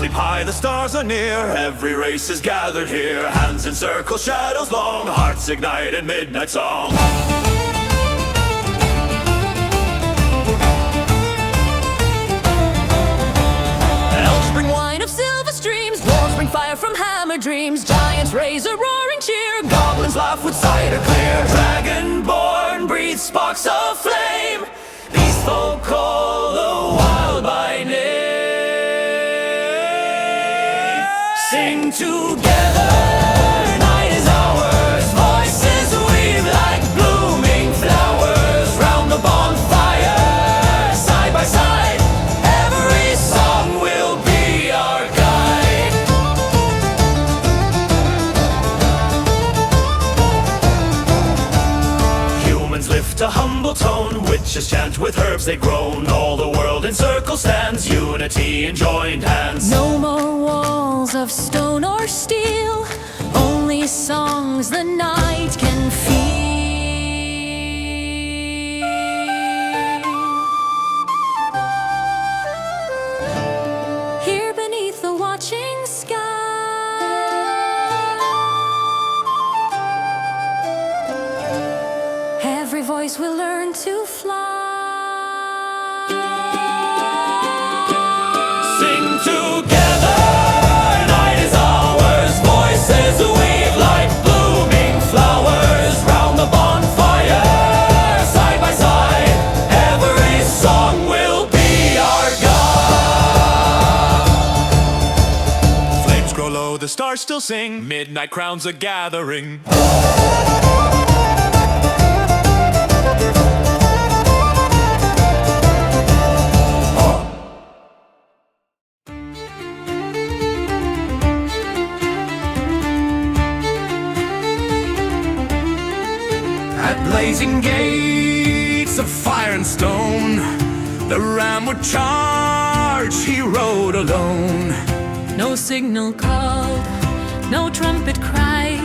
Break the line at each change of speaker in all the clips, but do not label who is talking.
sleep high, the stars are near. Every race is gathered here. Hands in circles, shadows long. Hearts ignite in midnight song.
Elves bring wine of silver streams. Dwarves bring fire from hammer dreams. Giants raise a roaring cheer.
Goblins laugh with cider clear. Dragonborn breathes sparks of flame. These folk call the wild by name. Sing together, night is ours. Voices weave like blooming flowers. Round the bonfire, side by side. Every song will be our guide. Humans lift a humble tone. Witches chant with herbs they groan. All the world in circle stands. Unity in joined hands.
No more walls of stone or steel. Only songs the night can feel. Here beneath the watching sky, every voice will learn to fly.
Sing together, night is ours. Voices weave like blooming flowers. Round the bonfire, side by side. Every song will be our guide. Flames grow low, the stars still sing. Midnight crowns a gathering. At blazing gates of fire and stone, the ram would charge, he rode alone.
No signal called, no trumpet cried.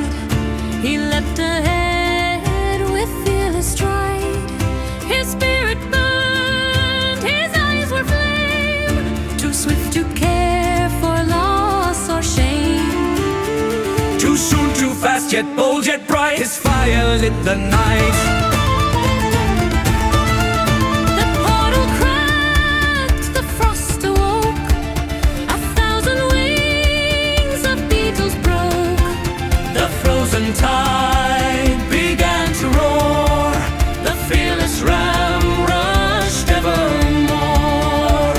He leapt ahead with fearless stride. His spirit burned, his eyes were flame. Too swift to care for loss or shame.
Too soon, too fast, yet bold, yet bright. His fire lit the night.
The portal cracked, the frost awoke. 1,000 wings of beetles broke.
The frozen tide began to roar. The fearless ram rushed evermore.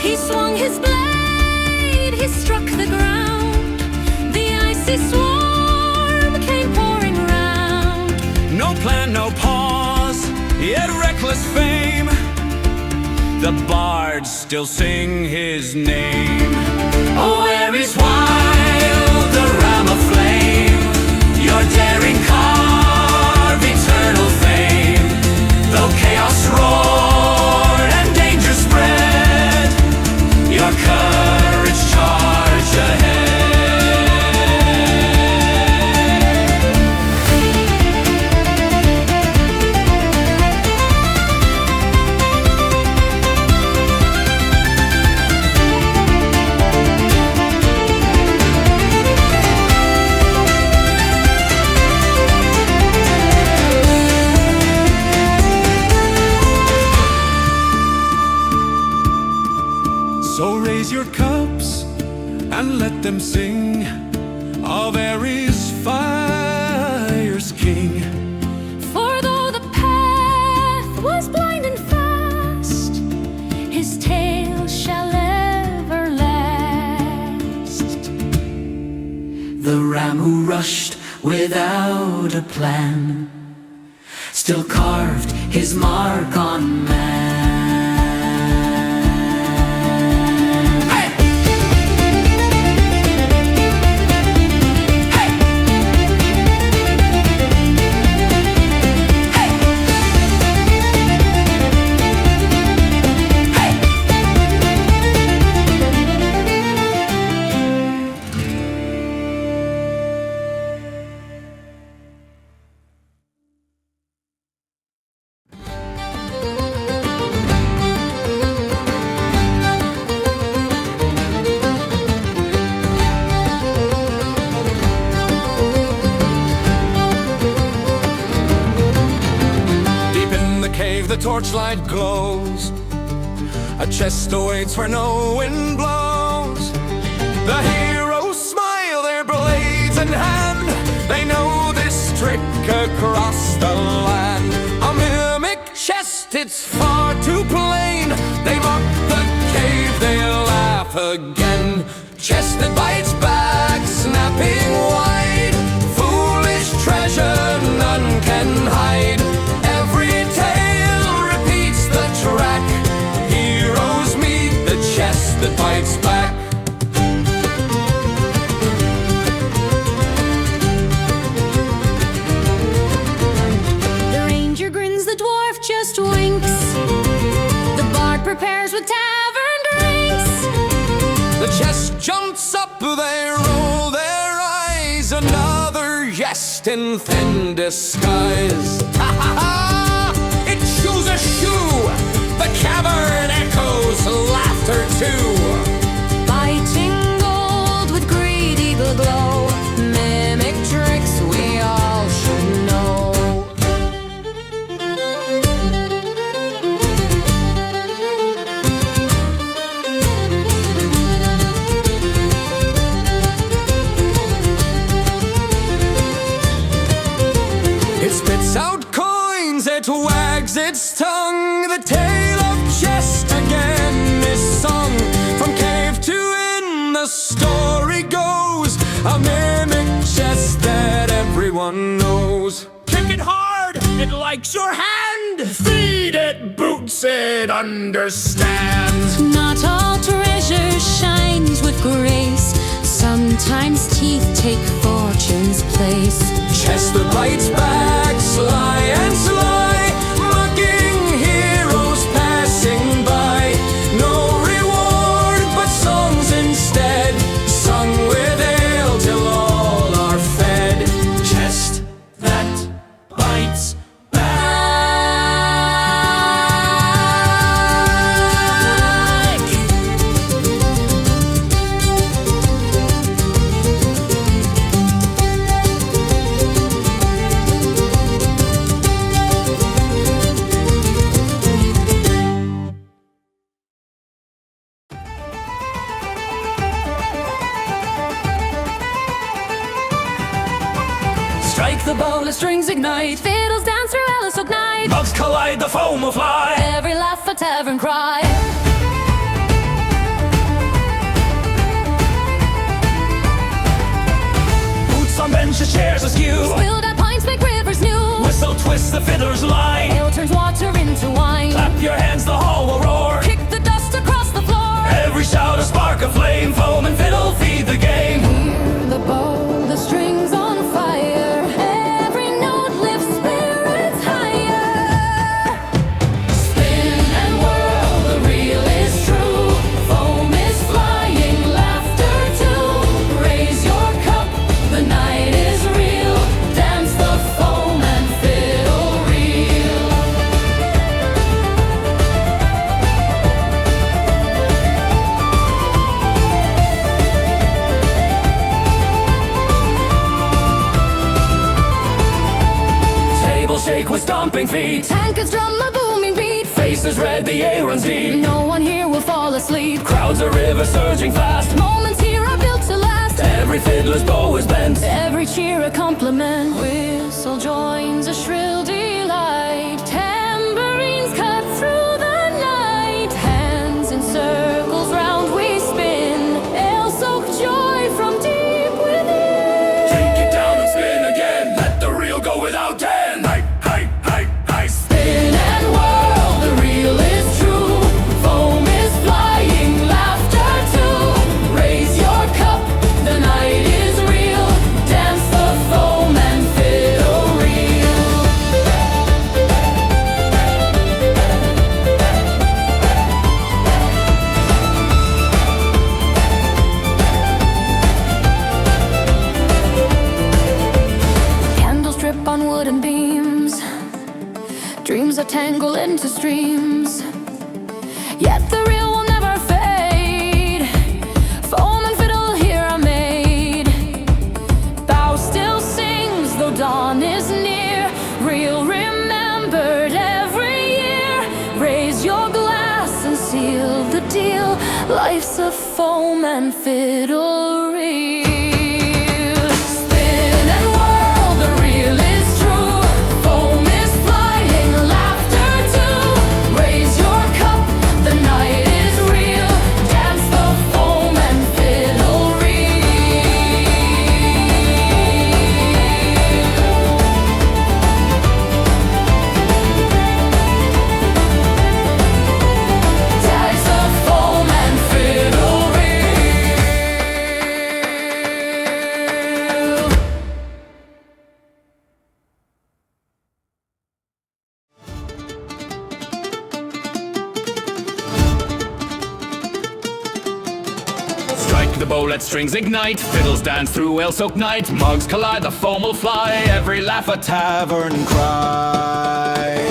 He swung his blade, he struck the ground. The icy swarm came pouring round.
No plan, no pause, yet reckless fame. The bards still sing his name. Oh, where is wild, the ram of flame? Your daring carve eternal fame. Though chaos roared and danger spread, your courage charged ahead. So raise your cups and let them sing of Ares, fire's king.
For though the path was blind and fast, his tale shall ever last.
The ram who rushed without a plan still carved his mark on man. torchlight glows. A chest awaits where no wind blows. The heroes smile, their blades in hand. They know this trick across the land. A mimic chest, it's far too plain. They mock the cave, they laugh again. Chest that bites back, snapping wide. Foolish treasure none can hide. Every tale repeats the track. Heroes meet the chest that bites back.
The ranger grins, the dwarf just winks. The bard prepares with tavern drinks.
The chest jumps up, they roll their eyes. Another jest in thin disguise. Ha ha ha! It chews a shoe. The cavern echoes laughter too.
Biting gold with greedy glow. Mimic tricks we all should know.
It spits out coins, it wags its tongue. The tale of chest again is sung. From cave to inn the story goes. A mimic chest that everyone knows. Kick it hard, it likes your hand. Feed it boots, it understands.
Not all treasure shines with grace. Sometimes teeth take fortune's place.
Chest that bites back, sly and sly. Mocking heroes passing by. No reward but songs instead. Sung with ale till all are fed. Chest that bites back. Strike the bow, the strings ignite.
Fiddles dance through Alice Oak night.
Mugs collide, the foam will fly.
Every laugh a tavern cry.
Boots on benches, chairs askew.
Spilled out pints make rivers new.
Whistle twists the fiddler's line.
Ale turns water into wine.
Clap your hands, the hall will roar.
Kick the dust across the floor.
Every shout a spark of flame. Foam and fiddle feed the game.
Hear the bow, the strings on fire. Every note lifts spirits higher. Spin and whirl, the reel is true. Foam is flying, laughter too. Raise your cup, the night is real. Dance the foam and fiddle reel.
Tables shake with stomping feet.
Tankards drum a booming beat.
Faces red, the air runs deep.
No one here will fall asleep.
Crowds a river surging fast.
Moments here are built to last.
Every fiddler's bow is bent.
Every cheer a compliment. Whistle joins a shrill delight. Tambourines cut through the night. Hands in circles round we spin. Ale-soaked joy from deep within.
Take it down and spin again. Let the reel go without end. Hi, hi, hi, hi.
Spin and whirl, the reel is true. Foam is flying, laughter too. Raise your cup, the night is real. Dance the foam and fiddle reel. Candles drip on wooden beams. Dreams that tangle into streams. Yet the real will never fade. Foam and fiddle here are made. Bow still sings though dawn is near. Real remembered every year. Life's a foam and fiddle reel. Spin and whirl, the reel is true. Foam is flying, laughter too. Raise your cup, the night is real. Dance the foam and fiddle Dance the foam and fiddle reel.
Strike the bow, let strings ignite. Fiddles dance through ale-soaked night. Mugs collide, the foam will fly. Every laugh a tavern cry.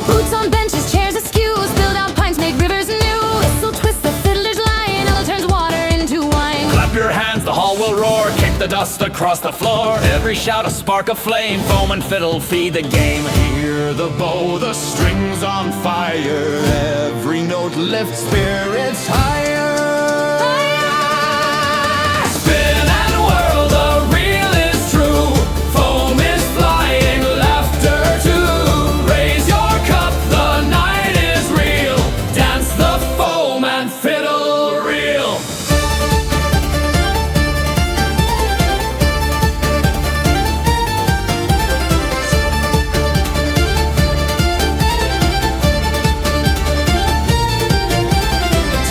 Boots on benches, chairs askew. Spilled out pints make rivers new. Whistle twist the fiddler's line. Ella turns water into wine.
Clap your hands, the hall will roar. Kick the dust across the floor. Every shout a spark of flame. Foam and fiddle feed the game. Hear the bow, the strings on fire. Every note lifts spirits higher. Spin and whirl, the reel is true. Foam is flying, laughter too. Raise your cup, the night is real. Dance the foam and fiddle reel.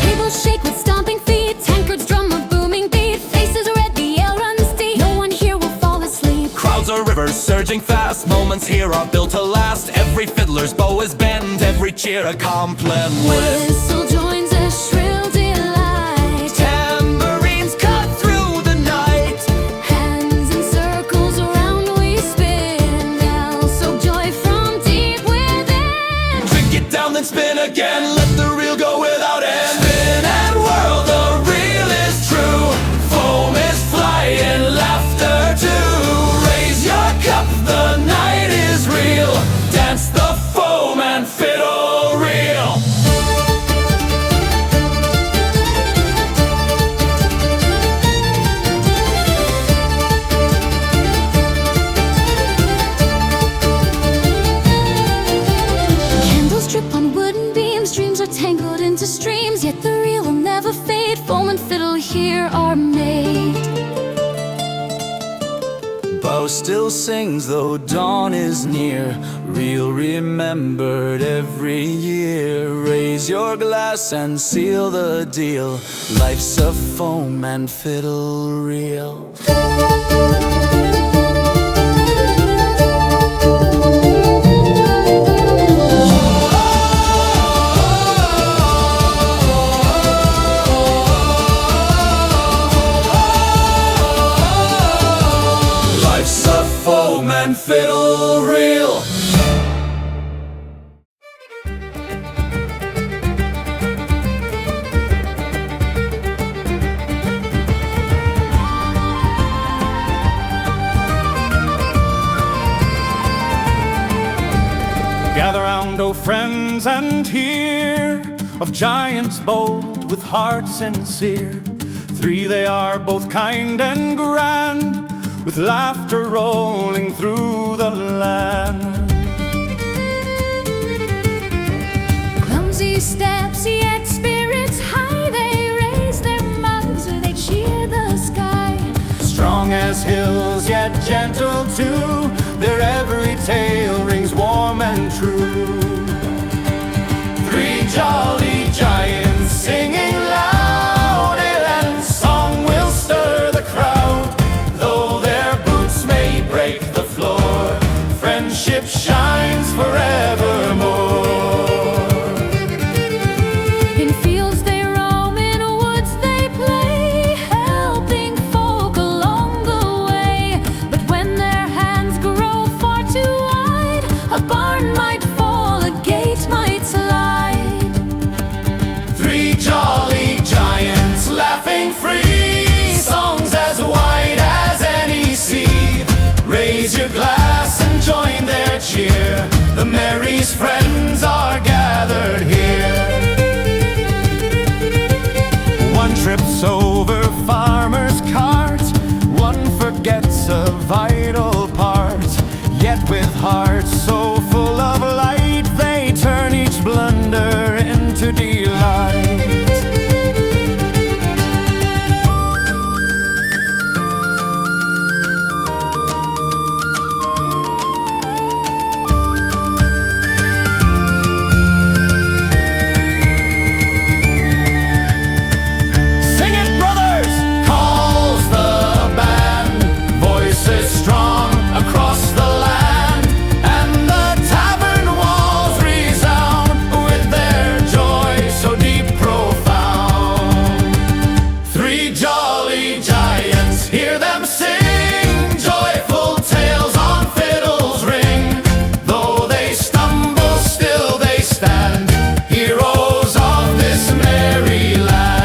Tables shake with stomping feet. Tankards drum a booming beat. Faces red, the ale runs deep. No one here will fall asleep.
Crowds are rivers surging fast. Moments here are built to last. Every fiddler's bow is bent. Every cheer a compliment.
Whistle joins a shrill delight.
Tambourines cut through the night.
Hands in circles around we spin. Now so joy from deep within.
Drink it down, then spin again. Let the reel go without end. Spin and whirl, the reel is true. Foam is flying, laughter too. Raise your cup, the night is real. Dance the foam and fiddle reel.
Candles drip on wooden beams. Dreams are tangled into streams. Yet the reel will never fade. Foam and fiddle here are made.
Bow still sings though dawn is near. Reel remembered every year. Raise your glass and seal the deal. Life's a foam and fiddle reel. Life's a foam and fiddle reel.
Gather round, O friends, and hear of giants bold with hearts sincere. Three they are, both kind and grand, with laughter rolling through the land.
Clumsy steps, yet spirits high. They raise their mugs, they cheer the sky.
Strong as hills, yet gentle too. Their every tale rings warm and true. Three jolly giants singing loud, and song will stir the crowd. Though their boots may break the floor, friendship shines forevermore.
In fields they roam, in woods they play, helping folk along the way. But when their hands grow far too wide, a barn might fall, a gate might slide.
Three jolly giants laughing free, songs as wide as any sea. Raise your glass and join their cheer. The merry's friends are gathered here. forgets a vital part. Yet with hearts so full of light, they turn each blunder into delight.
Across the land, and the tavern walls resound with their joy so deep profound. Three jolly giants, hear them sing, joyful tales on fiddles ring. Though they stumble, still they stand, heroes of this merry land.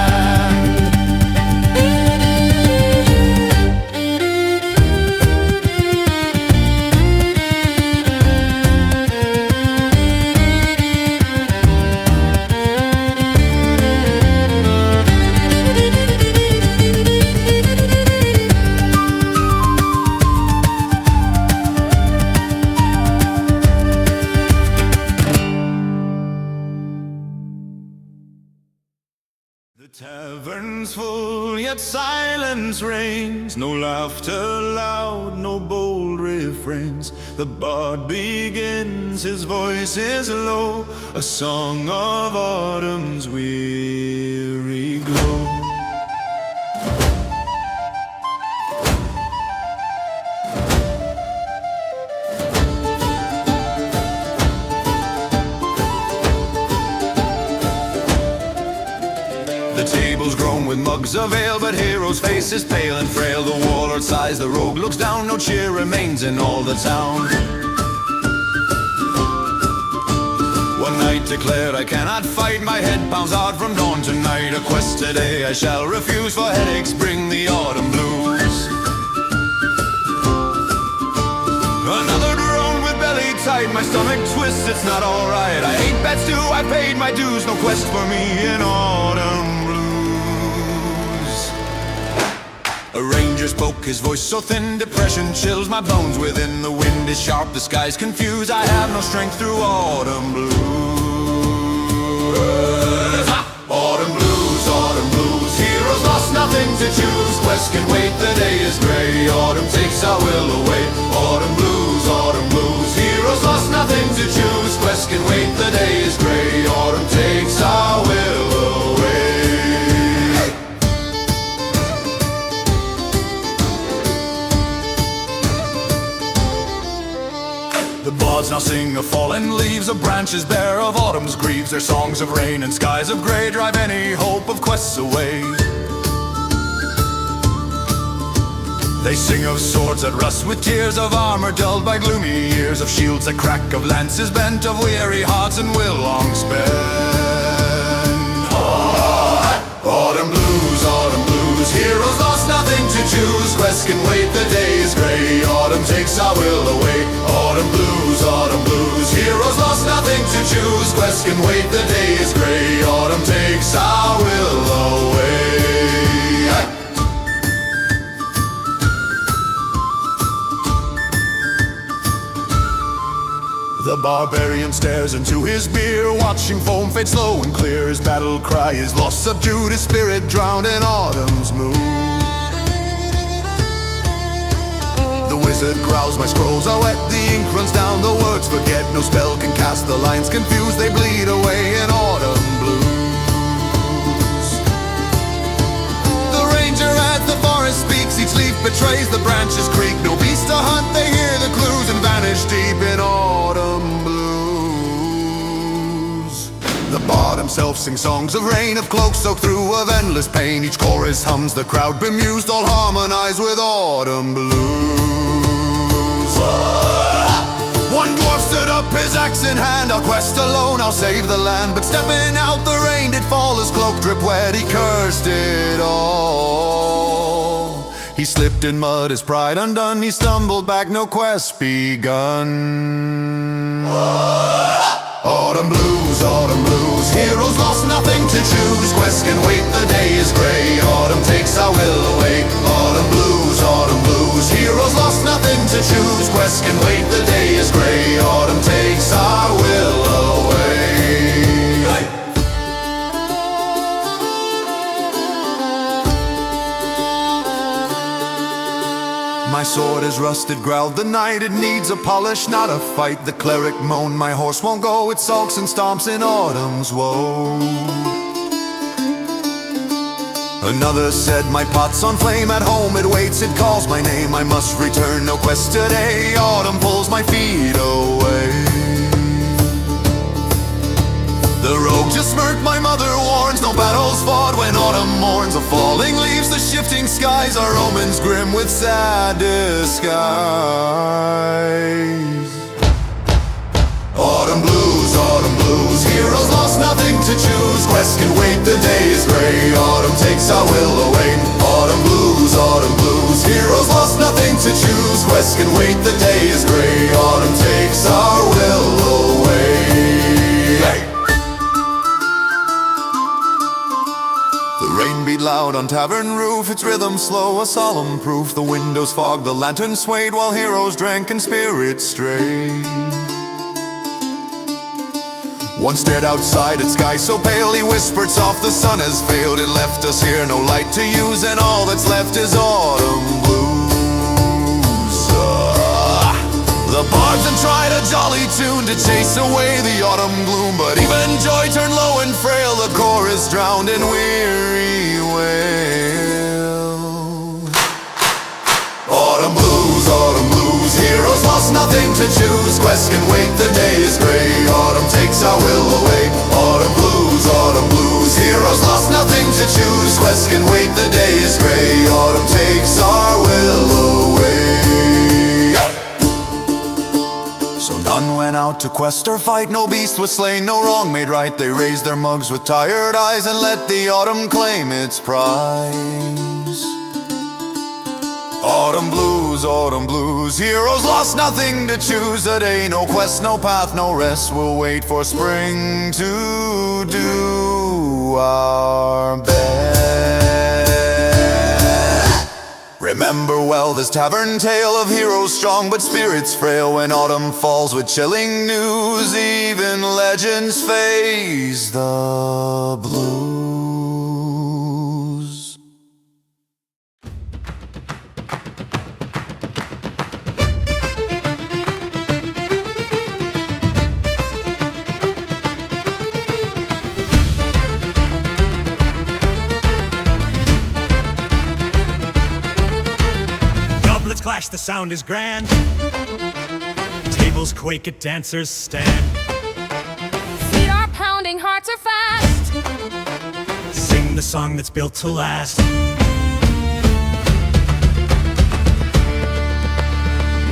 The tavern's full, yet silence reigns. No laughter loud, no bold refrains. The bard begins, his voice is low, a song of autumn's weary glow. The table's grown with mugs of ale, but hero's face is pale and frail. The warlord sighs, the rogue looks down, no cheer remains in all the town. One knight declared, I cannot fight, my head pounds hard from dawn to night. A quest today I shall refuse, for headaches bring the autumn blues. Another drone with belly tight, my stomach twists, it's not alright. I ate bets too, I paid my dues, no quest for me in autumn blues. A ranger spoke, his voice so thin, depression chills my bones within. The wind is sharp, the sky's confused, I have no strength through autumn blues. Autumn blues, heroes lost, nothing to choose. Quest can wait, the day is gray, autumn takes our will away. Autumn blues, heroes lost, nothing to choose. Quest can wait, the day is gray, autumn takes our will away. The bards now sing of fallen leaves, of branches bare, of autumn's grieves. Their songs of rain and skies of grey drive any hope of quests away. They sing of swords that rust with tears, of armor dulled by gloomy years, of shields that crack, of lances bent, of weary hearts and will long spent. Autumn blues, heroes lost, nothing to choose. Quest can wait, the day is grey, autumn takes our will away. Autumn blues, heroes lost, nothing to choose. Quest can wait, the day is grey, autumn takes our will away. The barbarian stares into his beer, watching foam fade slow and clear. His battle cry is lost, subdued, his spirit drowned in autumn's mood. The wizard growls, my scrolls are wet, the ink runs down, the words forget. No spell can cast the lines confused, they bleed away in autumn blues. The ranger as the forest speaks, each leaf betrays the branches creak. No beast to hunt, they hear the clues and vanish deep in autumn blues. The bard himself sings songs of rain, of cloaks soaked through, of endless pain. Each chorus hums, the crowd bemused, all harmonize with autumn blues. One dwarf stood up, his axe in hand, I'll quest alone, I'll save the land. But stepping out, the rain did fall, his cloak dripped wet, he cursed it all. He slipped in mud, his pride undone, he stumbled back, no quest begun. Autumn blues, heroes lost, nothing to choose. Quest can wait, the day is grey, autumn takes our will away. Autumn blues,
Quest can wait, the day is gray. Autumn takes our will away. My sword is rusted, growled the knight. It needs a polish, not a fight. The cleric moaned, my horse won't go. It sulks and stomps in autumn's woe. Another said, my pot's on flame. At home it waits, it calls my name. I must return, no quest today. Autumn pulls my feet away. The rogue just smirked, my mother warns. No battles fought when autumn mourns. The falling leaves, the shifting skies are omens grim with sad disguise. Autumn blues, heroes lost, nothing to choose. Quest can wait, the day is gray. Autumn takes our will away. Autumn blues, heroes lost, nothing to choose. Quest can wait, the day is gray. Autumn takes our will away. Hey! The rain beat loud on tavern roof, its rhythm slow, a solemn proof. The windows fogged, the lantern swayed, while heroes drank and spirits strayed. One stared outside at sky so pale, he whispered soft, the sun has failed. It left us here, no light to use, and all that's left is autumn blues. The bards had tried a jolly tune to chase away the autumn gloom, but even joy turned low and frail, the chorus drowned in weary wail. Autumn blues, heroes lost, nothing to choose. Quest can wait, the day is gray. Autumn takes our will away. Autumn blues, heroes lost, nothing to choose. Quest can wait, the day is gray. Autumn takes our will away. So none went out to quest or fight. No beast was slain, no wrong made right. They raised their mugs with tired eyes and let the autumn claim its prize. Autumn blues, heroes lost, nothing to choose. A day, no quest, no path, no rest. We'll wait for spring to do our best. Remember well this tavern tale of heroes strong but spirits frail. When autumn falls with chilling news, even legends face the blues.
Clash, the sound is grand. Tables quake at dancers stand.
Feet are pounding, hearts are fast.
Sing the song that's built to last.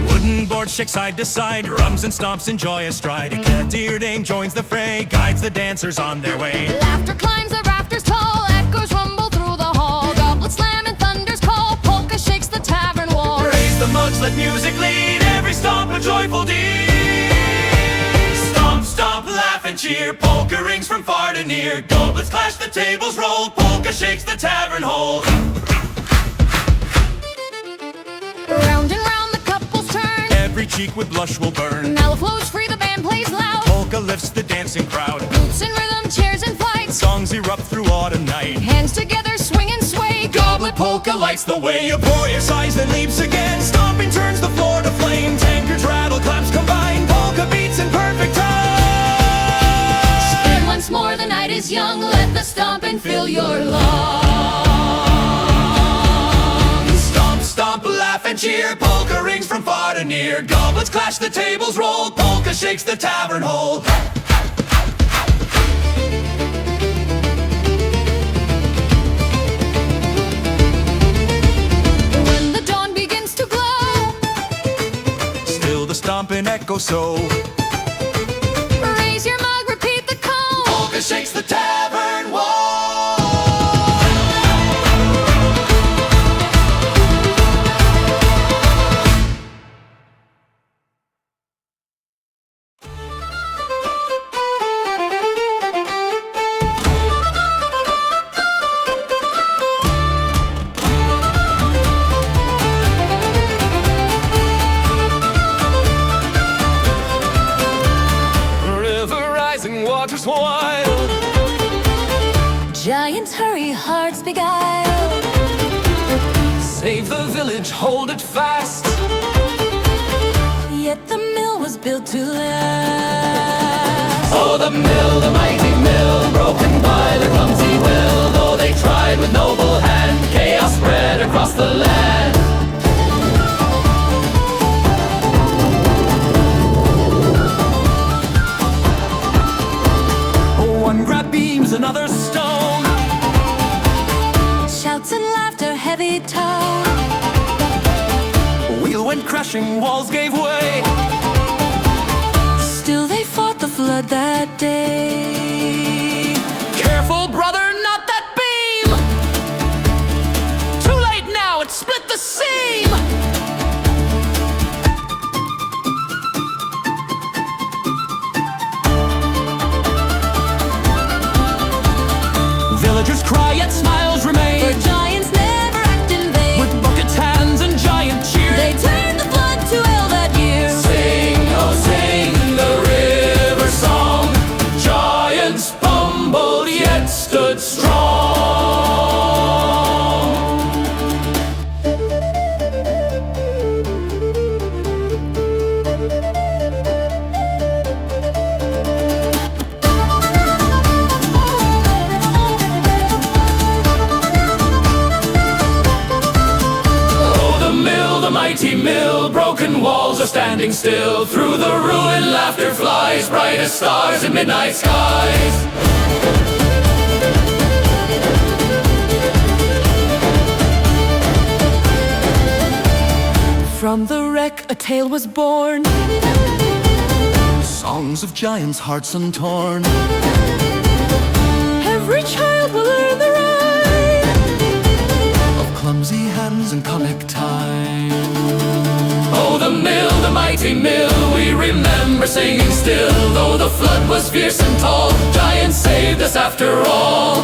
Wooden board shake side to side, drums and stomps in joyous stride. A cat-ear dame joins the fray, guides the dancers on their way.
Laughter climbs the rafters tall, echoes rumble through the hall. Goblets slam and thunders call, polka shakes the tavern wall.
The mugs let music lead, every stomp a joyful deed. Stomp, stomp, laugh and cheer, polka rings from far to near. Goblets clash, the tables roll, polka shakes the tavern whole.
Round and round the couples turn,
Every cheek with blush will burn.
mellow flows free, the band plays loud.
Polka lifts the dancing crowd.
Boots in rhythm, cheers and flight.
Songs erupt through autumn night.
Hands together, swing and sway.
Goblet polka lights the way. A boy sighs then leaps again. Stomping turns the floor to flame. Tankards rattle, claps combine. Polka beats in perfect time.
And once more the night is young. Let the stomping fill your lungs.
Stomp, stomp, laugh and cheer. Polka rings from far to near. Goblets clash, the tables roll. Polka shakes the tavern whole. Stomping echo so.
Raise your mug, repeat the call.
Polka shakes the tavern wall.
hold it fast.
Yet the mill was built to last.
Oh, the mill, the mighty mill, broken by the clumsy will. Though they tried with noble hand, chaos spread across the land. One grabbed beams, another stone.
Shouts and laughter, heavy tone.
Wheel went crashing, walls gave way.
Still they fought the flood that day.
Careful, brother, not that beam! Too late now, it split the seam! Villagers cry, yet smiles remain.
For giants never act in vain.
With bucket hands and giant cheer,
They turned the flood to ale that year.
sing, oh sing the river song. Giants bumbled yet stood strong. Oh, the mill, the mighty mill, broken walls are standing still. Through the ruin laughter flies, bright as stars in midnight skies.
From the wreck a tale was born.
Songs of giants' hearts untorn.
Every child will learn the rhyme.
Of clumsy hands and comic time. Oh, the mill, the mighty mill, we remember singing still. Though the flood was fierce and tall, giants saved us after all.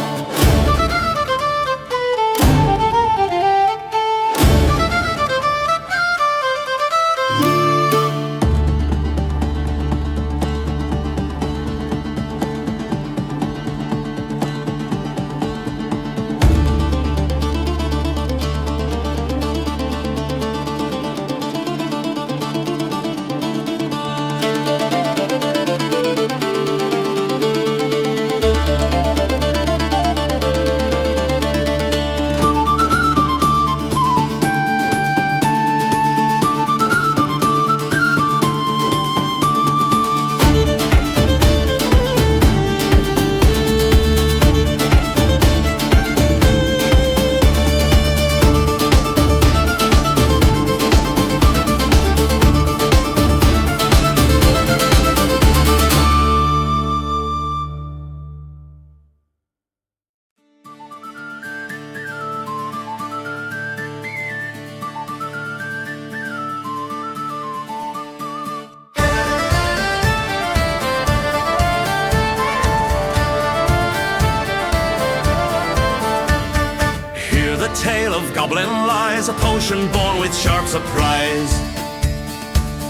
Tale of goblin lies, a potion born with sharp surprise.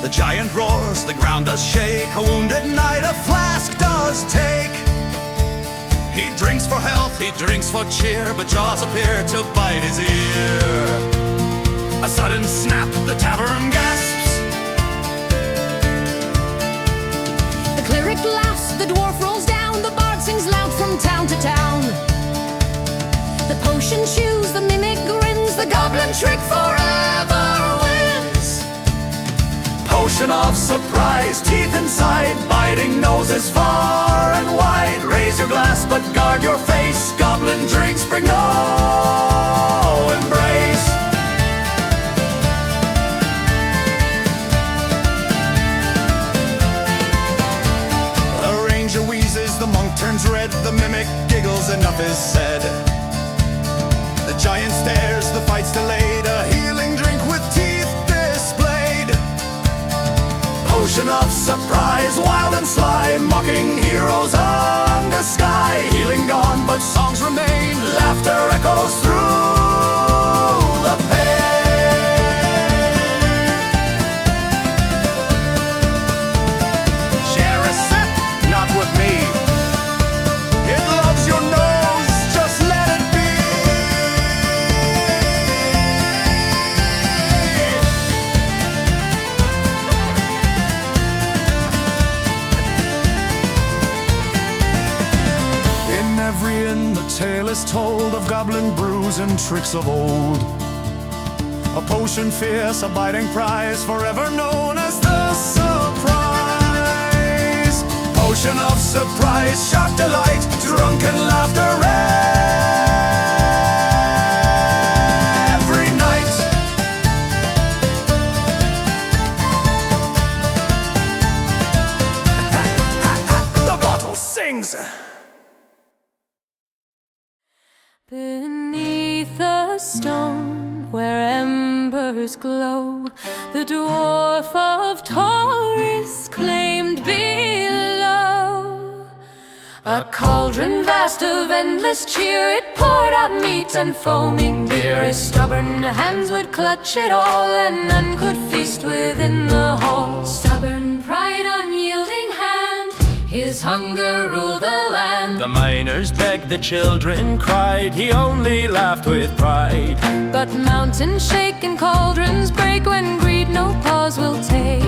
The giant roars, the ground does shake, a wounded knight a flask does take. He drinks for health, he drinks for cheer, but jaws appear to bite his ear. A sudden snap, the tavern gasps.
The cleric laughs, the dwarf rolls down, the bard sings loud from town to town. The potion chews, the mimic grins, the goblin trick forever wins.
Potion of surprise, teeth inside, biting noses far and wide. Raise your glass, but guard your face. Goblin drinks bring no embrace. The ranger wheezes, the monk turns red, the mimic giggles, enough is said. The giant stares, the fight's delayed, a healing drink with teeth displayed. Potion of surprise, wild and sly, mocking heroes under sky. Healing gone, but songs remain, laughter echoes through the pain. Share a sip, not with me. It loves your nose, just let it be.
sagas told of goblin brews and tricks of old. A potion fierce, a biting prize, forever known as the surprise. Potion of surprise, shock, delight, drunken laughter every night. The bottle sings.
Beneath a stone where embers glow, the dwarf of Taurus claimed below a cauldron vast of endless cheer. It poured out meat and foaming beer. His stubborn hands would clutch it all, and none could feast within the hall. Stubborn pride, unyielding hand, his hunger ruled the land.
The miners begged, the children cried, he only laughed with pride.
But mountains shake and cauldrons break when greed no pause will take.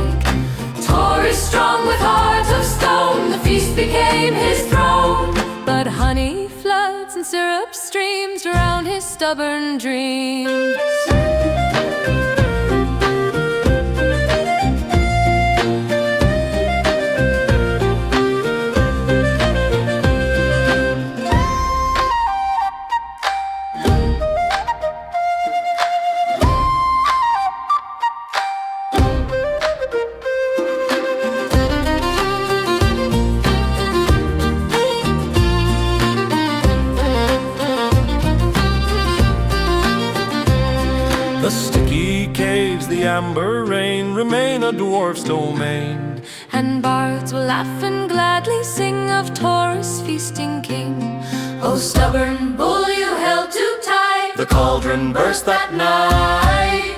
Taurus strong with heart of stone, the feast became his throne. But honey floods and syrup streams drowned his stubborn dreams.
The sticky caves, the amber rain remain a dwarf's domain.
And bards will laugh and gladly sing of Taurus' feasting king. Oh, stubborn bull, you held too tight.
The cauldron burst that night.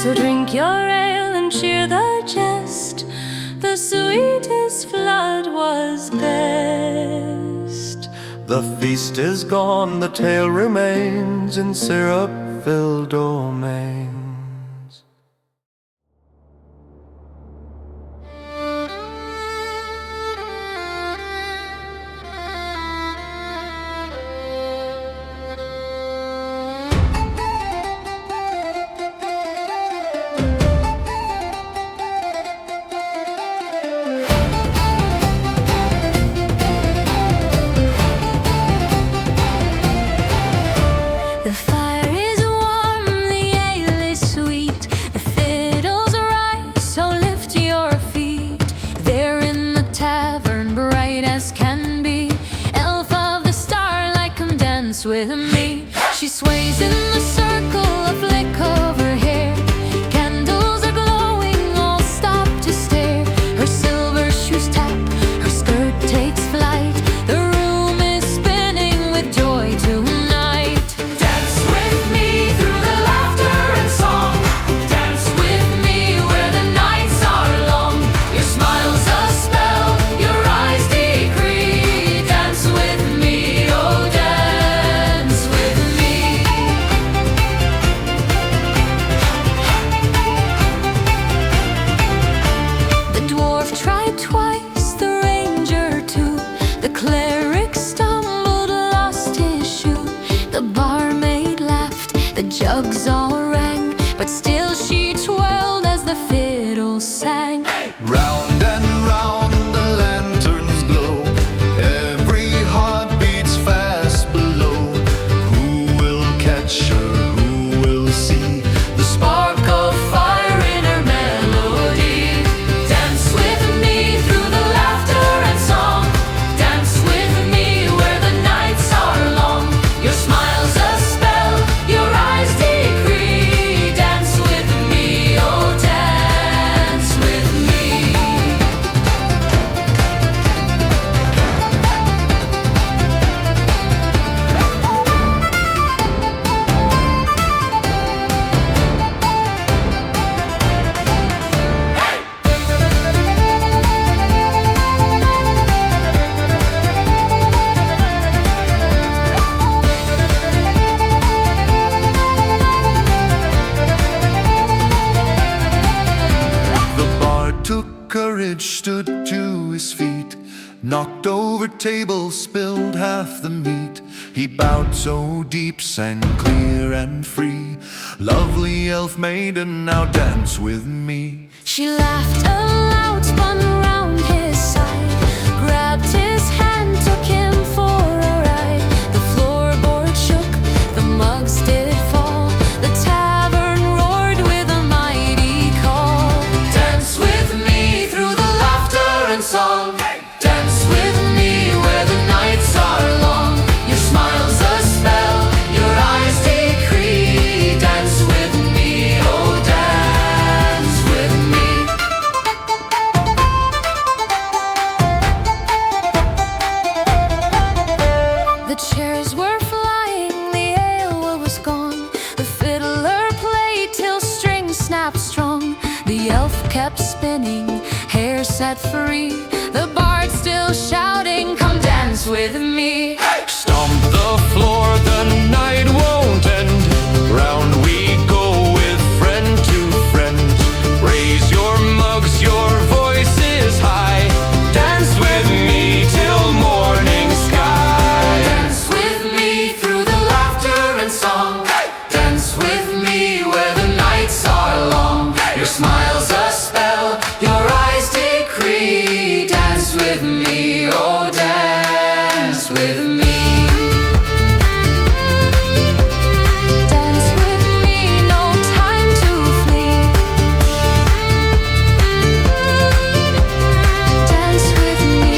So drink your ale and cheer the jest. The sweetest flood was best.
The feast is gone, the tale remains in syrup-filled domains.
The fire is warm, the ale is sweet, the fiddles rise, so lift your feet. There in the tavern, bright as can be, elf of the starlight, come dance with me. She sways in the circle, a flick of her hair. Candles are glowing, all stop to stare. Her silver shoes tap, her skirt takes flight. The room is spinning with joy tonight. Dance with me through the laughter and song. Dance with me where the nights are long. Your smile's a spell, your eyes decree. Dance with me, oh dance
courage stood to his feet, knocked over tables, spilled half the meat. He bowed so deep, sang clear and free, "Lovely elf maiden, now dance with me."
She laughed aloud, spun round his side, grabbed his hand, took him for a ride. The floorboard shook, the mugs did fall, the tavern roared with a mighty call.
Dance with me through the laughter and song. Dance with me where the nights are long. Your smile's a spell, your eyes decree. Dance with me, oh dance with me.
The chairs were flying, the ale was gone. The fiddler played till strings snapped strong. The elf kept spinning, hair set free. The bard still shouting, "Come dance with me."
Stomp the floor, the night won't end. Round we go with friend to friend. Raise your mugs, your voice is high. Dance with me till morning sky.
Dance with me through the laughter and song. Dance with me where the nights are long. Your smile's a spell, your eyes decree. Dance with me, oh dance with me.
Dance with me, no time to flee. Dance with me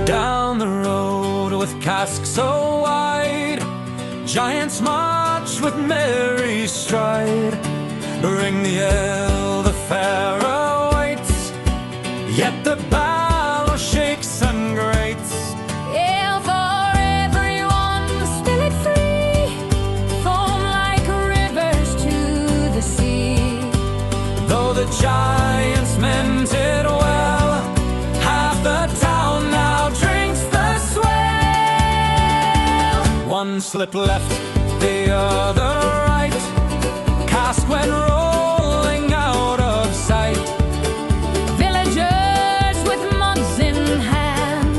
Down the road with casks so wide, giants march with merry stride. Ring the ale, the fair awaits, yet the bow shakes and grates.
ale for everyone, spill it free. Foam like rivers to the sea.
Though the giants meant it well, half the town now drinks the swell. One slip left, the other right, cask went rolling out of sight.
Villagers with mugs in hand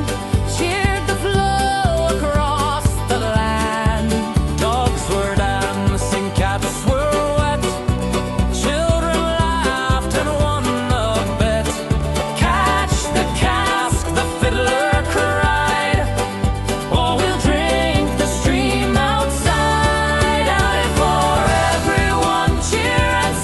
cheered the flow across the land.
Dogs were dancing, cats were wet, children laughed and won a bet. Catch the cask, the fiddler cried, or we'll drink the stream outside. Out for everyone, cheer and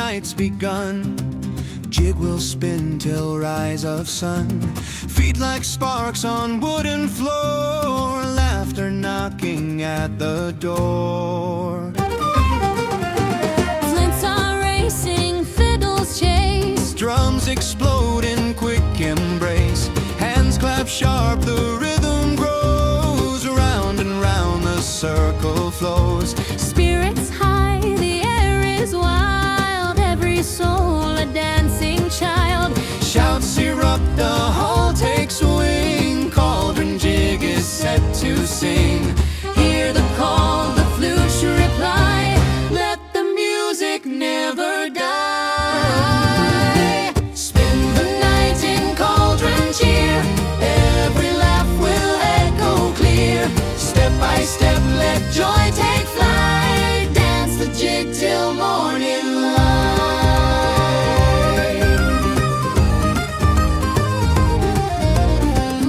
night's begun. Jig will spin till rise of sun. Feet like sparks on wooden floor. Laughter knocking at the door.
Flints are racing, fiddles chase.
Drums explode in quick embrace. Hands clap sharp, the rhythm grows. Round and round the circle flows.
Spirits high, the air is wild. Every soul a dancing child.
Shouts erupt, the hall takes wing. Cauldron jig is set to sing.
Hear the call, the flute should reply. Let the music never die.
Spin the night in cauldron cheer. Every laugh will echo clear. Step by step, let joy take flight. Dance the jig till morning light.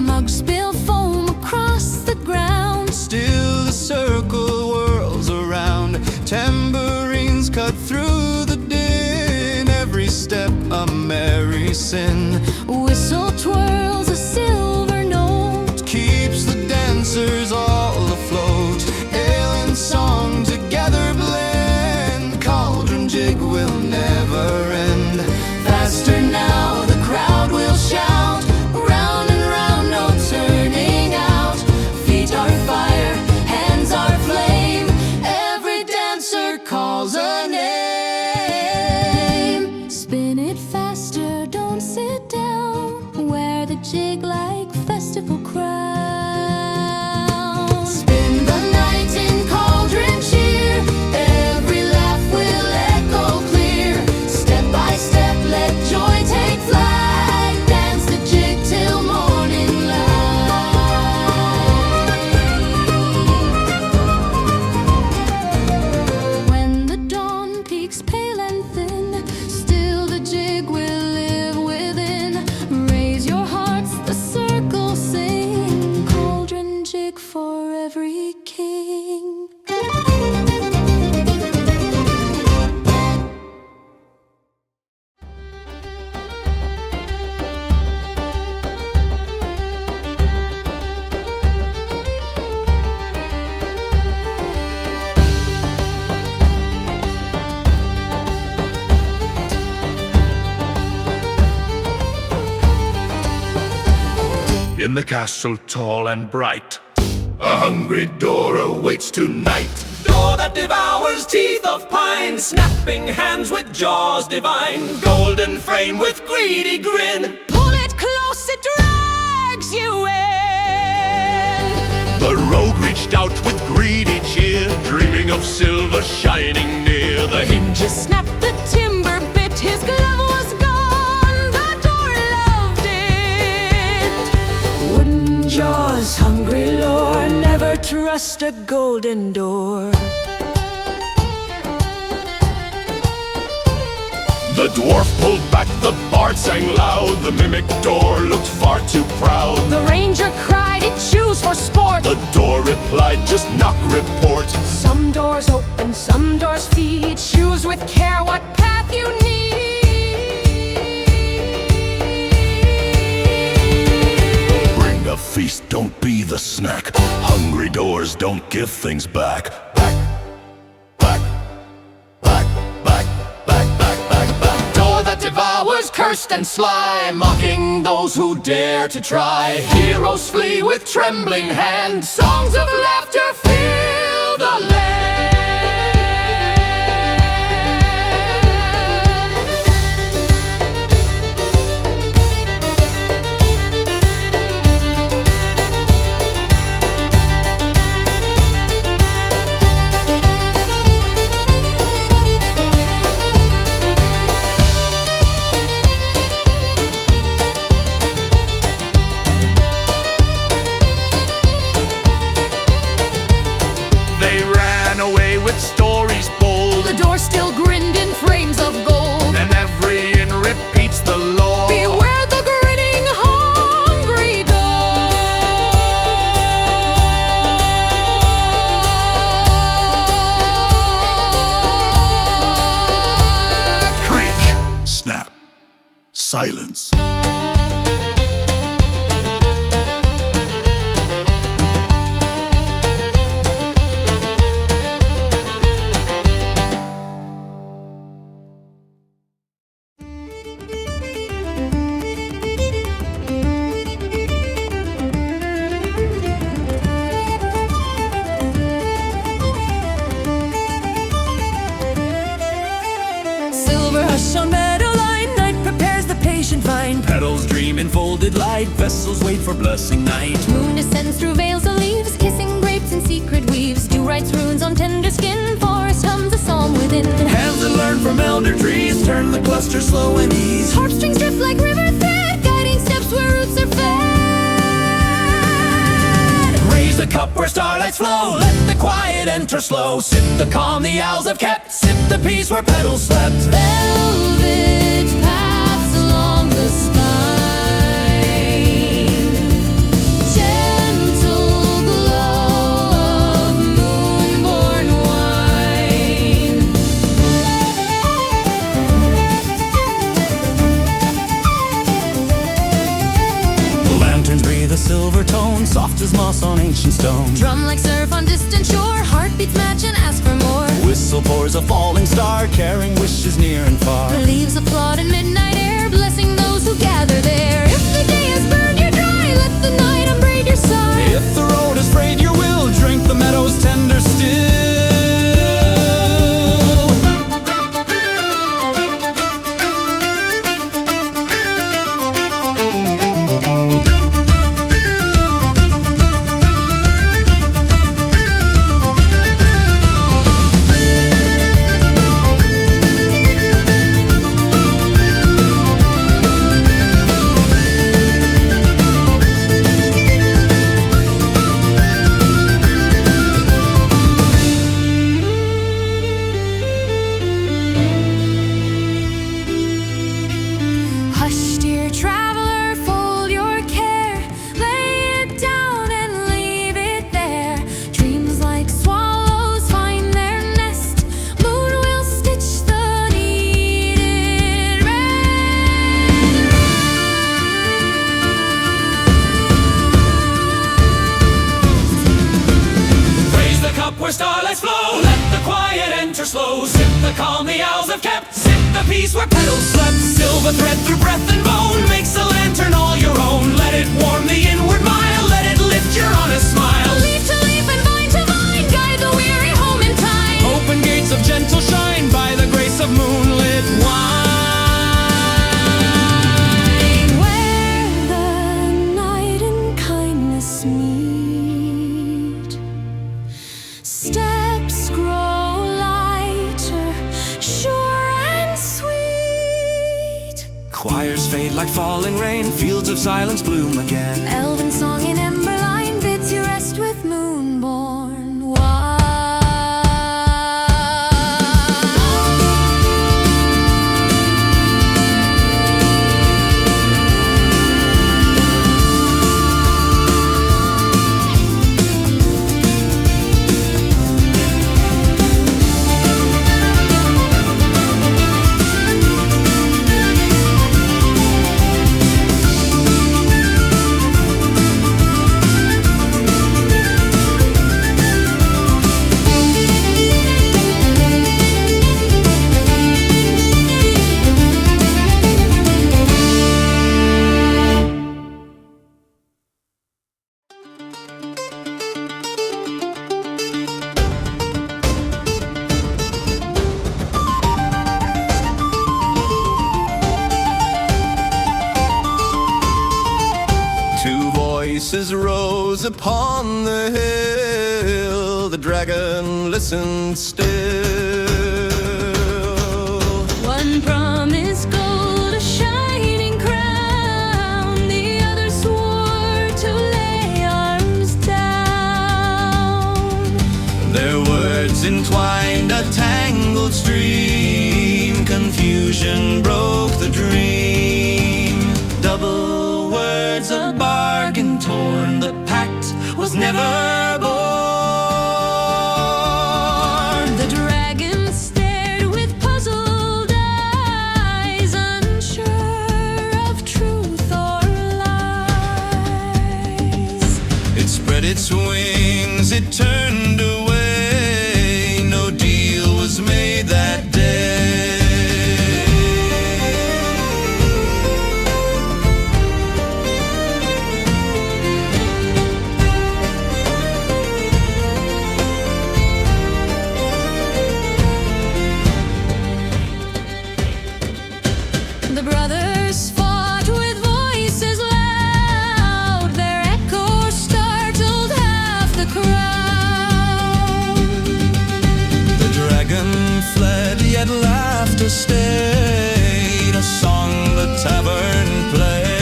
Mugs spill foam across the ground.
Still the circle whirls around. Tambourines cut through the din. Every step a merry sin.
Whistle twirls a silver note.
Keeps the dancers all afloat. Ale and song together blend. Cauldron jig will never end. Faster now, the crowd will shout. Round and round, no turning out.
Feet are fire, hands are flame. Every dancer calls a name. Spin it faster, don't sit down. Wear the jig like festival crown.
Spin the night in cauldron cheer. Every laugh will echo clear. Step by step, let joy take flight. Dance the jig till morning light.
When the dawn peaks pale and thin, still the jig will live within. Raise your hearts, the circle sing. Cauldron jig for every king.
In the castle tall and bright, a hungry door awaits tonight. Door that devours teeth of pine, snapping hands with jaws divine, golden frame with greedy grin.
Pull it close, it drags you in.
The rogue reached out with greedy cheer, dreaming of silver shining near. The hinges
Snapped the timber bit, his glove was gone. The door loved it. Wooden jaws, hungry lore. Never trust a golden door.
The dwarf pulled back, the bard sang loud. The mimic door looked far too proud.
The ranger cried, it choose for sport.
The door replied, just knock, report.
Some doors open, some doors feed. Choose with care what path you need.
Bring a feast, don't be the snack. Hungry doors don't give things back. Back, back, back, back, back, back, back, back. Door that devours, cursed and sly, mocking those who dare to try. Heroes flee with trembling hand. Songs of laughter fill the land.
silence.
Silver hush on meadowline, night prepares the patient vine.
Petals dream in folded light, vessels wait for blessing night.
Moon descends through veils of leaves, kissing grapes in secret weaves. Dew writes runes on tender skin, forest hums a psalm within.
Hands that learn from elder trees, turn the cluster slow and ease.
Harpstrings drift like river thread, guiding steps where roots are fed.
Raise the cup where starlights flow, let the quiet enter slow. Sip the calm the owls have kept, sip the peace where petals slept.
Velvet paths along the spine, gentle glow of moon-born wine.
Lanterns breathe a silver tone, soft as moss on ancient stone.
Drum like surf on distant shore, heartbeats match and ask for more.
Whistle pours a falling star, carrying wishes near and far.
Leaves applaud in midnight air, blessing those who gather there. If the day has burned you dry, let the night unbraid your side.
If the road has frayed your will, drink the meadow's tender still.
Hush, dear traveler, fold your care, lay it down and leave it there. Dreams like swallows find their nest, moon will stitch the needed rest.
Raise the cup where starlights flow, let the quiet enter slow. Sip the calm the owls have kept, sip the peace where petals slept. Silver thread through breath and bone makes a lantern all your own. Let it warm the inward mile, let it lift your honest smile.
Leaf to leaf and vine to vine, guide the weary home in time.
Open gates of gentle shine by the grace of moonlit wine.
Where the night and kindness meet, steps grow lighter, sure and sweet.
Choirs fade like falling rain, fields of silence bloom again.
Elven song in emberline bids you rest with moonborn wine.
Two voices rose upon the hill. The dragon listened still.
One promised gold, a shining crown. The other swore to lay arms down.
Their words entwined a tangled stream. Confusion broke the dream. Double words of bargain torn. The pact was never born.
The dragon stared with puzzled eyes, unsure
strings, it turned away. No deal was made that day.
The brothers fought with voices loud. Their echo startled half the crowd.
The dragon fled, yet laughter stayed. A song the tavern played.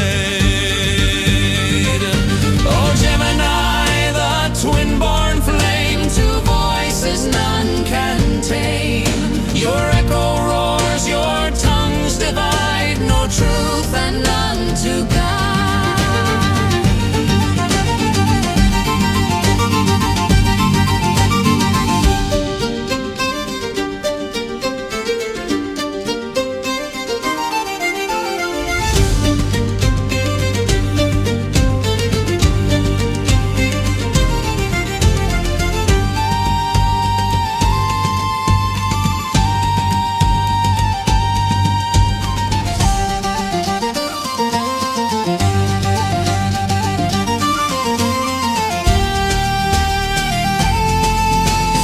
Oh, Gemini, the twin-born flame, two voices none can tame. Your echo roars, your tongues divide. No truth and none to guide.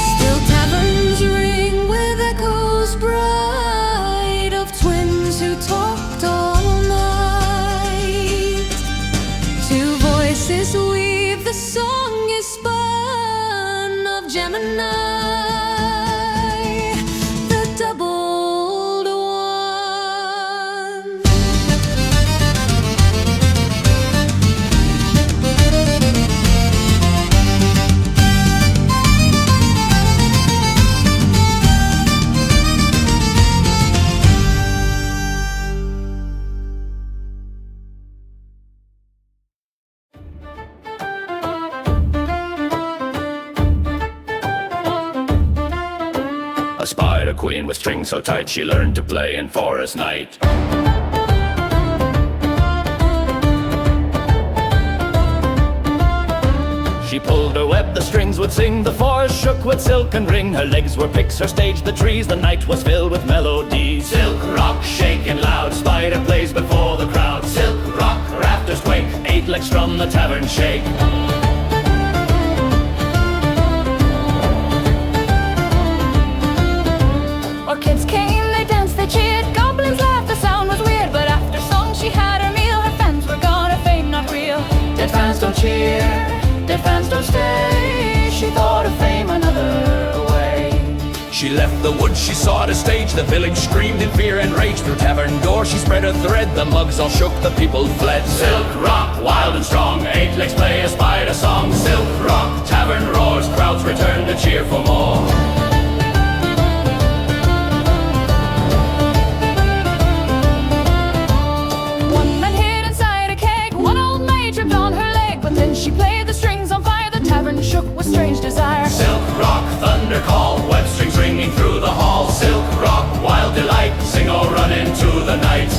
Still taverns ring with echoes bright of twins who talked all night. Two voices weave, the song is spun of Gemini, the doubled one.
A spider queen with strings so tight she learned to play in forest night. She pulled her web, the strings would sing, the forest shook with silken ring. Her legs were picks, her stage the trees, the night was filled with melodies. Silk rock shaking loud, spider plays before the crowd. Silk rock, rafters quake, eight legs from the tavern shake.
Orchids came, they danced, they cheered. Goblins laughed, the sound was weird. But after song she had her meal. Her fans were gone, her fame not real.
Dead fans don't cheer, dead fans don't stay. She thought of fame another way.
She left the woods, she sought a stage. The village screamed in fear and rage. Through tavern door she spread a thread. The mugs all shook, the people fled.
Silk rock, wild and strong, eight legs play a spider song. Silk rock, tavern roars, crowds return to cheer for more.
One man hid inside a keg. One old maid tripped on her leg. But then she played the strings on fire. The tavern shook with strange desire.
Silk rock, thunder call, web strings ringing through the hall. Silk rock, wild delight, sing or run into the night.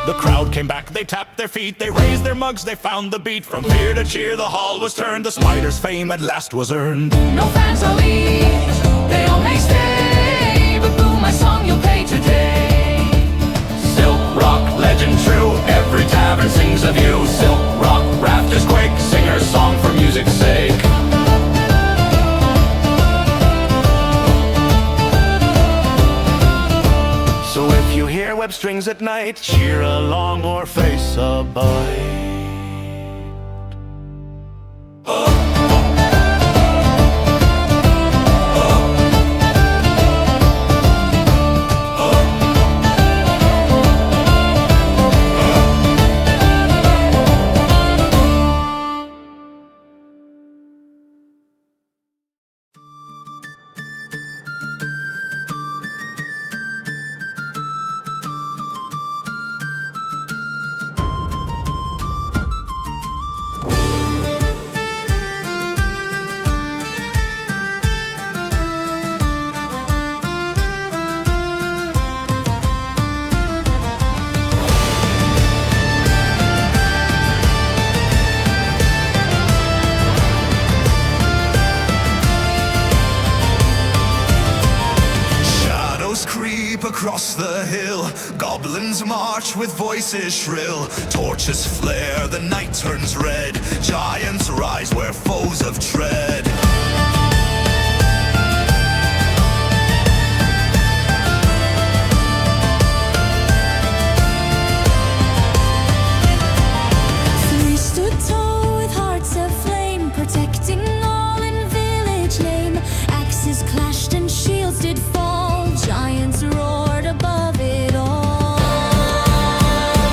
The crowd came back, they tapped their feet, they raised their mugs, they found the beat. From fear to cheer, the hall was turned. The spider's fame at last was earned.
No fans will leave, they all may stay. But boo, my song you'll pay today.
Silk rock, legend true, every tavern sings of you. Silk rock, rafters quake, singer's song for music's sake.
So if you hear web strings at night, cheer along or face a bite.
with voices shrill. Torches flare, the night turns red. Giants rise where foes have tread.
Three stood tall with hearts aflame, protecting all in village name. Axes clashed and shields did fall. Giants roared above it all.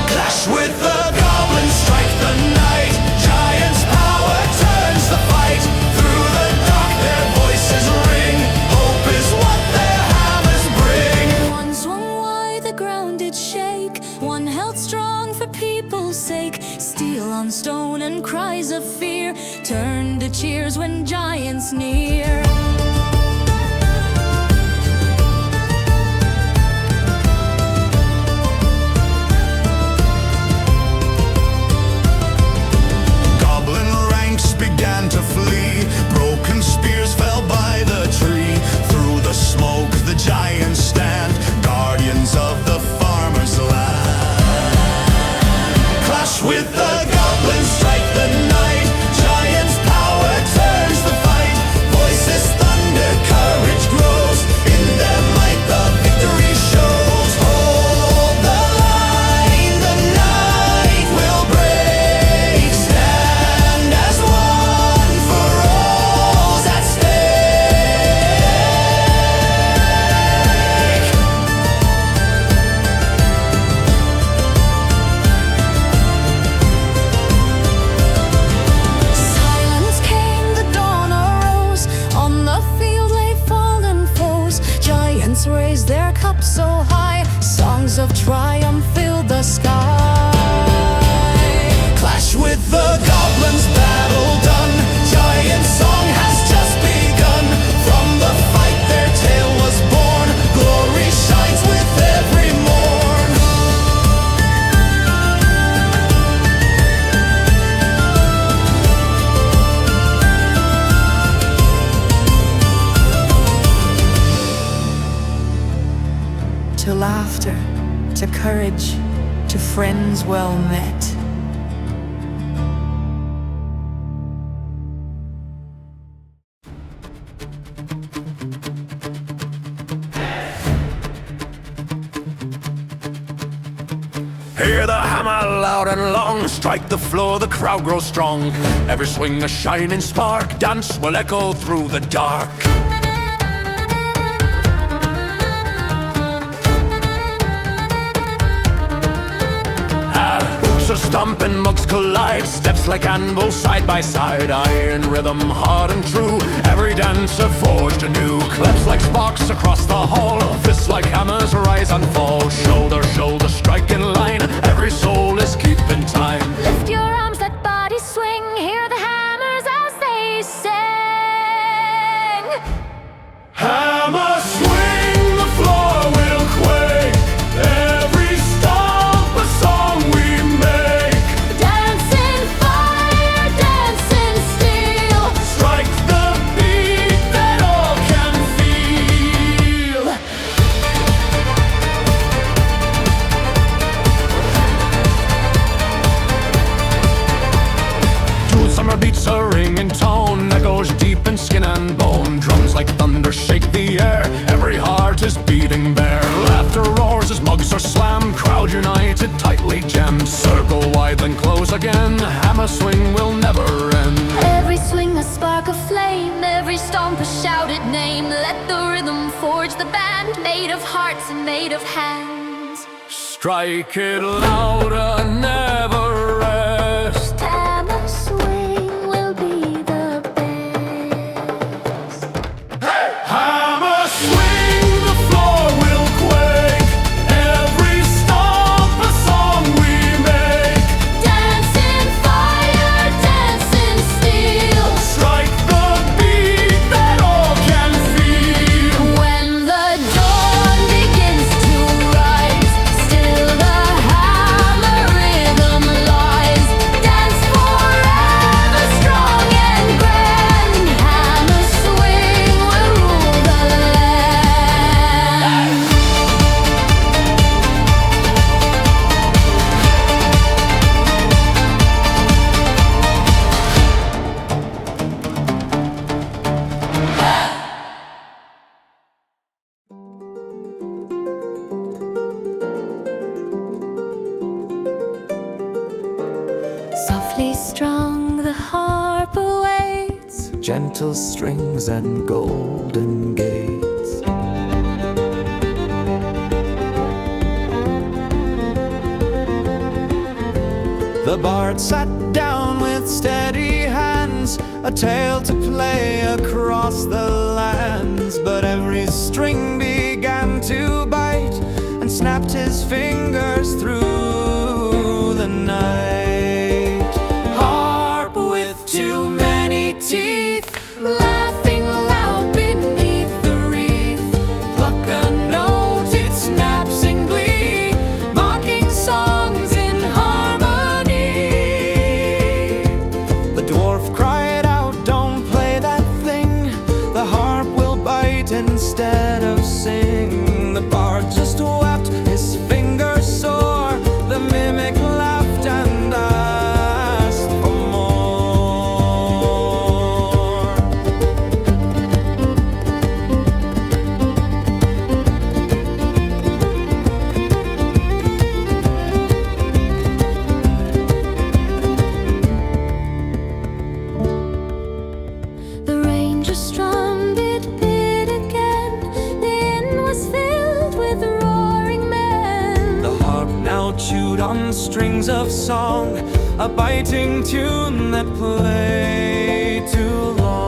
Clash with the goblins, strike the night. Giants' power turns the fight. Through the dark their voices ring. Hope is what their hammers bring.
One swung wide, the ground did shake. One held strong for people's sake. Steel on stone and cries of fear turned to cheers when giants near.
Goblin ranks began to flee. Broken spears fell by the tree. Through the smoke the giants stand, guardians of the farmer's land. Clash with the goblins, strike the night. Giants' power turns the fight. Voices thunder, courage grows. In their might the victory shows. Hold the line, the night will break. Stand as one for all's at stake.
Silence came, the dawn arose. On the field lay fallen foes. Giants raised their cups so high. Songs of triumph filled the sky.
Clash with the goblins, battle done. Giant song has just begun. From the fight their tale was born. Glory shines with every morn.
To laughter, to courage, to friends well met.
Hear the hammer loud and long, strike the floor, the crowd grows strong. Every swing a shining spark, dance will echo through the dark. Boots are stomping, mugs collide, steps like anvils side by side. Iron rhythm, hard and true, every dancer forged anew. Claps like sparks across the hall, fists like hammers rise and fall. Shoulder, shoulder, strike in line, every soul is keeping time.
Lift your arms, let bodies swing. Hear the hammers as they sing.
Hammer swing, the floor will quake. Every stomp a song we make.
Dancing fire, dancing steel.
Strike the beat that all can feel.
Two summer beats a ringing tone that goes deep in skin and bone. Drums like thunder shake the air, every heart is beating bare. Laughter roars as mugs are slammed, crowd united, tightly jammed. Circle wide then close again, hammer swing will never end.
Every swing a spark of flame, every stomp a shouted name. Let the rhythm forge the band, made of hearts and made of hands.
Strike it louder, never rest.
Hammer swing will be the best.
Hammer swing, the floor will quake. Every stomp a song we make.
Dancing fire, dancing steel.
Strike the beat that all can feel.
When the dawn begins to rise, still the hammer rhythm Softly strung, the harp awaits
Gentle strings and golden gates. The bard sat down with steady hands, a tale to play across the lands. But every string began to bite, and snapped his fingers through the night. Harp with too many teeth,
laughing loud beneath the wreath.
pluck a note, it snaps in glee,
Mocking songs in harmony.
The dwarf cried out, "Don't play that thing, the harp will bite instead of sing." The bard just wept, his fingers sore, the mimic laughed and asked for more.
The ranger strummed, it bid again. The inn was filled with roaring men.
The harp now chewed on strings of song, a biting tune that played too long.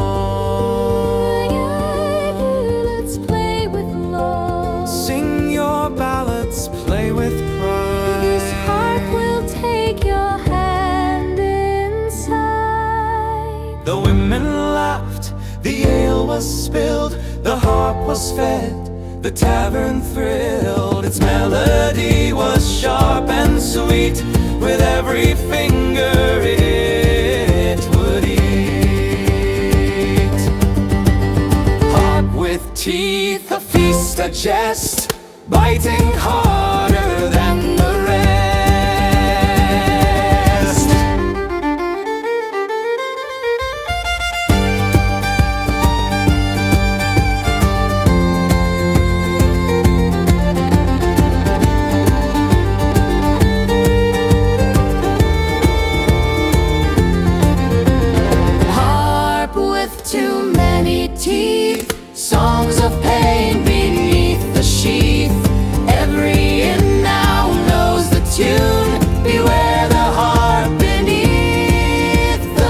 Let's play with love.
Sing your ballads, play with pride.
This harp will take your hand inside.
The women laughed, the ale was spilled, the harp was fed, the tavern thrilled. Its melody was sharp and sweet, with every finger it would eat. Harp with teeth, a feast, a jest, biting harder than the rest.
Harp with too many teeth, songs of pain beneath the sheath. Every inn now knows the tune. Beware the harp beneath the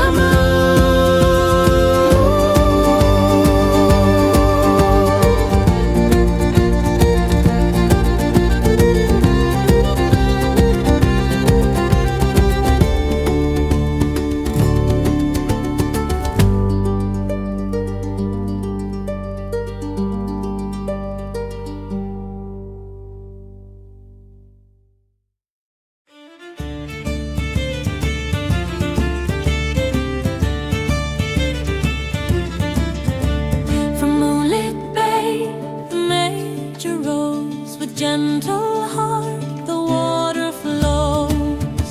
From moonlit bay, the major rose. With gentle heart, the water flows.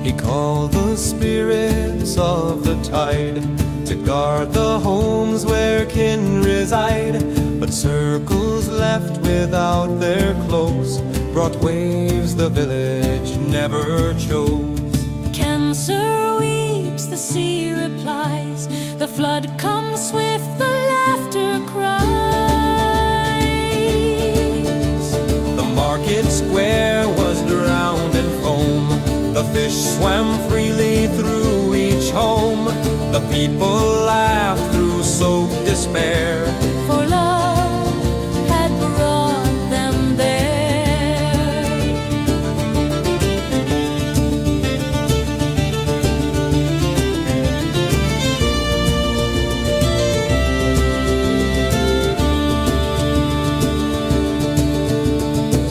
He called the spirits of the tide to guard the homes where kin reside. But circles left without their close brought waves the village never chose.
Cancer weeps, the sea replies. The flood comes swift, the laughter cries.
The market square was drowned in foam, the fish swam freely through each home. The people laughed through soaked despair,
For love had brought them there.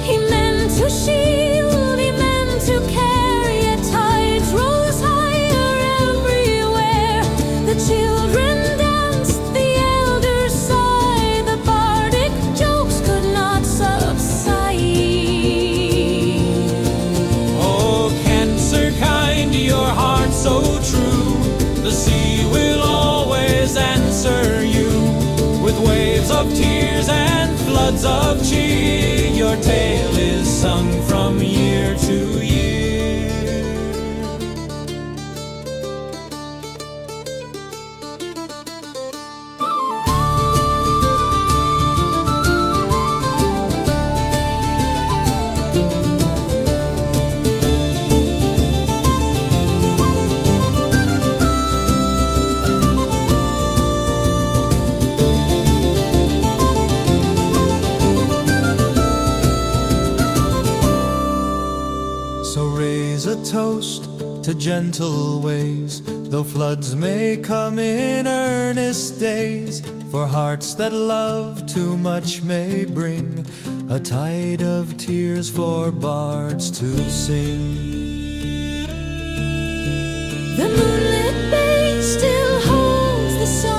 He meant to shield, he meant to carry. At tides rose higher everywhere. The children danced, the elders sighed. The bardic jokes could not subside.
oh cancer kind, your heart so true. The sea will always answer you with waves of tears and floods of cheer. Your tale is sung from year to year. to gentle ways, though floods may come in earnest days. For hearts that love too much may bring a tide of tears for bards to sing.
The moonlit bay still holds the song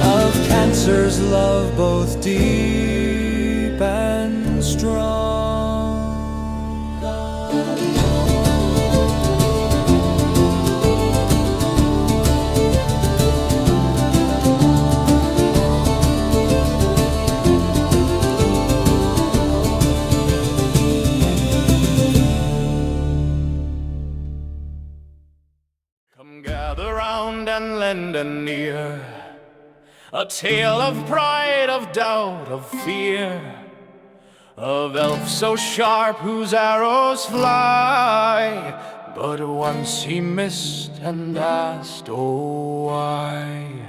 Of Cancer's love both deep and strong.
Come gather round and lend an ear, a tale of pride, of doubt, of fear, of elf so sharp whose arrows fly. But once he missed and asked, oh why?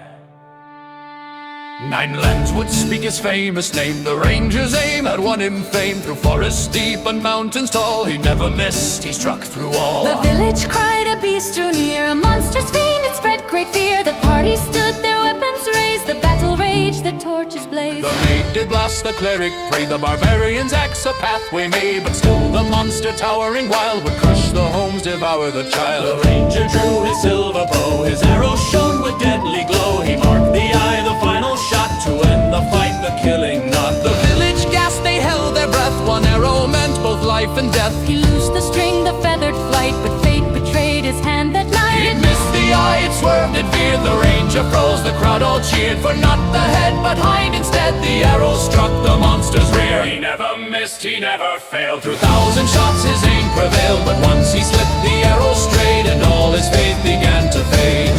9 lands would speak his famous name. The ranger's aim had won him fame. Through forests deep and mountains tall, he never missed, he struck through all.
The village cried, a beast drew near, a monster's fiend, it spread great fear. The party stood, their weapons raised, the battle raged, the torches blazed.
The maid did blast, the cleric prayed, the barbarian's axe a pathway made. But still the monster towering wild would crush the homes, devour the child.
The ranger drew his silver bow, his arrow shone with deadly glow. He marked the eye, the final shot, to end the fight, the killing not.
The village gasped, they held their breath. One arrow meant both life and death.
He loosed the string, the feathered flight, but fate betrayed his hand that night.
It missed the eye, it swerved, it veered. The ranger froze, the crowd all cheered. For not the head, but hind instead, the arrow struck the monster's rear.
He never missed, he never failed.
Through 1,000 shots his aim prevailed, but once he slipped, the arrow strayed, and all his faith began to fade.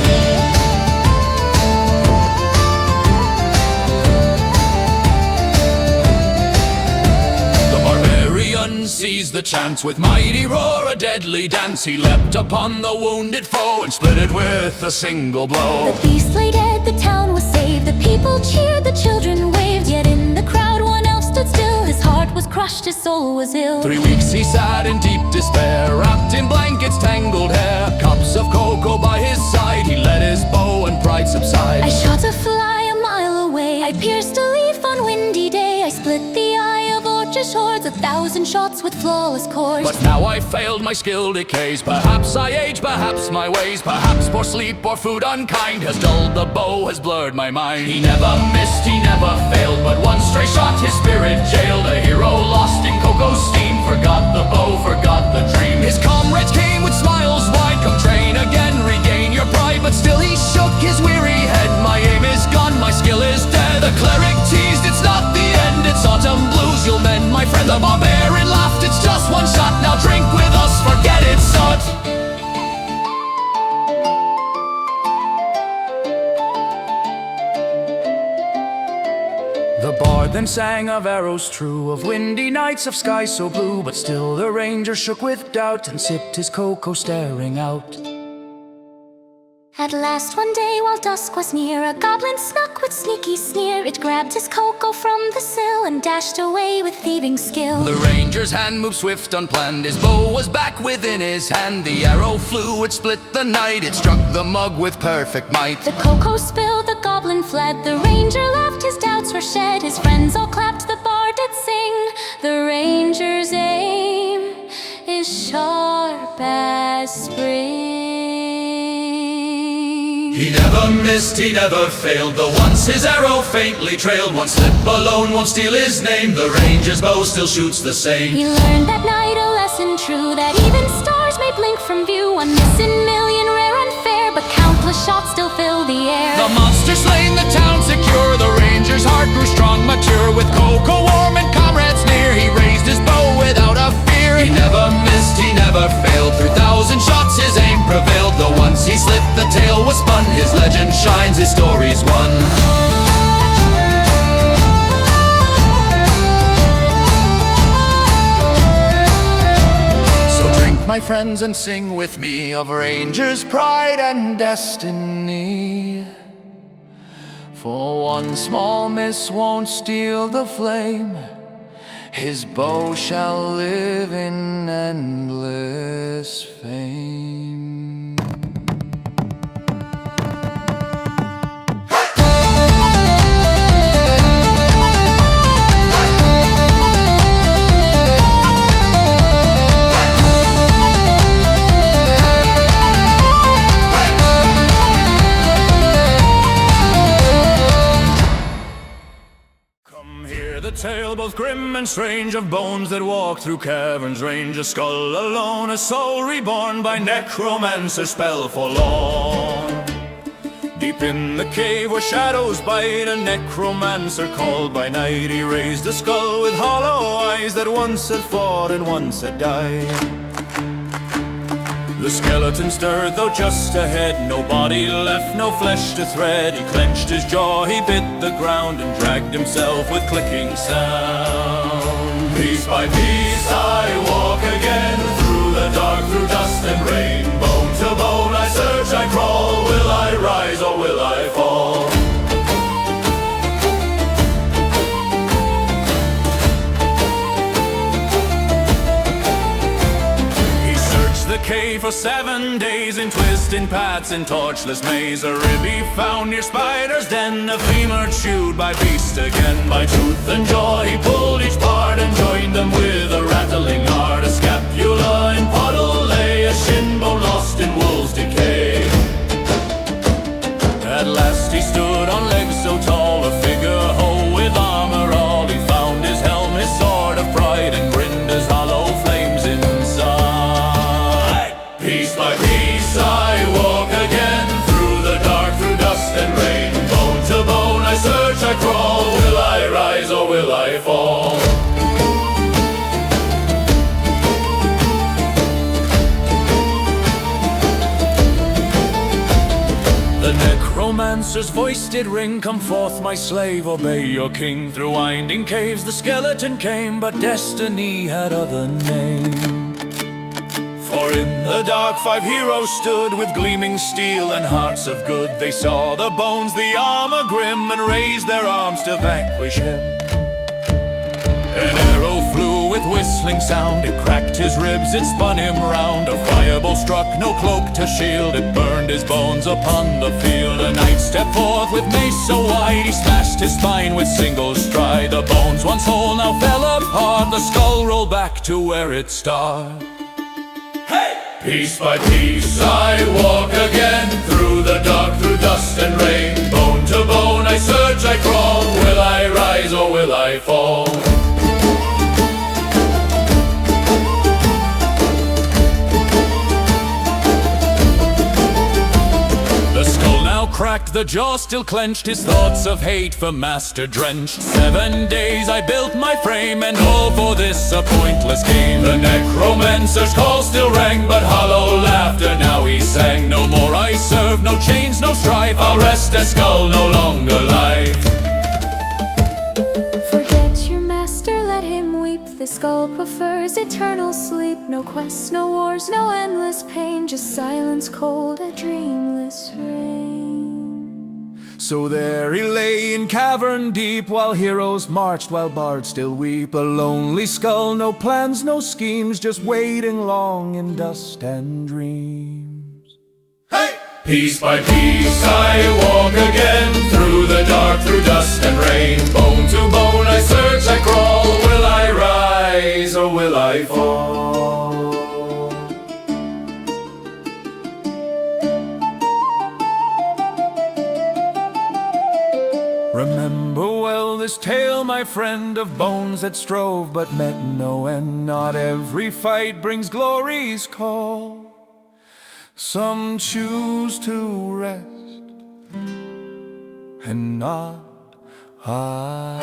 Seized the chance with mighty roar, a deadly dance. He leapt upon the wounded foe and split it with a single blow.
The beast lay dead, the town was saved. The people cheered, the children waved. Yet in the crowd one elf stood still. His heart was crushed, his soul was ill.
3 weeks he sat in deep despair, wrapped in blankets, tangled hair, cups of cocoa by his side. He let his bow and pride subside.
I shot a fly a mile away, I pierced a leaf on windy day. I split the eye of orchard hordes, 1,000 shots with flawless course.
But now I failed, my skill decays. Perhaps I age, perhaps my ways, perhaps poor sleep or food unkind has dulled the bow, has blurred my mind. He never missed, he never failed, but one stray shot his spirit jailed. A hero lost in cocoa steam, forgot the bow, forgot the dream. His comrades came with smiles wide, come train again, regain your pride. But still he shook his weary head, my aim is gone, my skill is dead. The cleric teased, it's not the end, it's autumn blues, you'll mend my friend. The barbarian laughed, it's just one shot, now drink with us, forget it, sot. The bard then sang of arrows true, of windy nights, of skies so blue. But still the ranger shook with doubt and sipped his cocoa staring out.
At last one day while dusk was near, a goblin snuck with sneaky sneer. It grabbed his cocoa from the sill and dashed away with thieving skill.
The ranger's hand moved swift, unplanned. His bow was back within his hand. The arrow flew, it split the night. It struck the mug with perfect might.
The cocoa spilled, the goblin fled. The ranger laughed, his doubts were shed. His friends all clapped, the bard did sing. The ranger's aim is sharp as spring.
He never missed, he never failed, though once his arrow faintly trailed. One slip alone won't steal his name, the ranger's bow still shoots the same.
He learned that night a lesson true, that even stars may blink from view. One miss in million, rare and fair, but countless shots still fill the air.
The monster slain, the town secure. The ranger's heart grew strong, mature. With cocoa warm and comrades near, he raised his bow without a fear. He never missed, he never failed. Through 1,000 shots his aim prevailed. Though once he slipped, the tale was spun. His legend shines, his story's won. So drink, my friends, and sing with me of ranger's pride and destiny. For one small miss won't steal the flame, his bow shall live in endless
both grim and strange, of bones that walk through caverns range. A skull alone, a soul reborn by necromancer spell forlorn. Deep in the cave where shadows bite, a necromancer called by night. He raised a skull with hollow eyes that once had fought and once had died. The skeleton stirred, though just ahead, no body left, no flesh to thread. He clenched his jaw, he bit the ground, and dragged himself with clicking sound. Piece by piece I walk again, through the dark, through dust and rain. Bone to bone I search, I crawl. Will I rise or will I fall? The cave for 7 days, in twisting paths in torchless maze. A rib he found near spider's den, a femur chewed by beast again. By tooth and jaw he pulled each part, and joined them with a rattling art. A scapula in puddle lay, a shin bone lost in wool's decay. At last he stood on legs so tall, a figure whole with armor all. He found his helm, his sword of pride, and grinned as hollow flames inside. Piece by piece I walk again, through the dark, through dust and rain. Bone to bone I search, I crawl. Will I rise or will I fall? The necromancer's voice did ring, come forth my slave, obey your king. Through winding caves the skeleton came, but destiny had other name. For in the dark 5 heroes stood, with gleaming steel and hearts of good. They saw the bones, the armor grim, and raised their arms to vanquish him. An arrow flew with whistling sound, it cracked his ribs, it spun him round. A fireball struck, no cloak to shield, it burned his bones upon the field. A knight stepped forth with mace so wide, he smashed his spine with single stride. The bones once whole now fell apart, the skull rolled back to where it started. Piece by piece I walk again, through the dark, through dust and rain. Bone to bone I search, I crawl. Will I rise or will I fall? The skull now cracked, the jaw still clenched, his thoughts of hate for master drenched. 7 days I built my frame, and all for this a pointless game. The necromancer's call still rang, but hollow laughter now he sang. No more I serve, no chains, no strife, I'll rest a skull no longer life.
Forget your master, let him weep. The skull prefers eternal sleep. No quests, no wars, no endless pain, just silence cold, a dreamless rain.
So there he lay in cavern deep, while heroes marched, while bards still weep. A lonely skull, no plans, no schemes, just waiting long in dust and dreams.
Hey! Piece by piece I walk again, through the dark, through dust and rain. Bone to bone I search, I crawl. Will I rise or will I fall?
Remember well this tale, my friend, of bones that strove but met no end. Not every fight brings glory's call. Some choose to rest, and not I.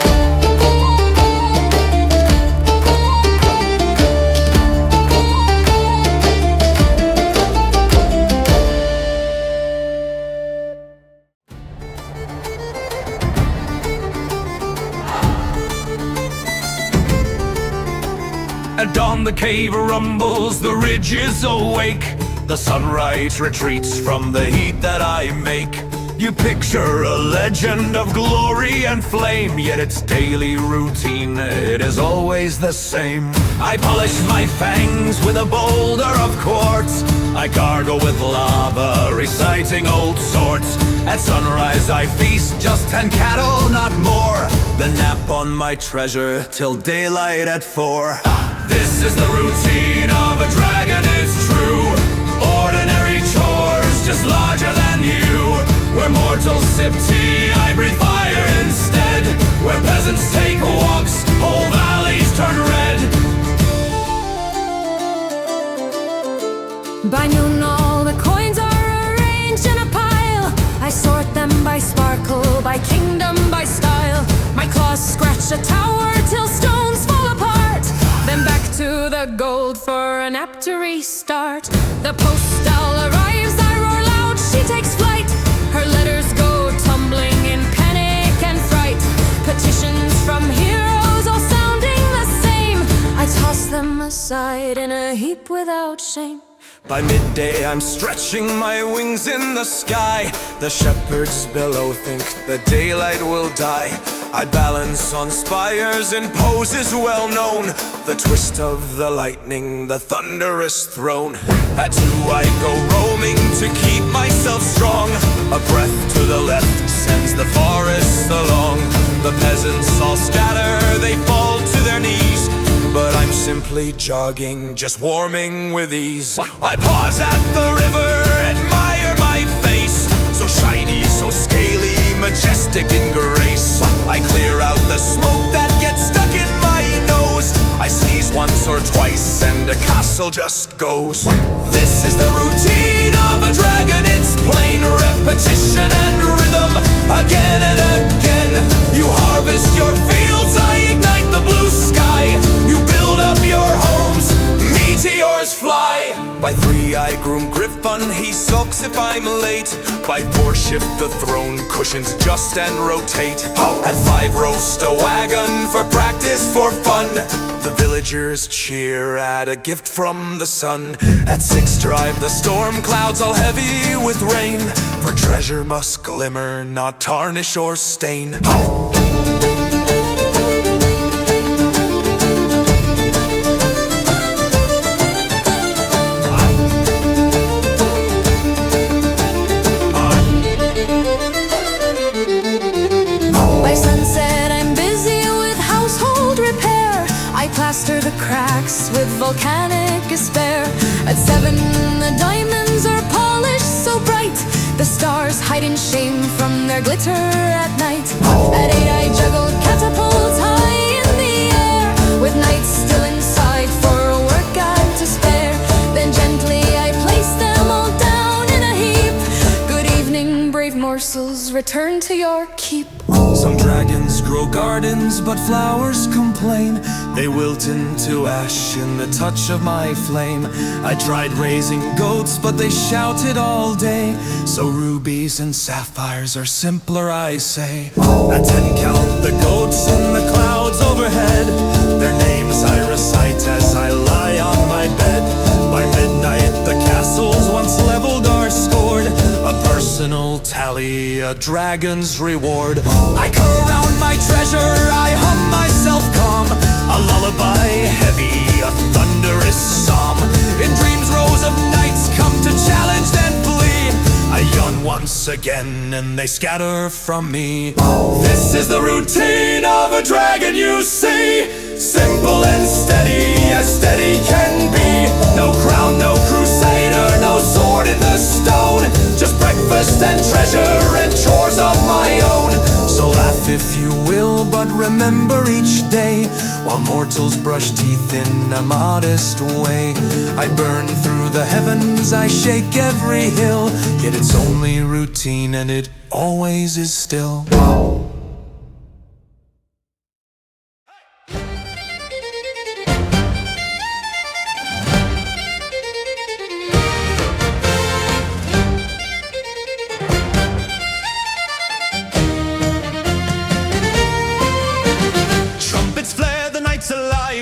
At dawn the cave rumbles, the ridge is awake. The sunrise retreats from the heat that I make. You picture a legend of glory and flame, yet its daily routine, it is always the same. I polish my fangs with a boulder of quartz. I gargle with lava, reciting old sorts. At sunrise I feast, just 10 cattle, not more. Then nap on my treasure till daylight at 4. This is the routine of a dragon, it's true. Ordinary chores, just larger than you. Where mortals sip tea, I breathe fire instead. Where peasants take walks, hold
By noon all the coins are arranged in a pile. I sort them by sparkle, by kingdom, by style. My claws scratch a tower till stones fall apart. Then back to the gold for an apt to restart. The postal arrives, I roar loud, she takes flight. Her letters go tumbling in panic and fright. Petitions from heroes all sounding the same. I toss them aside in a heap without shame.
By midday I'm stretching my wings in the sky. The shepherds below think the daylight will die. I balance on spires in poses well known. The twist of the lightning, the thunderous throne. At 2 I go roaming to keep myself strong. A breath to the left sends the forest along. The peasants all scatter, they fall to their knees. But I'm simply jogging, just warming with ease. I pause at the river, admire my face. So shiny, so scaly, majestic in grace. I clear out the smoke that gets stuck in my nose. I sneeze once or twice and a castle just goes. This is the routine of a dragon, it's plain repetition and rhythm. Again and again, you harvest your fields, I ignite the blue sky. You build up your homes, meteors fly. By 3 I groom Griffon, he sulks if I'm late. By 4 shift the throne cushions just and rotate. At 5 roast a wagon for practice, for fun. The villagers cheer at a gift from the sun. At 6 drive the storm clouds all heavy with rain. For treasure must glimmer, not tarnish or stain.
By sunset I'm busy with household repair. I plaster the cracks with volcanic despair. At 7 the diamonds are polished so bright. The stars hide in shame from their glitter at night. At 8 I juggle catapults high in the air. With nights still inside for a workout to spare. Then gently I place them all down in a heap. Good evening, brave morsels, return to your keep.
Some dragons grow gardens, but flowers complain. They wilt into ash in the touch of my flame. I tried raising goats, but they shouted all day. So rubies and sapphires are simpler, I say. At 10 count the goats in the clouds overhead. Their names I recite as I lie on my bed. By midnight the castles once leveled are scored. A personal tally, a dragon's reward. I corral my treasure, I hum myself calm. A lullaby heavy, a thunderous psalm. In dreams rows of knights come to challenge then flee. I yawn once again and they scatter from me. This is the routine of a dragon, you see. Simple and steady can be. No crown, no crusader, no sword in the stone. Just breakfast and treasure and chores of my own. So laugh if you will, but remember each day, while mortals brush teeth in a modest way. I burn through the heavens, I shake every hill. Yet it's only routine and it always is still.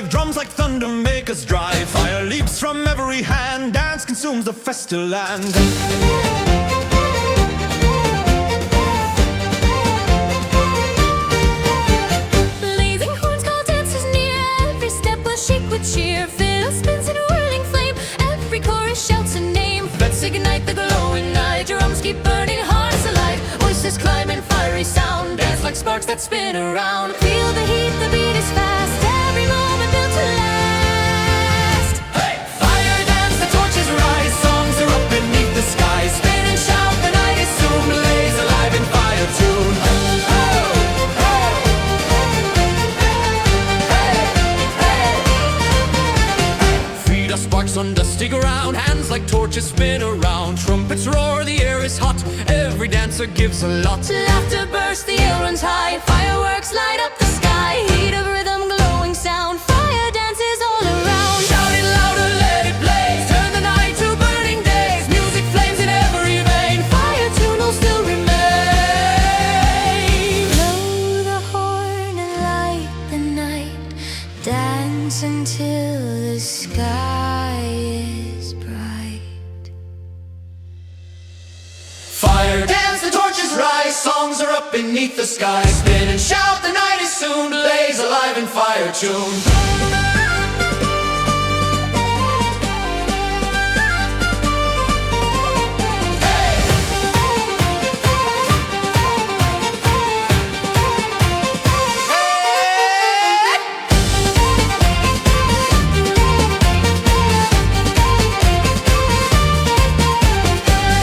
Drums like thunder make us drive. Fire leaps from every hand. Dance consumes the festal land.
Blazing horns call dancers near. Every step will shake with cheer. Fiddle spins in a whirling flame. Every chorus shouts a name. Let's ignite the glowing night. Drums keep burning, hearts alive. Voices climb in fiery sound. Dance like sparks that spin around. Feel the heat, the beat is fast. Every moment built to last.
Hey! Fire dance, the torches rise. Songs are up beneath the sky. Spin and shout, the night is soon blaze alive in fire tune. Oh, oh, hey, hey, hey. Feet are sparks on dusty ground. Hands
flames like torches spin around. Trumpets roar, the air is hot, every dancer gives a lot.
Laughter bursts, the air runs high, fireworks light up the sky. Heat of rhythm, glowing sound, fire dances all around.
Shout it louder, let it blaze, turn the night to burning days. Music flames in every vein,
Fire tune will still remain. Blow the horn and light the night, dance until the sky is bright.
fire dance, the torches rise, songs are up beneath the sky. Spin and shout, the night is soon blaze alive in fire tune.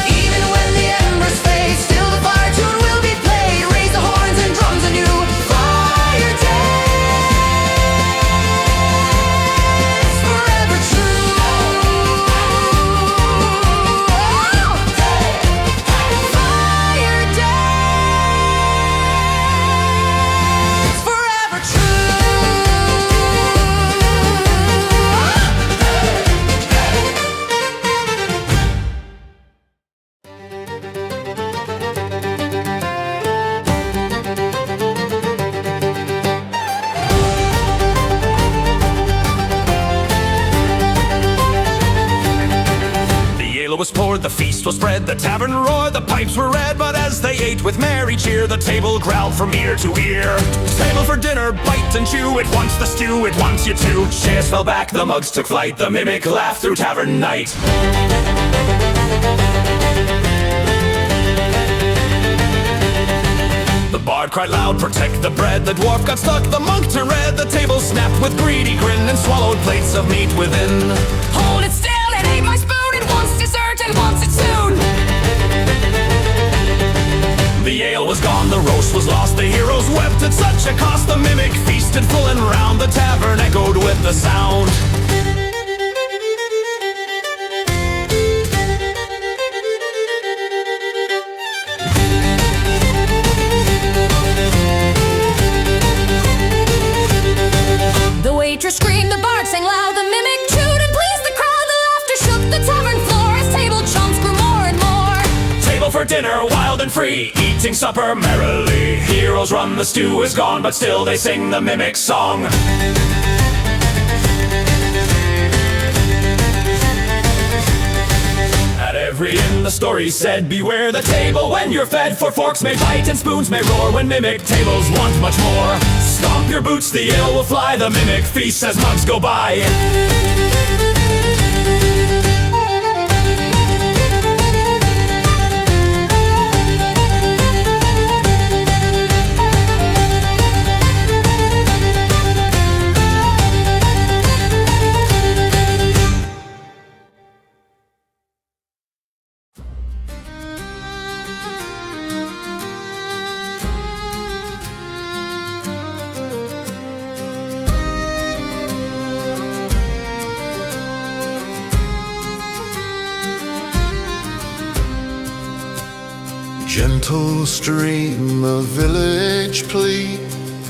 Even when the embers fade, still the fire tune will be played. Raise the horns and drums anew. Fire dance, forever true. Fire dance, forever true.
The ale was poured, the feast was spread, the tavern roared, the pipes were red. But as they ate with merry cheer, the table growled from ear to ear. Table for dinner, bite and chew, it wants the stew, it wants you too. Chairs fell back, the mugs took flight, the mimic laughed through tavern night. The bard cried loud, protect the bread. The dwarf got stuck, the monk turned red. The table snapped with greedy grin and swallowed plates of meat within.
Hold it still, it ate my spoon. It wants dessert and wants it soon.
The ale was gone, the roast was lost. The heroes wept at such a cost. The mimic feasted full and round. The tavern echoed with the sound.
The waitress screamed, the bard sang loud, the mimic chewed and pleased the crowd. The laughter shook the tavern floor as table chunks grew more and more.
Table for dinner, wild and free, eating supper merrily. Heroes run, the stew is gone, but still they sing the mimic song. At every inn the story said, beware the table when you're fed. For forks may bite and spoons may roar when mimic tables want much more. Stomp your boots, the ale will fly, the mimic feast as months go by.
Gentle stream of village plea,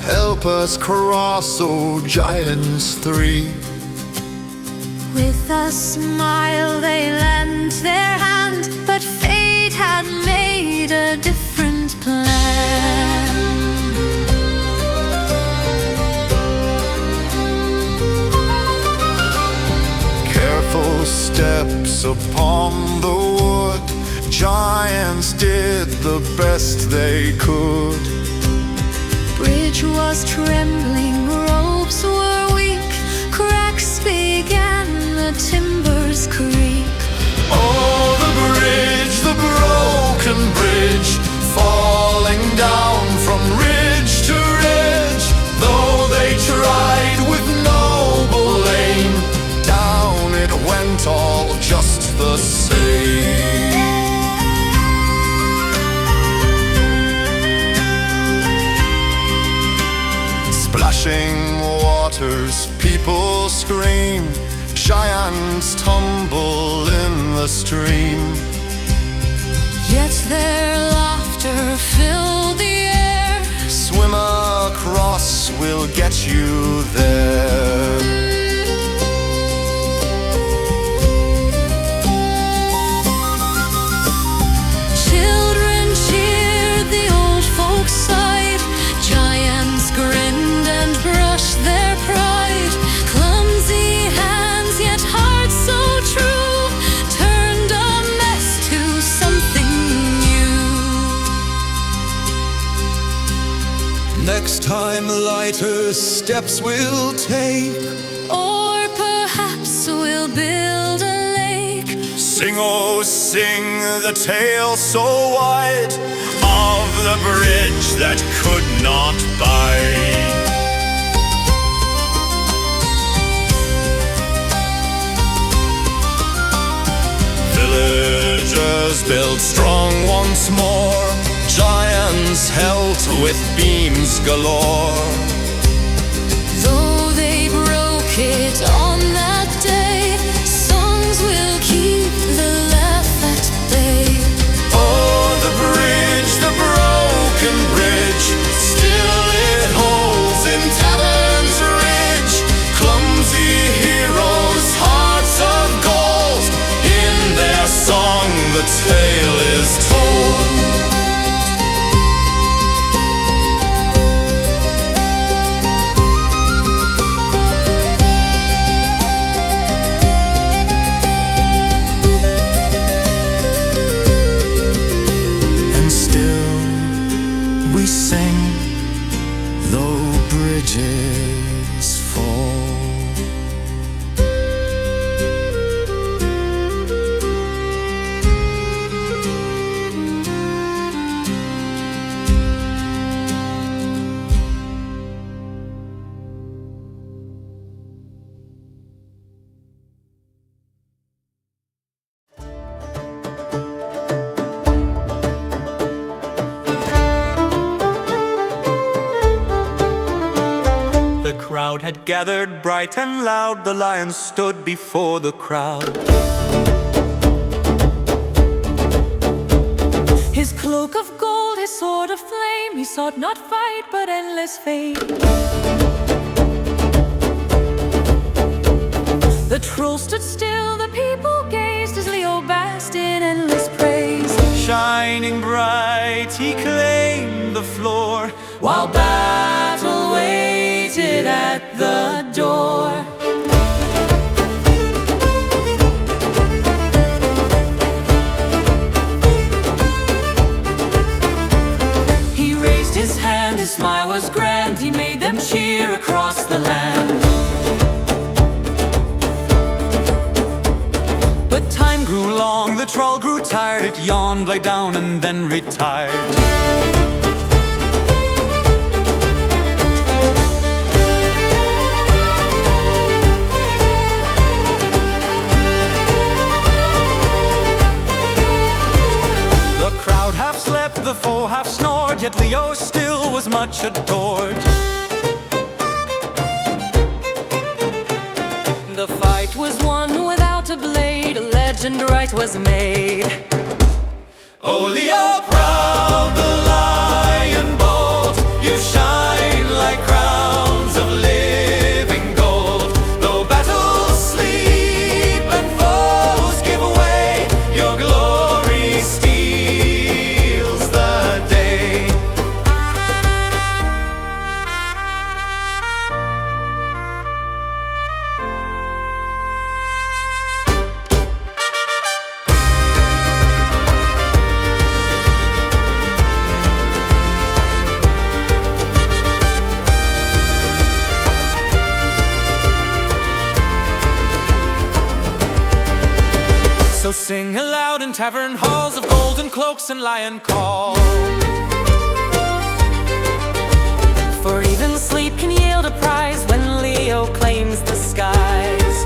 help us cross, O giants three.
With a smile they lent their hand, but fate had made a different plan.
Careful steps upon the wood, giants did the best they could.
Bridge was trembling, ropes were weak, cracks began, the timbers creak.
Oh, the bridge, the broken bridge, falling down from ridge to ridge. Though they tried with noble aim, down it went all just the same. Splashing waters, people scream, giants tumble in stream.
Yet their laughter filled the air.
Swim across, we'll get you there.
Children cheered, the old folks sighed. Giants grinned and brushed their pride. Clumsy hands, yet hearts so true, turned a mess to something new.
Next time lighter steps we'll take,
Or perhaps we'll build a lake.
sing, oh sing the tale so wide of the bridge that could not bite. Villagers built strong once more, giants held with beams galore.
Though they broke it on that day, songs will keep the laugh at bay.
Oh, the bridge, the broken bridge, still it holds in Tavern's ridge. Clumsy heroes, hearts of gold, in their song the tale is told. And still we sing, though bridges fall.
The crowd had gathered bright and loud. The lion stood before the crowd.
His cloak of gold, his sword of flame, he sought not fight but endless fame. The troll stood still, the people gazed as Leo basked in endless praise.
Shining bright, he claimed the floor,
While battle waited at the door. He raised his hand, his smile was grand, he made them cheer across the land.
but time grew long. The troll grew tired. It yawned, lay down, and then retired. The crowd half slept, the foe half snored, yet Leo still was much adored.
The fight was won without a blade, a legend right was made.
Oh, Leo, proud, the lion bold, you shine like crowns of living gold. Though battles sleep and foes give way, your glory steals the day. So sing aloud in tavern halls of golden cloaks and lion call.
For even sleep can yield a prize when Leo claims the skies.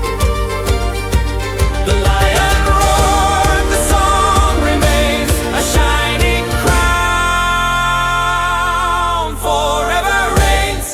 The lion roared, the song remains, a shining crown forever reigns.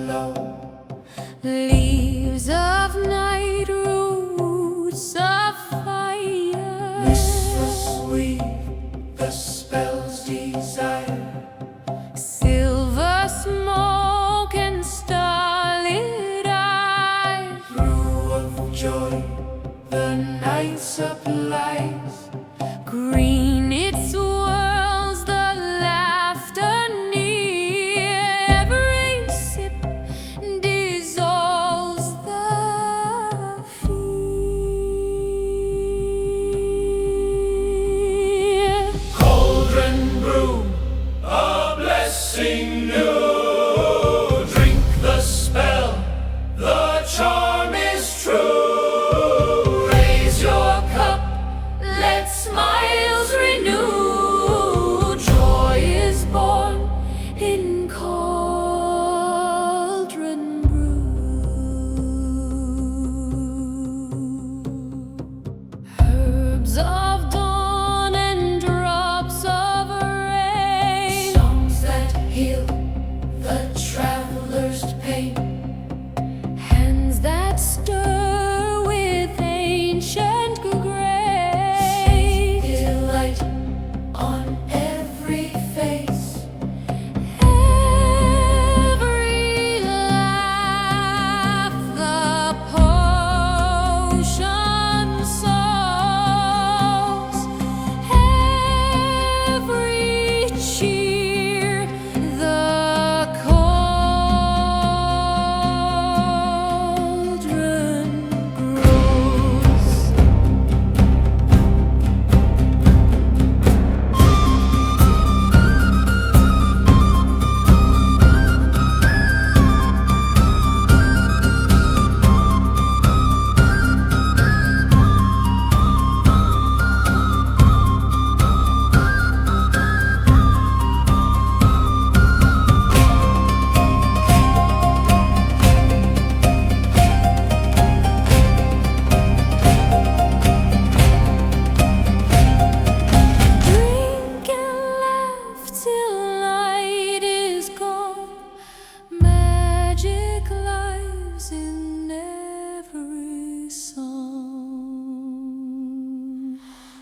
glow.
Leaves of night, roots of fire.
Listless weave the spell's desire.
Silver smoke and starlit eyes.
Brew of joy the night supplies.
Green it swirls, the laughter near. Every sip dissolves the fear.
Cauldron brew, a blessing new. Drink the spell, the charm is true. Raise your cup,
Let smiles renew. Joy is born in cauldron brew. Herbs of dawn and drops of rain.
Songs that heal the traveler's pain.
Hands that stir with ancient grace.
Delight on every face.
Every laugh the potion sows. Every cheer the cauldron grows. Drink and laugh till night is gone. Magic lies in every song.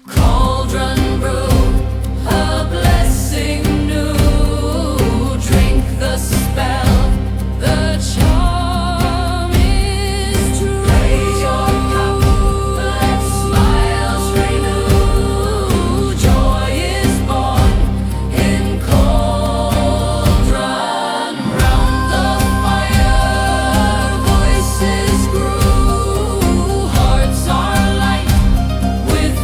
Cauldron brew, a blessing new. Drink the spell, the charm is true. Raise your cup, let smiles renew. Joy is born in cauldron. Round the fire, voices grew. Hearts are light with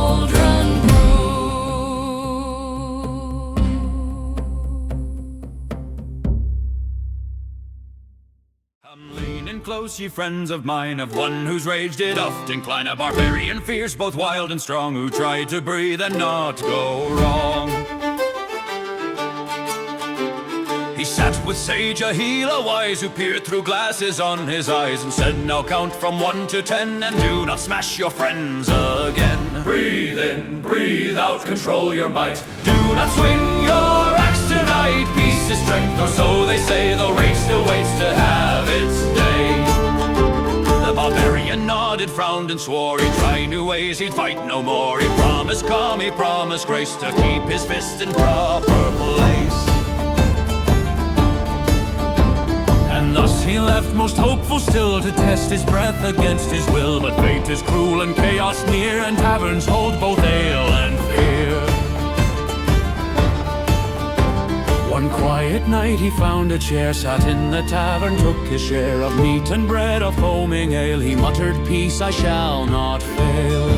cauldron brew.
Come leaning close, ye friends of mine, of one whose rage did oft incline. A barbarian fierce, both wild and strong, who tried to breathe and not go wrong. He sat with sage Ahila wise, who peered through glasses on his eyes, and said, now count from 1 to 10, and do not smash your friends again. Breathe in, breathe out, control your might. Do not swing your axe tonight. Peace is strength, or so they say, though rage still waits to have its day. The barbarian nodded, frowned, and swore he'd try new ways, he'd fight no more. He promised calm, he promised grace, to keep his fist in proper place. And thus he left, most hopeful still, to test his breath against his will. But fate is cruel and chaos near, and taverns hold both ale and fear. One quiet night he found a chair, sat in the tavern, took his share of meat and bread, of foaming ale. He muttered, peace, I shall not fail.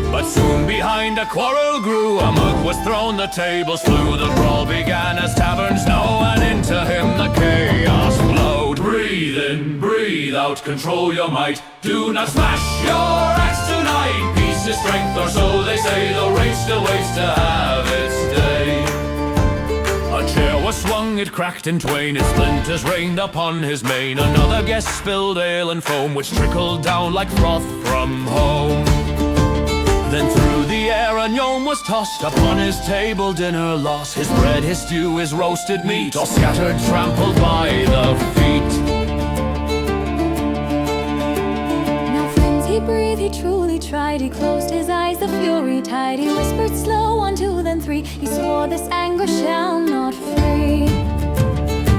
But soon behind a quarrel grew, a mug was thrown, the tables flew. The brawl began as taverns know, and into him the chaos flowed. Breathe in, breathe out, control your might. Do not smash your axe tonight. Peace is strength, or so they say, though rage still waits to have its day. A chair was swung, it cracked in twain, its splinters rained upon his mane. Another guest spilled ale and foam, which trickled down like froth from home.
Then through the air a gnome was tossed. Upon his table dinner lost. His bread, his stew, his roasted meat, all scattered, trampled by the feet.
Now friends, he breathed, he truly tried. He closed his eyes, the fury tide. He whispered slow, 1, 2, then 3. He swore this anger shall not free.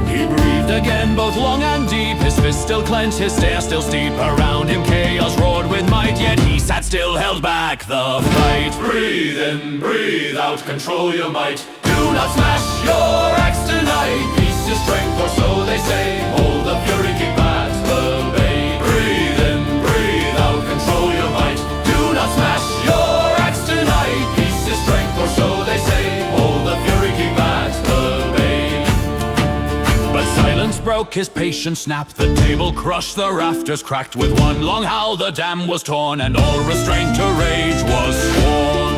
He breathed again, both long and deep. His fist still clenched, his stare still steep. Around him chaos roared with might, yet he sat still, held back the fight.
Breathe in, breathe out, control your might. Do not smash your axe tonight. Peace is strength, or so they say. Hold the fury, keep at the bay. Breathe in, breathe out, control your might. Do not smash your axe tonight. Peace is strength, or so they say. Hold the fury, keep at the bay.
But silence broke, his patience snapped. The table crushed, the rafters cracked. With one long howl the dam was torn, and all restraint to rage was sworn.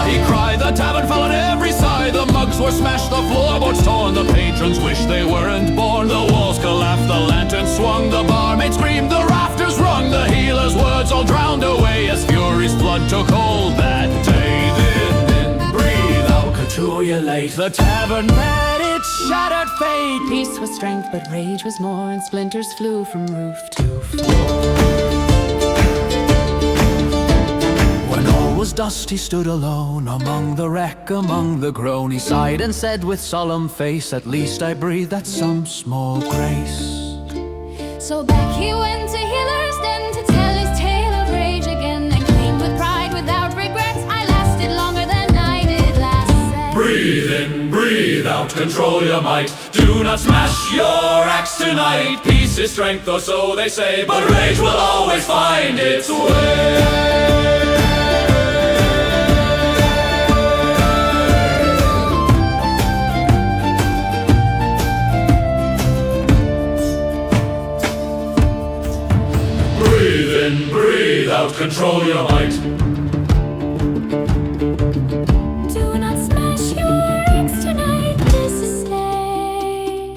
He cried, the tavern fell on every side. The mugs were smashed, the floorboards torn. The patrons wished they weren't born. The walls collapsed, the lanterns swung. The barmaid screamed, the rafters rung. The healer's words all drowned away as fury's blood took hold that day. Then breathe out, capitulate. The tavern met its shattered fate.
Peace was strength, but rage was more, and splinters flew from roof to floor.
When all was dust, he stood alone among the wreck, among the groan. He sighed and said with solemn face, at least I breathe at some small grace.
So back he went to healer's den to tell his tale of rage again, and claimed with pride, without regrets, I lasted longer than I did last say.
Breathe in, breathe out, control your might. Do not smash your axe tonight. Peace is strength, or so they say, but rage will always find its way. Breathe in, breathe out, control your might.
Do not smash your axe tonight, this is say,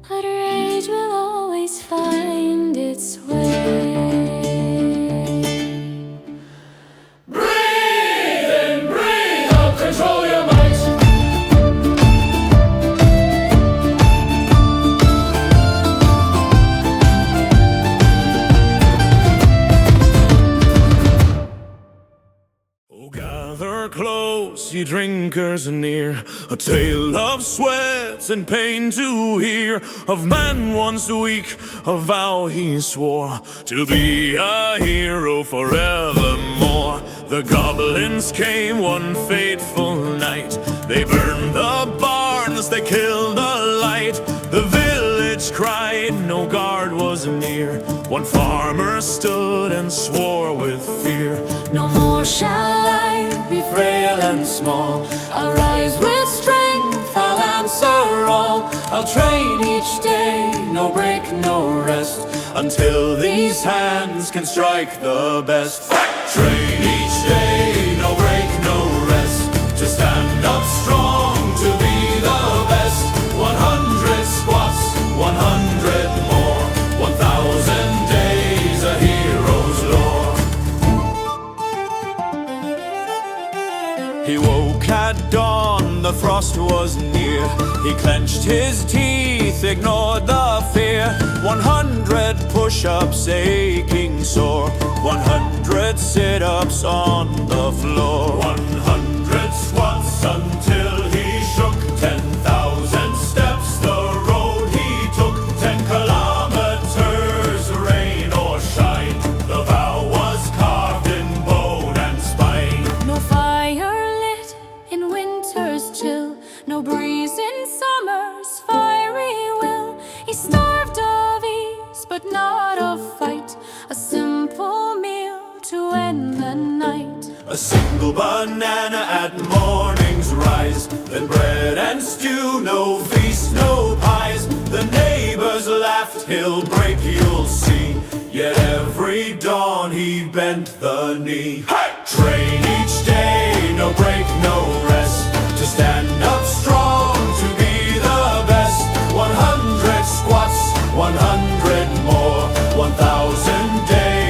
but rage will always find its way.
Breathe in, breathe out, control your might.
Oh, gather close, ye drinkers near, a tale of sweat and pain to hear, of man once weak, a vow he swore, to be a hero forevermore. The goblins came one fateful night, they burned the barns, they killed the light. The village cried, no guard was near. One farmer stood and swore with fear.
No more shall I be frail and small. I'll rise with strength, I'll answer all.
I'll train each day, no break, no rest, until these hands can strike the best.
Train each day, no break, no rest, to stand up strong, to be the best. 100 squats, 100 more, 1,000 days, a hero's lore.
He woke at dawn, the frost was near. He clenched his teeth, ignored the fear. 100 push-ups, aching sore. 100 sit-ups on the floor.
100 squats until he shook. 10,000 steps the road he took. 10 kilometers, rain or shine. The vow was carved in bone and spine.
No fire lit in winter's chill, no breeze in summer's fiery will. He starved of ease, but not of fight, a simple meal to end the night.
A single banana at morning's rise, then bread and stew, no feast, no pies. The neighbors laughed, he'll break, you'll see. Yet every dawn he bent the knee. Hey! Train each day, no break, no rest, to stand up strong, to be the best. 100 squats, 100 more, 1,000 days.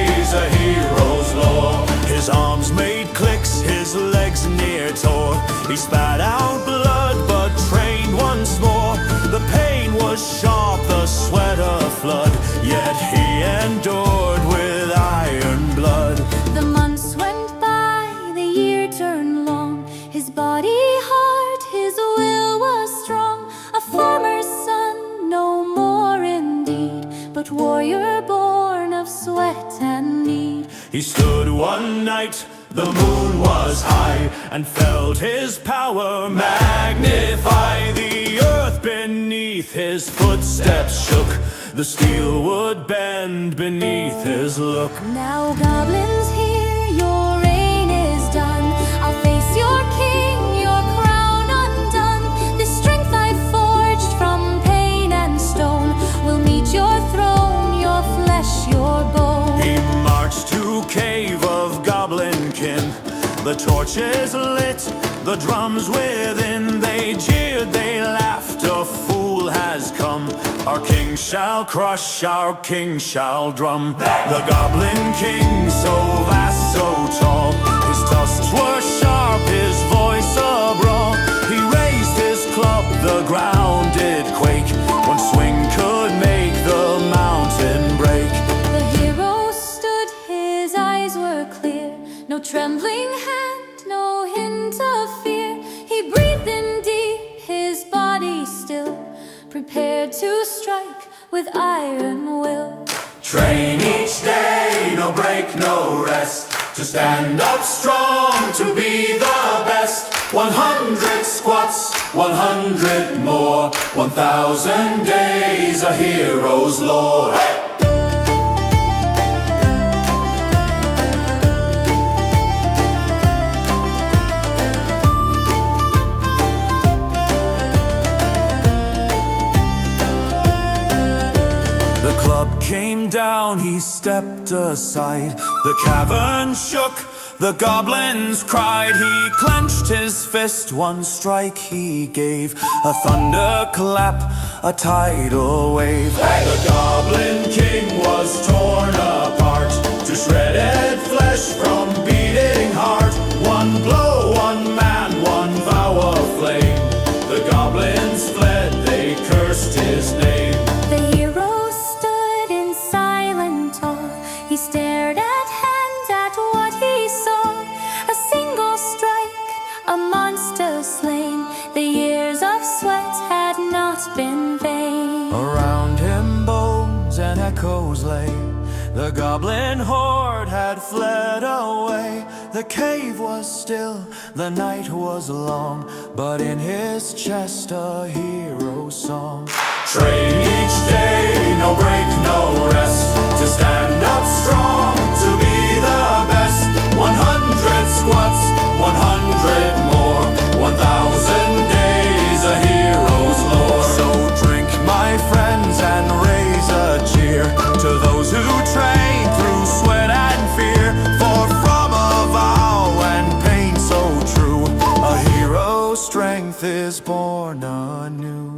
He spat out blood but trained once more. The pain was sharp, the sweat a flood, yet he endured with iron blood.
The months went by, the year turned long. His body hard, his will was strong. A farmer's son, no more indeed, but warrior born of sweat and need.
He stood one night, the moon was high, and felt his power magnify. The earth beneath his footsteps shook, the steel would bend beneath his look.
Now goblins here, your reign is done. I'll face your king, your crown undone. The strength I forged from pain and stone will meet your throne, your flesh, your bone.
He marched to cave of goblin kin. The torches lit, the drums within. They jeered, they laughed, a fool has come. Our king shall crush, our king shall drum. The goblin king, so vast, so tall, his tusks were sharp, his voice a brawl. He raised his club, the ground did quake. One swing could make the mountain break.
The hero stood, his eyes were clear. No trembling hand, no hint of fear. He breathed in deep, his body still, prepared to strike with iron will.
Train each day, no break, no rest, to stand up strong, to be the best. 100 squats, 100 more, 1,000 days, a hero's lore. Came down, he stepped aside. The cavern shook, the goblins cried. He clenched his fist, one strike he gave. A thunderclap, a tidal wave. The goblin king was torn apart to shredded flesh from beating heart. One blow, one man, one vow of flame. The goblins fled, they cursed his name.
The hero stood in silent awe. He stared at hand at what he saw. A single strike, a monster slain. The years of sweat had not been vain.
Around him bones and echoes lay. The goblin horde had fled away. The cave was still, the night was long, but in his chest a hero's song. Train each day, no break, no rest, to stand up strong, to be the best. 100 squats, 100 more, 1,000 days, a hero's lore. So drink, my friends, and raise a cheer to those who train through sweat and fear. For from a vow and pain so true, a hero's strength is born anew.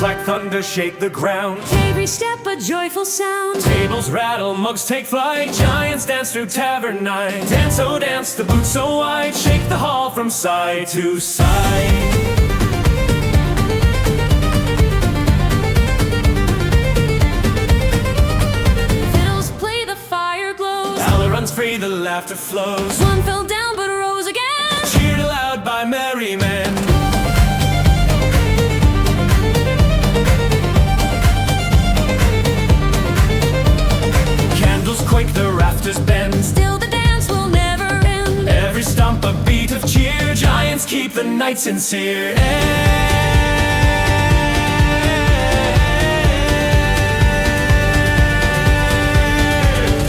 Like thunder shake the ground.
Every step a joyful sound.
Tables rattle, mugs take flight. Giants dance through tavern night. Dance, oh dance, the boots so wide. Shake the hall from side to side.
Fiddles play, the fire glows.
Valor runs free, the laughter flows.
One fell down but rose again.
Cheered aloud by merry men. Quake, the rafters bend.
Still the dance will never end.
Every stomp a beat of cheer. Giants keep the night sincere.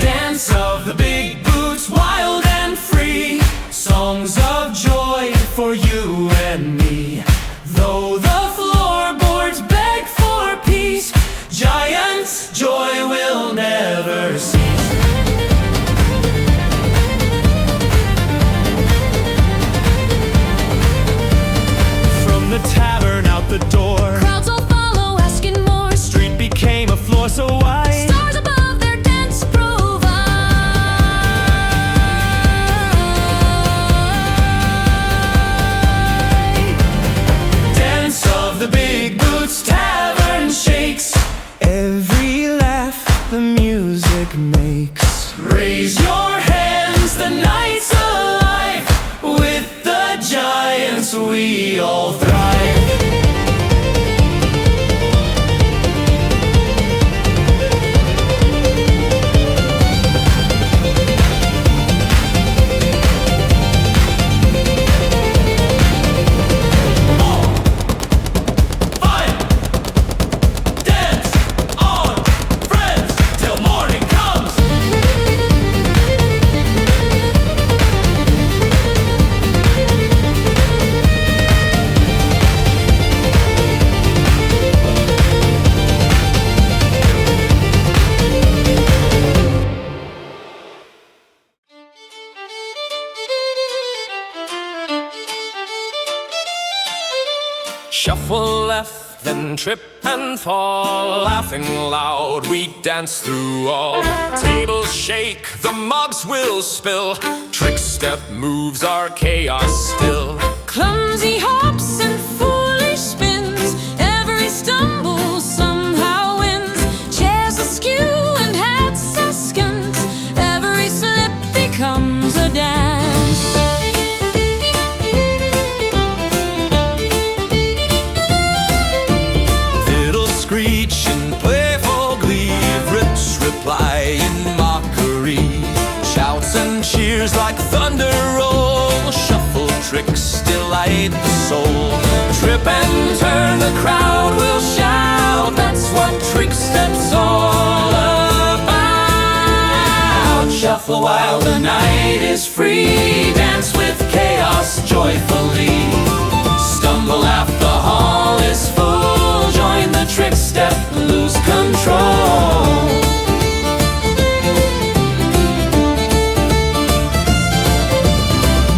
Dance of the big boots, wild and free. Songs of joy for you and me. Though the floorboards beg for peace, giants' joy will never cease. The tavern
makes.
Raise your hands, the night's alive. With the giants we all thrive.
Shuffle left, then trip and fall. Laughing loud, we dance through all. Tables shake, the mugs will spill. Trick step moves our chaos still.
Clumsy hops and foolish spins. Every stumble somehow wins. Chairs askew and hats askant. Every slip becomes a dance.
Screech in playful glee, rips reply in mockery. Shouts and cheers like thunder roll. Shuffle tricks delight the soul. Trip and turn, the crowd will shout. That's what trick steps all about. Shuffle while the night is free. Dance with chaos joyfully. Stumble, laugh, the hall is full. Join the trick step, lose control.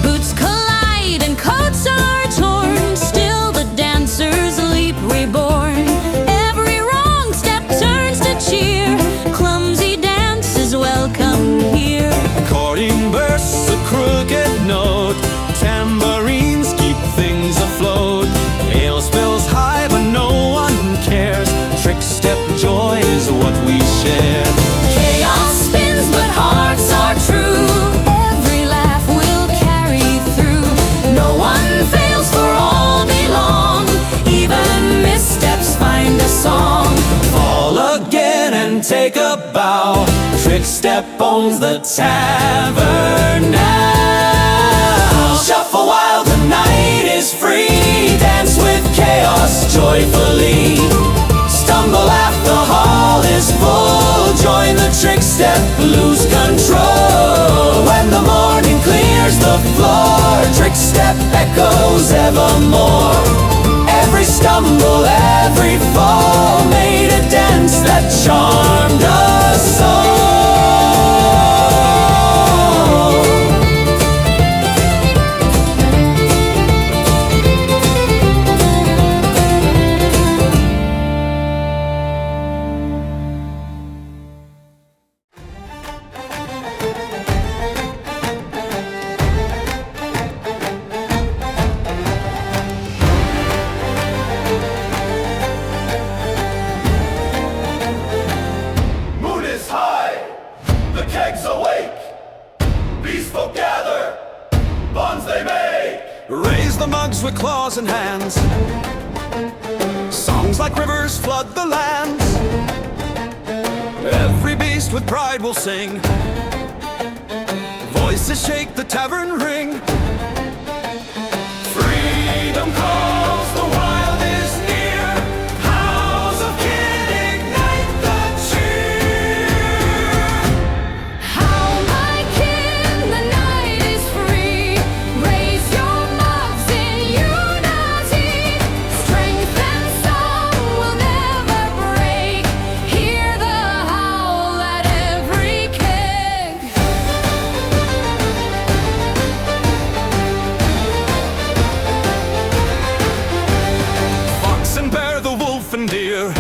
Boots collide and coats are torn. Still the dancers leap reborn. Every wrong step turns to cheer. Clumsy dance is welcome here.
Accordion bursts a crooked note. Tambourines keep things afloat. Ale spills high but no one cares. Trick step joy is what we share.
Chaos spins but hearts are true. Every laugh will carry through. No one fails for all belong. Even missteps find a song.
Fall again and take a bow. Trick step owns the tavern now. Shuffle while the night is free. Dance with chaos joyfully. Stumble, laugh, the hall is full. Join the trick step, lose control. When the morning clears the floor, trick step echoes evermore. Every stumble, every fall made a dance that charmed us all.
Moon is high, the kegs awake. Beast folk gather, bonds they make.
Raise the mugs with claws and hands. Songs like rivers flood the lands. Every beast with pride will sing. Voices shake, the tavern ring.
Freedom calls, the wild is near. House of Kid ignite the cheer.
How, my kin, the night is free. Raise your mugs in unity. Strength and song will never break. Hear the howl at every keg.
Fox and bear, the wolf and deer.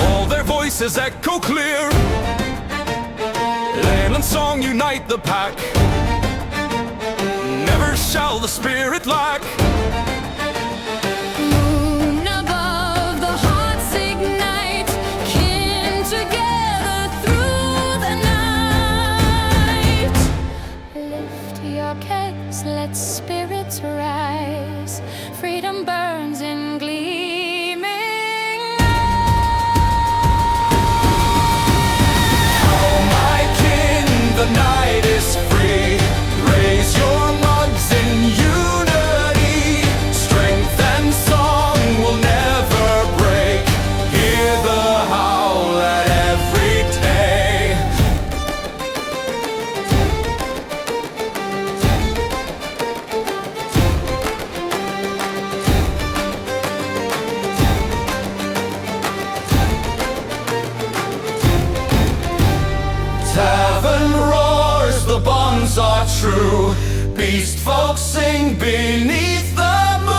All their voices echo clear. Leyland song unite the pack. Never shall the spirit lack.
Moon above, the hearts ignite. Kin together through
tavern roars, the bonds are true. Beast folk sing beneath the moon.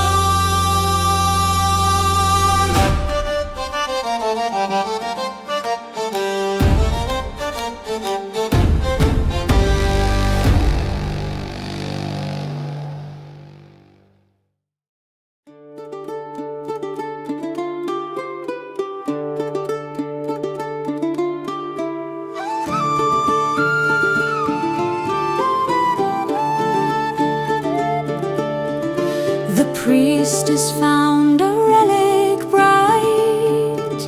The priest has found a relic bright.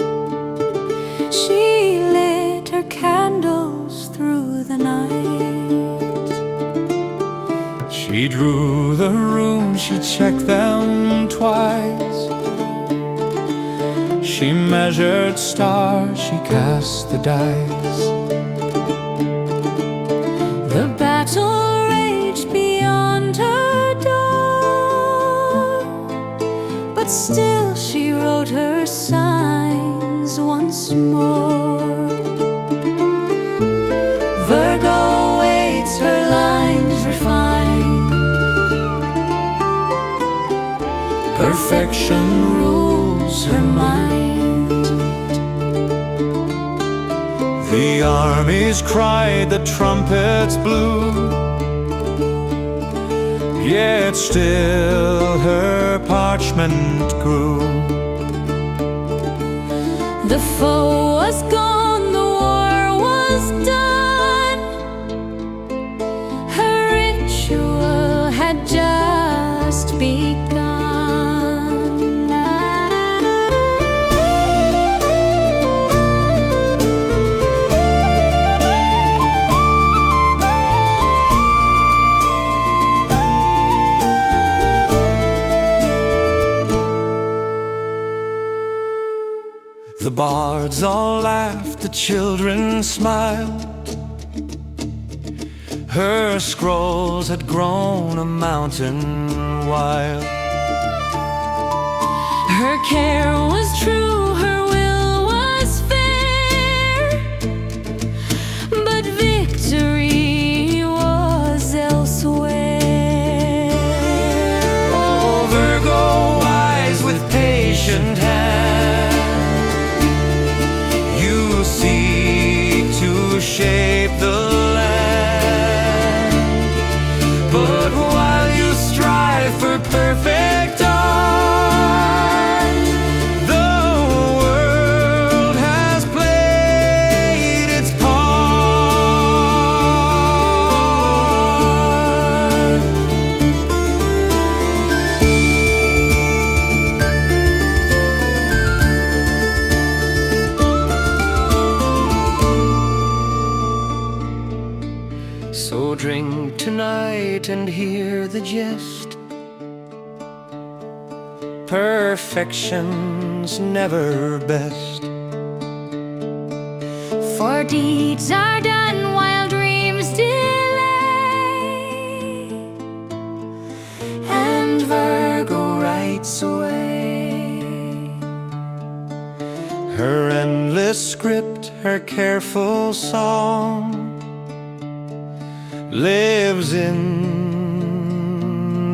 She lit her candles through the night.
She drew the runes, she checked them twice. She measured stars, she cast the dice.
The battle raged beyond her door, but still she wrote her signs once more. Virgo waits, her lines refined. Perfection rules her mind.
The armies cried, the trumpets blew, yet still her parchment grew.
The foe was gone, the war was done. Her ritual had just begun.
The bards all laughed, the children smiled. Her scrolls had grown a mountain wild.
Her care was true, her will was fair, but victory was elsewhere.
Oh, Virgo eyes with patient hand, you seek to shape the land. But while you strive for perfect art, the world has played its part. So drink tonight and hear the jest. Perfection's never best.
For deeds are done while dreams delay, and Virgo writes away.
Her endless script, her careful song, lives in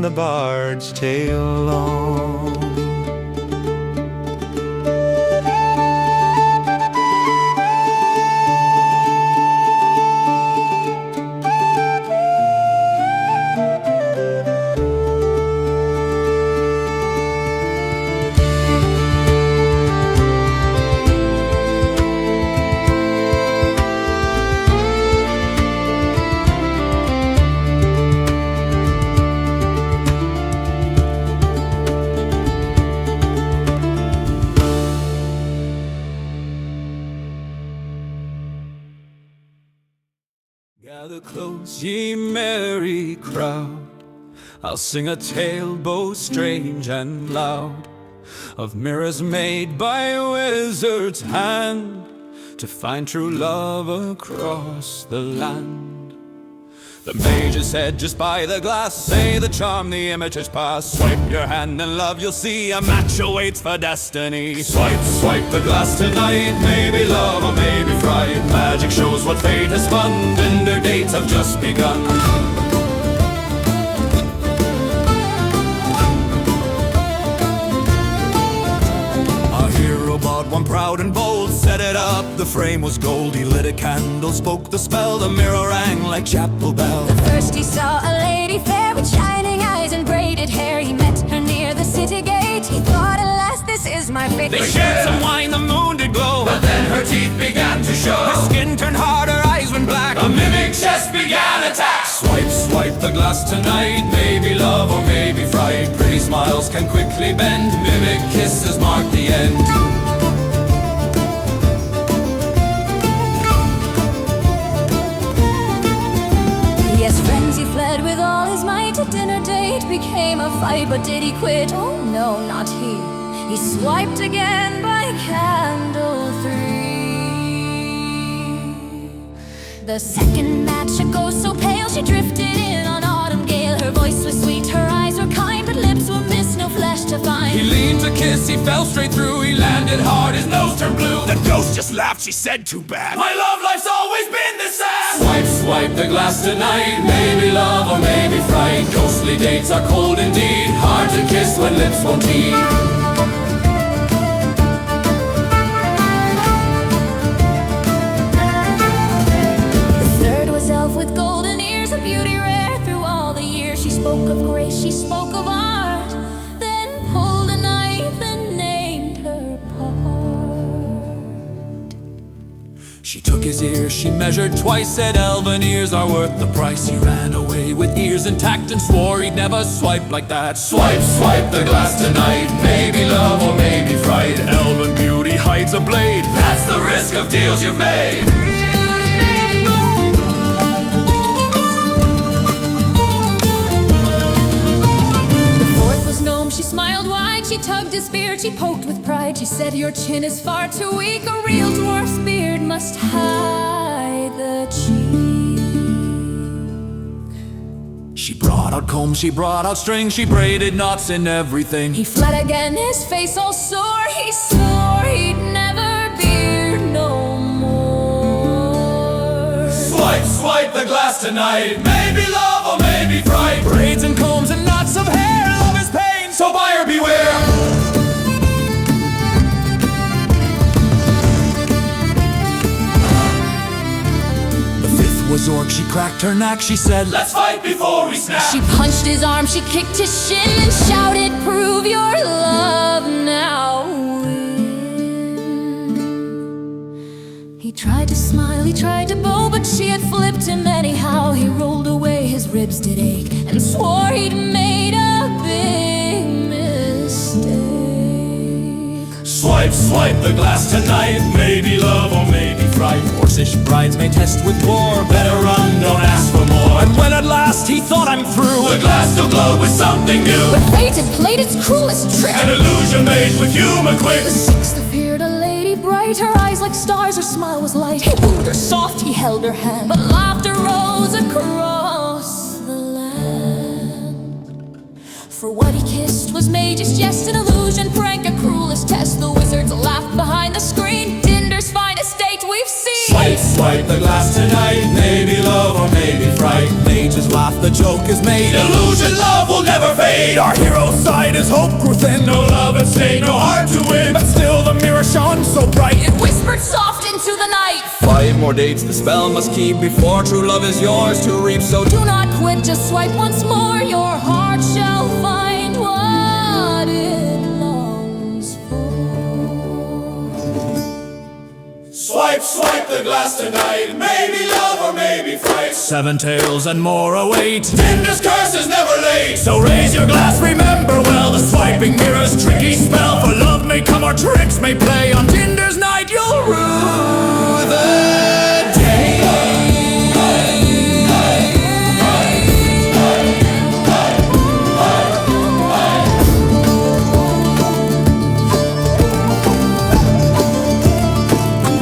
the bard's tale long. Gather close, ye merry crowd, I'll sing a tale both strange and loud, of mirrors made by wizard's hand, to find true love across the land. The mage is said just by the glass. Say the charm, the image is past. Swipe your hand and love, you'll see a match awaits for destiny. Swipe, swipe the glass tonight. Maybe love or maybe fright. Magic shows what fate has spun. Tinder dates have just begun. Bought one proud and bold, set it up, the frame was gold. He lit a candle, spoke the spell, the mirror rang like chapel bell.
The first he saw a lady fair with shining eyes and braided hair. He met her near the city gate. He thought, alas, this is my fate.
They shared some wine, the moon did glow,
But then her teeth began to show.
her skin turned hard, her eyes went black.
A mimic chest began attack.
Swipe, swipe the glass tonight. Maybe love or maybe fright. Pretty smiles can quickly bend. Mimic kisses mark the end.
Yes, friends, he fled with all his might. A dinner date became a fight. But did he quit? Oh no, not he. He swiped again by candle 3. The second match, a ghost so pale, she drifted in on autumn gale. Her voice was sweet, her eyes were kind, but lips were mist, no flesh to find.
He leaned to kiss, he fell straight through. He landed hard, his nose turned blue. The ghost just laughed, she said, too bad.
My love life's always been this sad.
Swipe, swipe the glass tonight. Maybe love or maybe fright. Ghostly dates are cold indeed. Hard to kiss when lips won't heed.
The third was elf with golden ears, a beauty rare through all the years. She spoke of grace, she spoke of art, then pulled a knife and named her part.
She took his ears, she measured twice, said elven ears are worth the price. He ran away with ears intact and swore he'd never swipe like that. Swipe, swipe the glass tonight. Maybe love or maybe fright. Elven beauty hides a blade.
That's the risk of deals you've made.
The fourth was gnome, she smiled wide, she tugged his beard, she poked with pride. She said, your chin is far too weak, a real dwarf's beard must hide the cheek.
She brought out comb, she brought out string, she braided knots in everything.
He fled again, his face all sore, he swore he'd never beard no more.
Swipe, swipe the glass tonight. Maybe love or maybe fright.
Braids and combs and knots of hair, love is pain.
So buyer beware.
The fifth was orc, she cracked her neck, she said,
Let's fight before we snap.
She punched his arm, she kicked his shin and shouted, prove your love now. He tried to smile, he tried to bow, but she had flipped him anyhow. He rolled away, his ribs did ache, and swore he'd made a big mistake.
Swipe, swipe the glass tonight. Maybe love or maybe fright.
Orcish brides may test with war,
Better run, don't ask for more.
and when at last he thought I'm through,
The glass still glowed with something new.
But fate had played its cruelest trick.
An illusion made with human quick.
The sixth appeared a lady bright, her eyes like stars, her smile was light. He wooed her soft, he held her hand, but laughter rose across the land. For what he kissed was mage's jest, an illusion, prank, a cruelest test. The wizards laughed behind the screen, Tinder's finest date we've seen.
Swipe, swipe the glass tonight. Maybe love or maybe fright.
mages laugh, the joke is made.
Illusion love will never fade.
Our hero's side is hope grew thin,
No love at stake, no heart to win.
but still the mirror shone so bright.
It whispered soft into the night.
5 more dates the spell must keep before true love is yours to reap. So
Do not quit, just swipe once more. Your heart shall find what it longs for.
Swipe, swipe the glass tonight. Maybe love or maybe fright.
7 tales and more await.
Tinder's curse is never late.
So raise your glass, remember well the swiping mirror's tricky spell. For love may come or tricks may play. On Tinder's night you'll rue the day.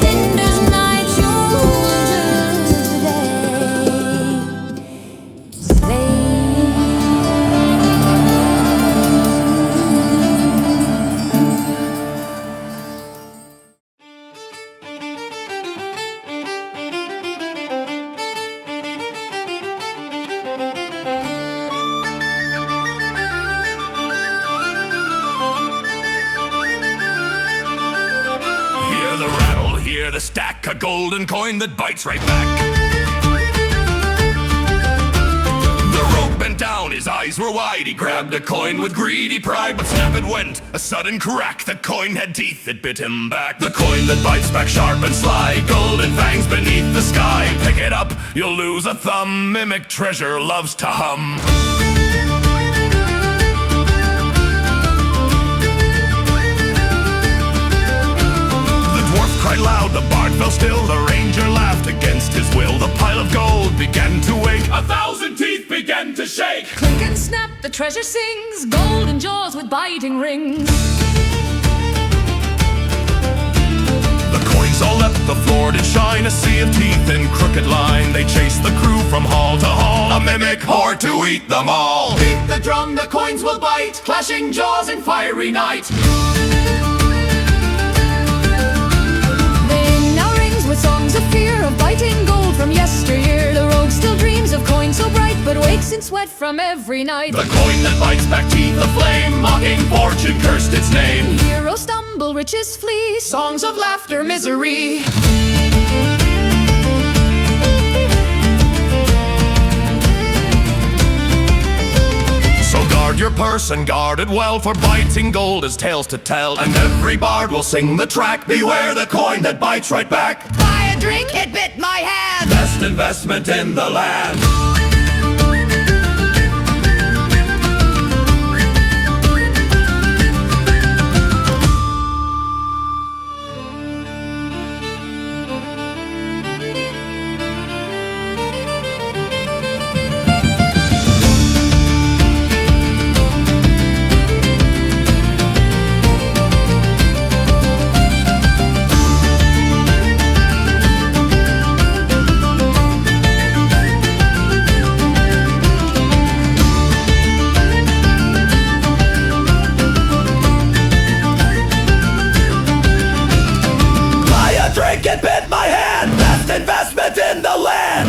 Tinder's night you'll do today.
a golden coin that bites right back. The rope bent down, his eyes were wide. He grabbed a coin with greedy pride, but snap it went, a sudden crack. The coin had teeth that bit him back. The coin that bites back sharp and sly, golden fangs beneath the sky. Pick it up, you'll lose a thumb. Mimic treasure loves to hum. Cried loud, the bard fell still. The ranger laughed against his will. The pile of gold began to wake.
1,000 teeth began to shake.
Clink and snap, the treasure sings, golden jaws with biting rings.
The coins all left the floor did shine, a sea of teeth in crooked line. They chased the crew from hall to hall, a mimic horde to eat them all.
Beat the drum, the coins will bite, clashing jaws in fiery night.
With songs of fear, of biting gold from yesteryear. The rogue still dreams of coins so bright, but wakes in sweat from every night.
The coin that bites back teeth aflame, mocking fortune cursed its name.
Heroes stumble, riches flee,
Songs of laughter, misery.
So guard your purse and guard it well, for biting gold is tales to tell. And every bard will sing the track, beware the coin that bites right back.
Buy a drink, it bit my hand.
Best investment in the land. It bit my hand, best investment in the land.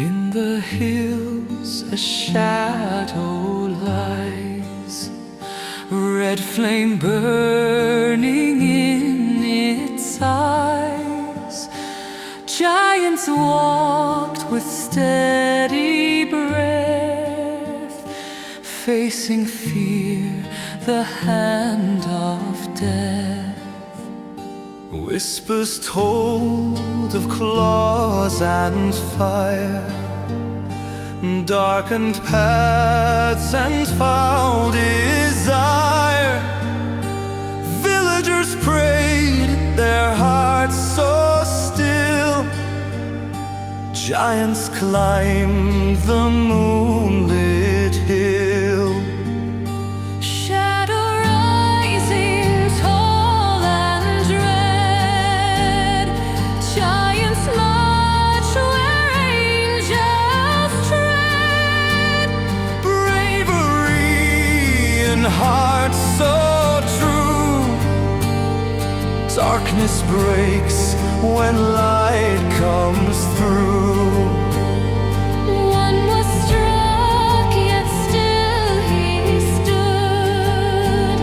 In the hills a shadow lies, red flame burning in its eyes. Giants walked with steady breath, facing fear, the hand of death. Whispers told of claws and fire, darkened paths and foul desire. Villagers prayed, their hearts so still. Giants climbed the moonlit hill.
shadow rising tall and dread. Giants march where angels tread.
Bravery and heart so true. Darkness breaks when light comes through.
One was struck, yet still he stood.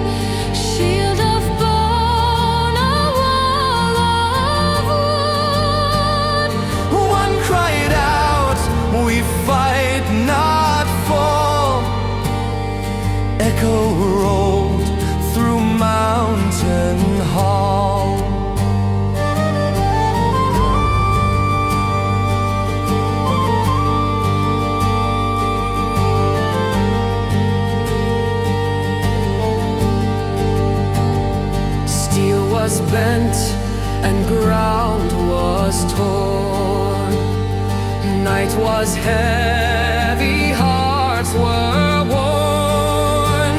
Shield of bone, a wall of wood.
One cried out, "We fight, not fall." Echo rolled through mountain hall. Steel was bent and ground was torn. Night was heavy, hearts were worn.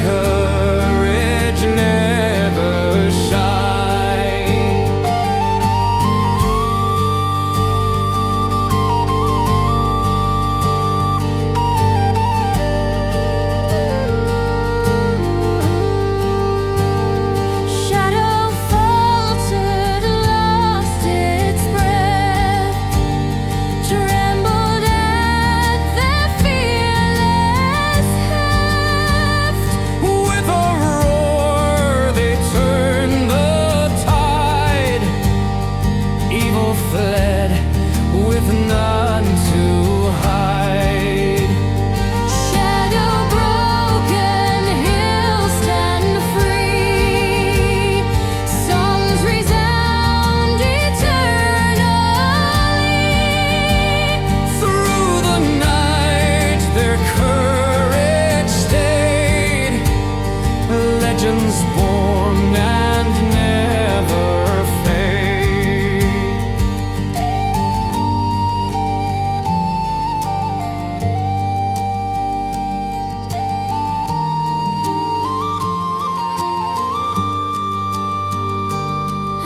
courage never shine.
Shadow faltered, lost its breath, trembled at their fearless heft.
With a roar they turned the tide. Evil fled with none to hide.
Shadow broken, hills stand free. Songs resound eternally.
Through the night their courage stayed. Legends born and never fade.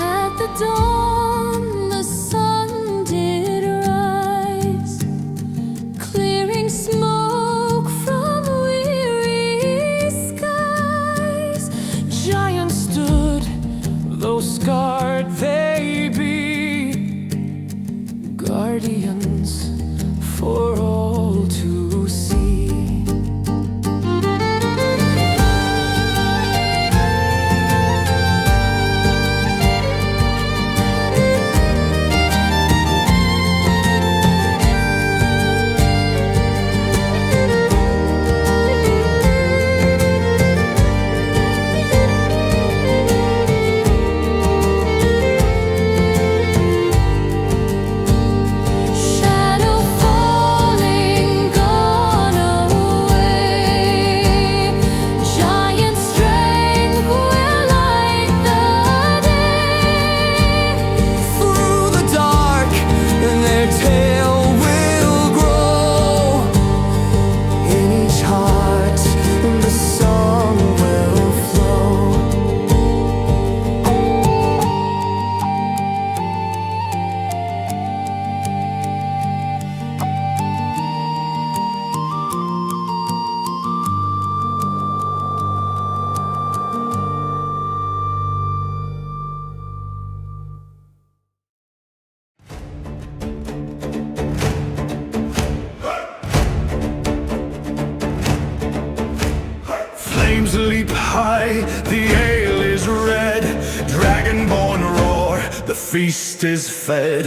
At the dawn, the sun did rise, clearing smoke from weary skies.
Giants stood, though scarred they be, guardians for all to see.
Shadow falling, gone away. Giant strength will light the day.
Through the dark their tale will grow. In each heart the song will flow.
Flames leap high, the ale is red. Dragonborn roar, the feast is fed.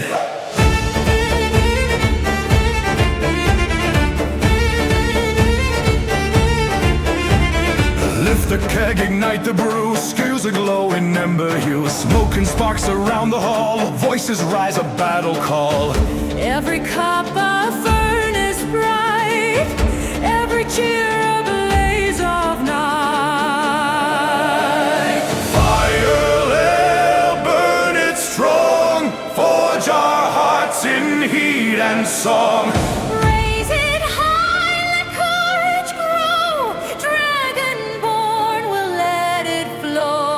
Lift the keg, ignite the brew, skews aglow in ember hue. Smoke and sparks around the hall, voices rise a battle call.
Every cup a furnace bright, every cheer a blaze of night.
Fire, ale, burn it strong, forge our hearts in heat and song.
Raise it high, let courage grow. Dragonborn will let it flow.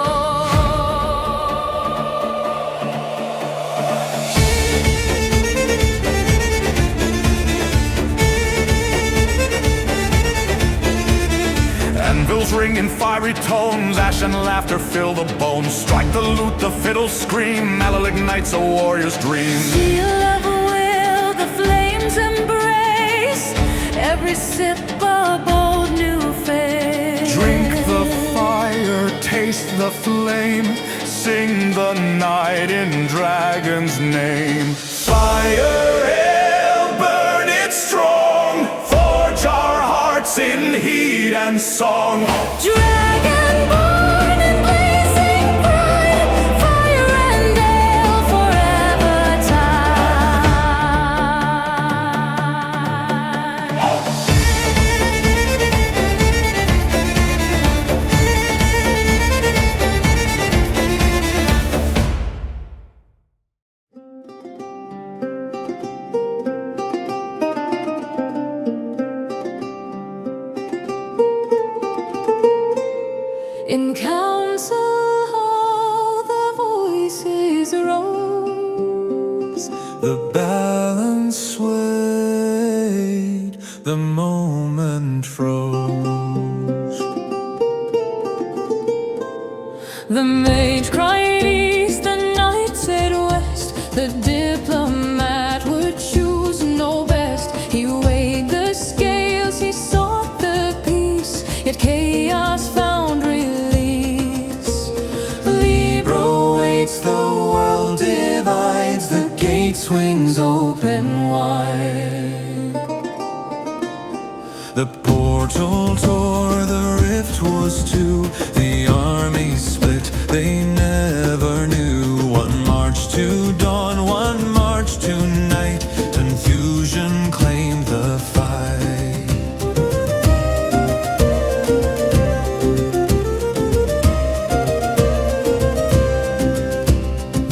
Anvils ring in fiery tones, ash and laughter fill the bones. Strike the lute, the fiddles scream, mallow ignites a warrior's dream.
Seal of will, the flames embrace. Every sip a bold new face.
Drink the fire, taste the flame, sing the night in dragon's name. Fire, ale, burn it strong, forge our hearts in heat and song.
Dragonborn and blazing pride, fire and ale forever time.
the moment froze.
The mage cried east, the knight said west. The diplomat would choose no best. He weighed the scales, he sought the peace, yet chaos found release. Libra waits, the world divides, the gate swings open wide.
The portal tore, the rift was two, the army split, they never knew. One marched to dawn, one marched to night, confusion claimed the fight.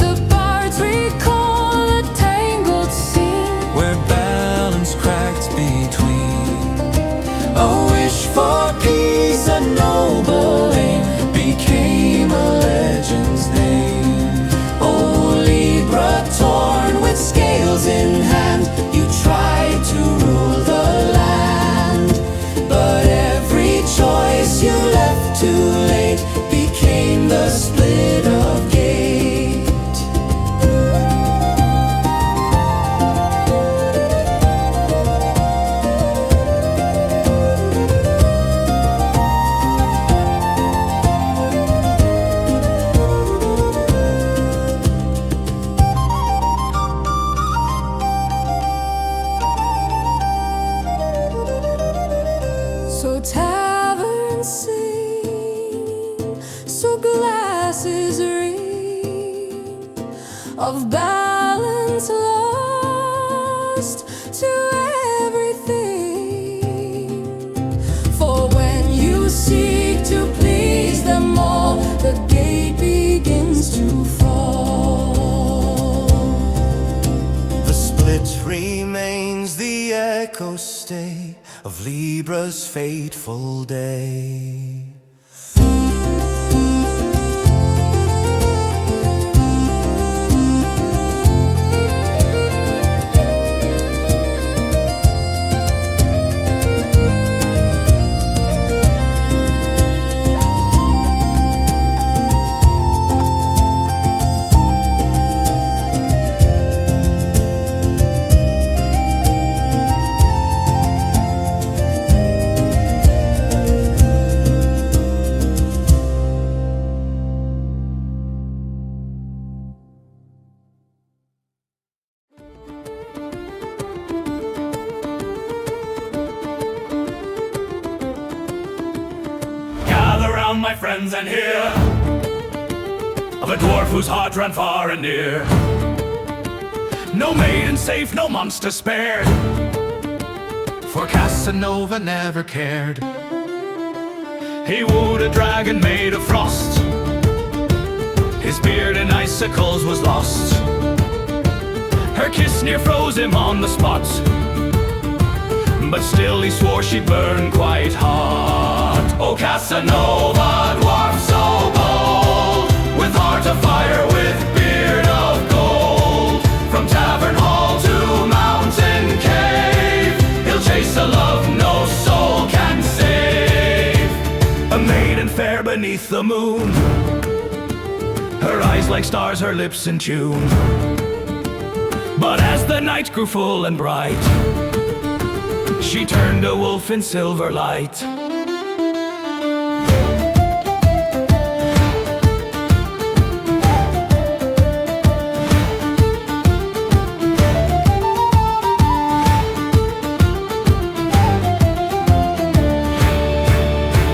The bards recall a tangled scene
Where balance cracked between
a wish for peace, a noble aim, became a legend's name. Oh, Libra, torn with scales in hand, you tried to rule the land, but every choice you left too late became the split of gate. So taverns sing, so glasses ring, of balance lost to everything. For when you seek to please them all, the gate begins to fall.
The split remains, the echoes stay of Libra's fateful day.
My friends, and hear of a dwarf whose heart ran far and near. No maiden safe, no monster spared, for Casanova never cared. He wooed a dragon made of frost, his beard in icicles was lost. Her kiss near froze him on the spot, but still he swore she'd burn quite hot. Oh, Casanova, dwarf so bold, with heart of fire, with beard of gold. From tavern hall to mountain cave, he'll chase a love no soul can save. A maiden fair beneath the moon, her eyes like stars, her lips in tune. But as the night grew full and bright, she turned a wolf in silver light.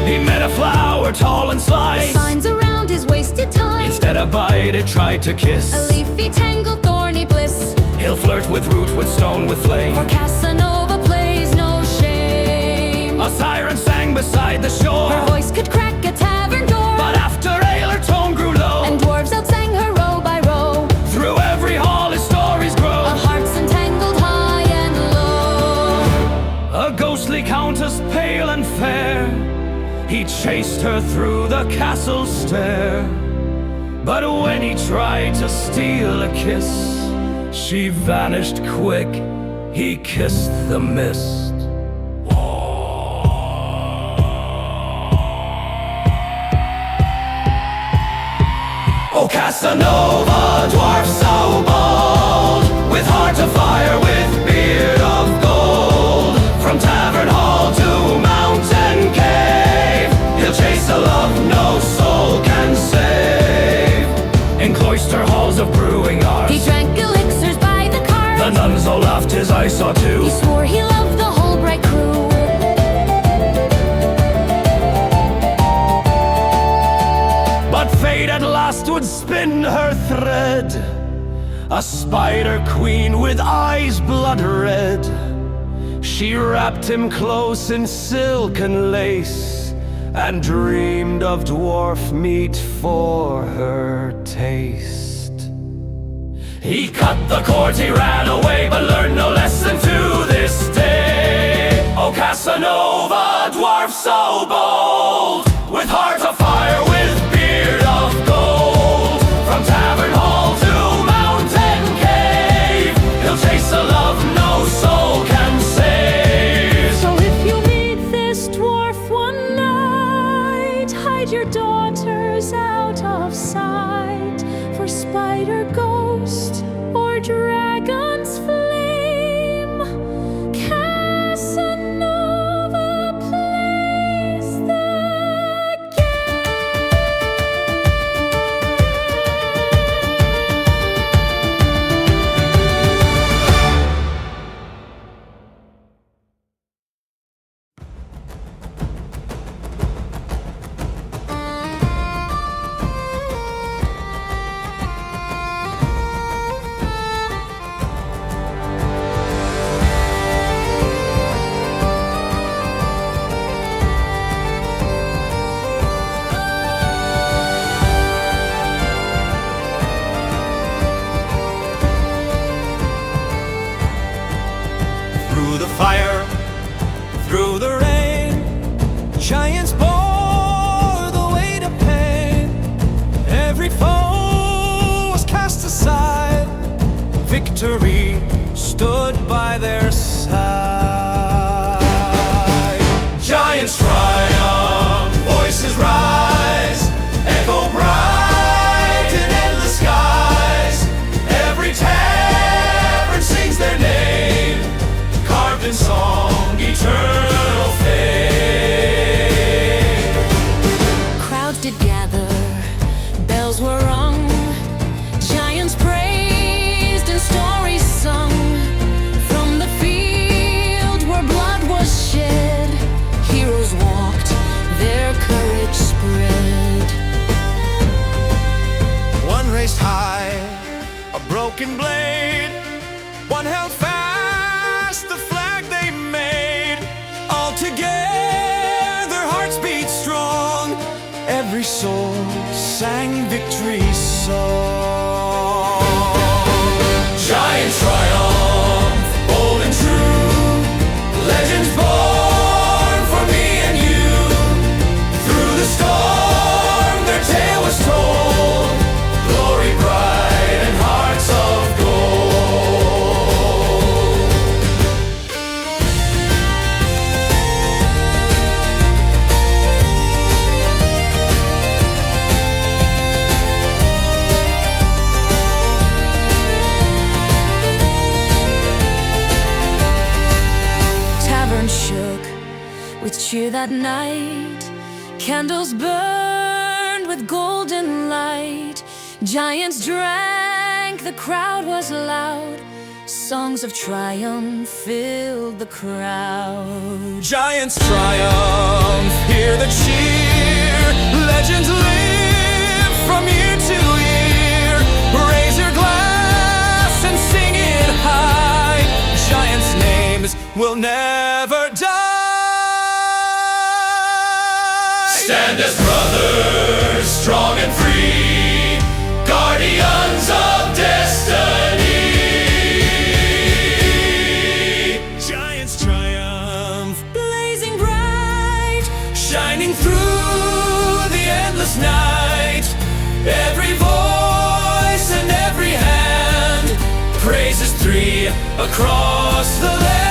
He met a flower tall and slight,
Signs around his wasted time,
instead of bite it tried to kiss.
a leafy tangled thorny bliss.
He'll flirt with root, with stone, with flame.
For Casanova plays no shame.
A siren sang beside the shore,
Her voice could crack a tavern door,
but after ale her tone grew low.
and dwarves outsang her row by row.
Through every hall his stories grow,
Of hearts entangled high and low.
a ghostly countess pale and fair. He chased her through the castle stair, but when he tried to steal a kiss, she vanished quick, he kissed the mist. Casanova, dwarf so bold, with heart of fire, with beard of gold. From tavern hall to mountain cave, he'll chase a love no soul can save. In cloister halls of brewing art,
He drank elixirs by the cart.
the nuns all laughed his eyes saw too.
He swore he loved the whole bright crew.
But fate at last would spin her thread, a spider queen with eyes blood red. She wrapped him close in silk and lace, and dreamed of dwarf meat for her taste. He cut the cord, he ran away, but learned no lesson to this day. Oh Casanova, dwarf so bold, with heart of fire, with beard of gold. From tavern hall to mountain cave, he'll chase a love no soul can save.
So if you meet this dwarf one night, hide your daughters out of sight, for spider ghost or dragon's flame, Casanova plays the
Through the fire, through the rain, giants bore the weight of pain. Every foe was cast aside, victory stood by their side. Giants triumph, voices rise, echo bright in endless skies. Every tavern sings their name, carved in song, eternal fame.
crowds did gather, bells were rung, giants praised and stories sung. From the field where blood was shed, heroes walked, their courage spread.
One raised high a broken blade, one held fast the flag they made. All together hearts beat strong, every soul sang victory's song. Giants triumph, bold and true, legends born for me and you. Through the storm their tale was told, glory bright and hearts of gold.
Tavern shook with cheer that night, candles burned with golden light. Giants drank, the crowd was loud, songs of triumph filled the crowd.
Giants triumph, hear the cheer, legends live from year to year. Raise your glass and sing it high, giants' names will never die. Stand as brothers, strong and free, guardians of destiny. Giants triumph,
Blazing bright,
shining through the endless night. Every voice and every hand praises three across the land.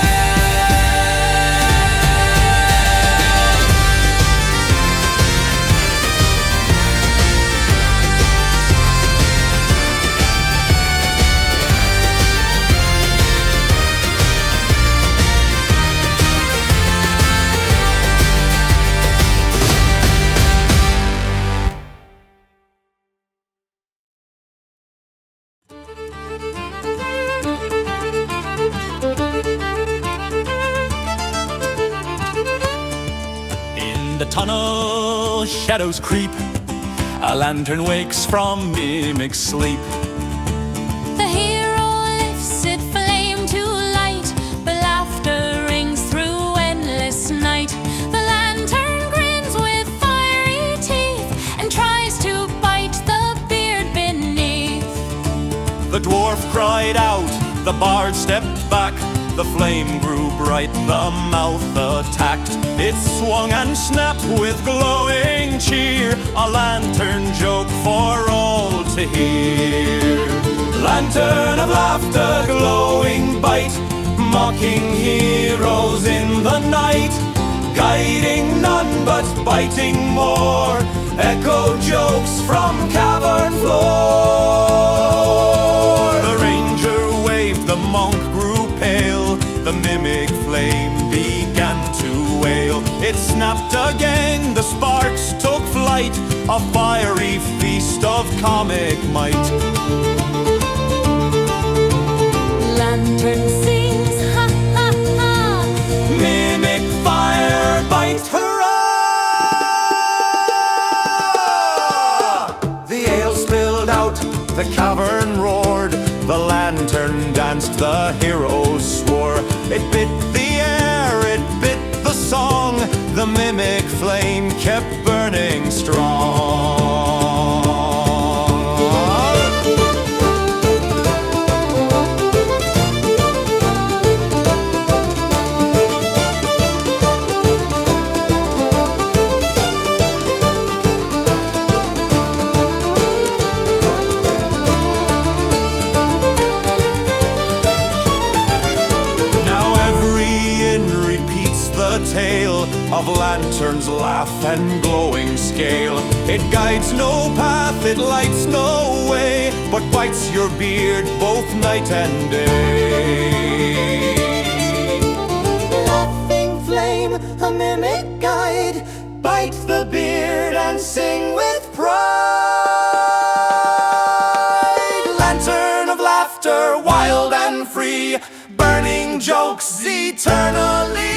the tunnel shadows creep, a lantern wakes from mimic sleep.
The hero lifts it flame to light, but laughter rings through endless night. The lantern grins with fiery teeth and tries to bite the beard beneath.
The dwarf cried out, the bard stepped back. The flame grew bright, the mouth attacked. It swung and snapped with glowing cheer, a lantern joke for all to hear. Lantern of laughter, glowing bite, mocking heroes in the night, guiding none but biting more, echo jokes from cavern floor. The ranger waved, the monk grew pale, the mimic flame began to wail. It snapped again, the sparks took flight, a fiery feast of comic might.
Lantern sings, ha ha ha.
Mimic fire bite, hurrah! The ale spilled out, the cavern roared, the lantern danced, the heroes swore. It bit the air, it bit the song, the mimic flame kept burning strong. Tale of lanterns, laugh and glowing scale. It guides no path, it lights no way, but bites your beard both night and day.
Laughing flame, a mimic guide, bite the beard and sing with pride. Lantern of laughter, wild and free, burning jokes eternally.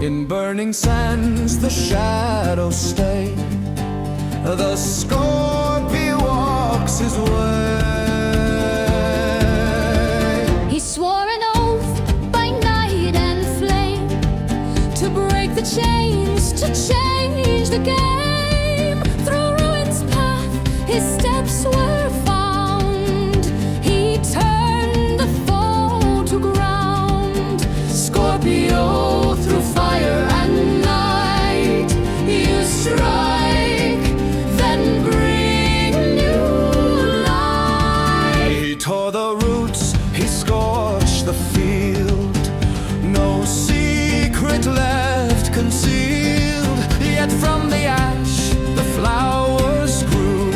In burning sands the shadows stay, the scorpion walks his way.
He swore an oath by night and flame to break the chains, to change the game. Through ruin's path his steps were found. He turned the foe to ground. Scorpio, through fire and night you strike, then bring new life.
He tore the roots, he scorched the field, no secret left concealed. Yet from the ash the flowers grew,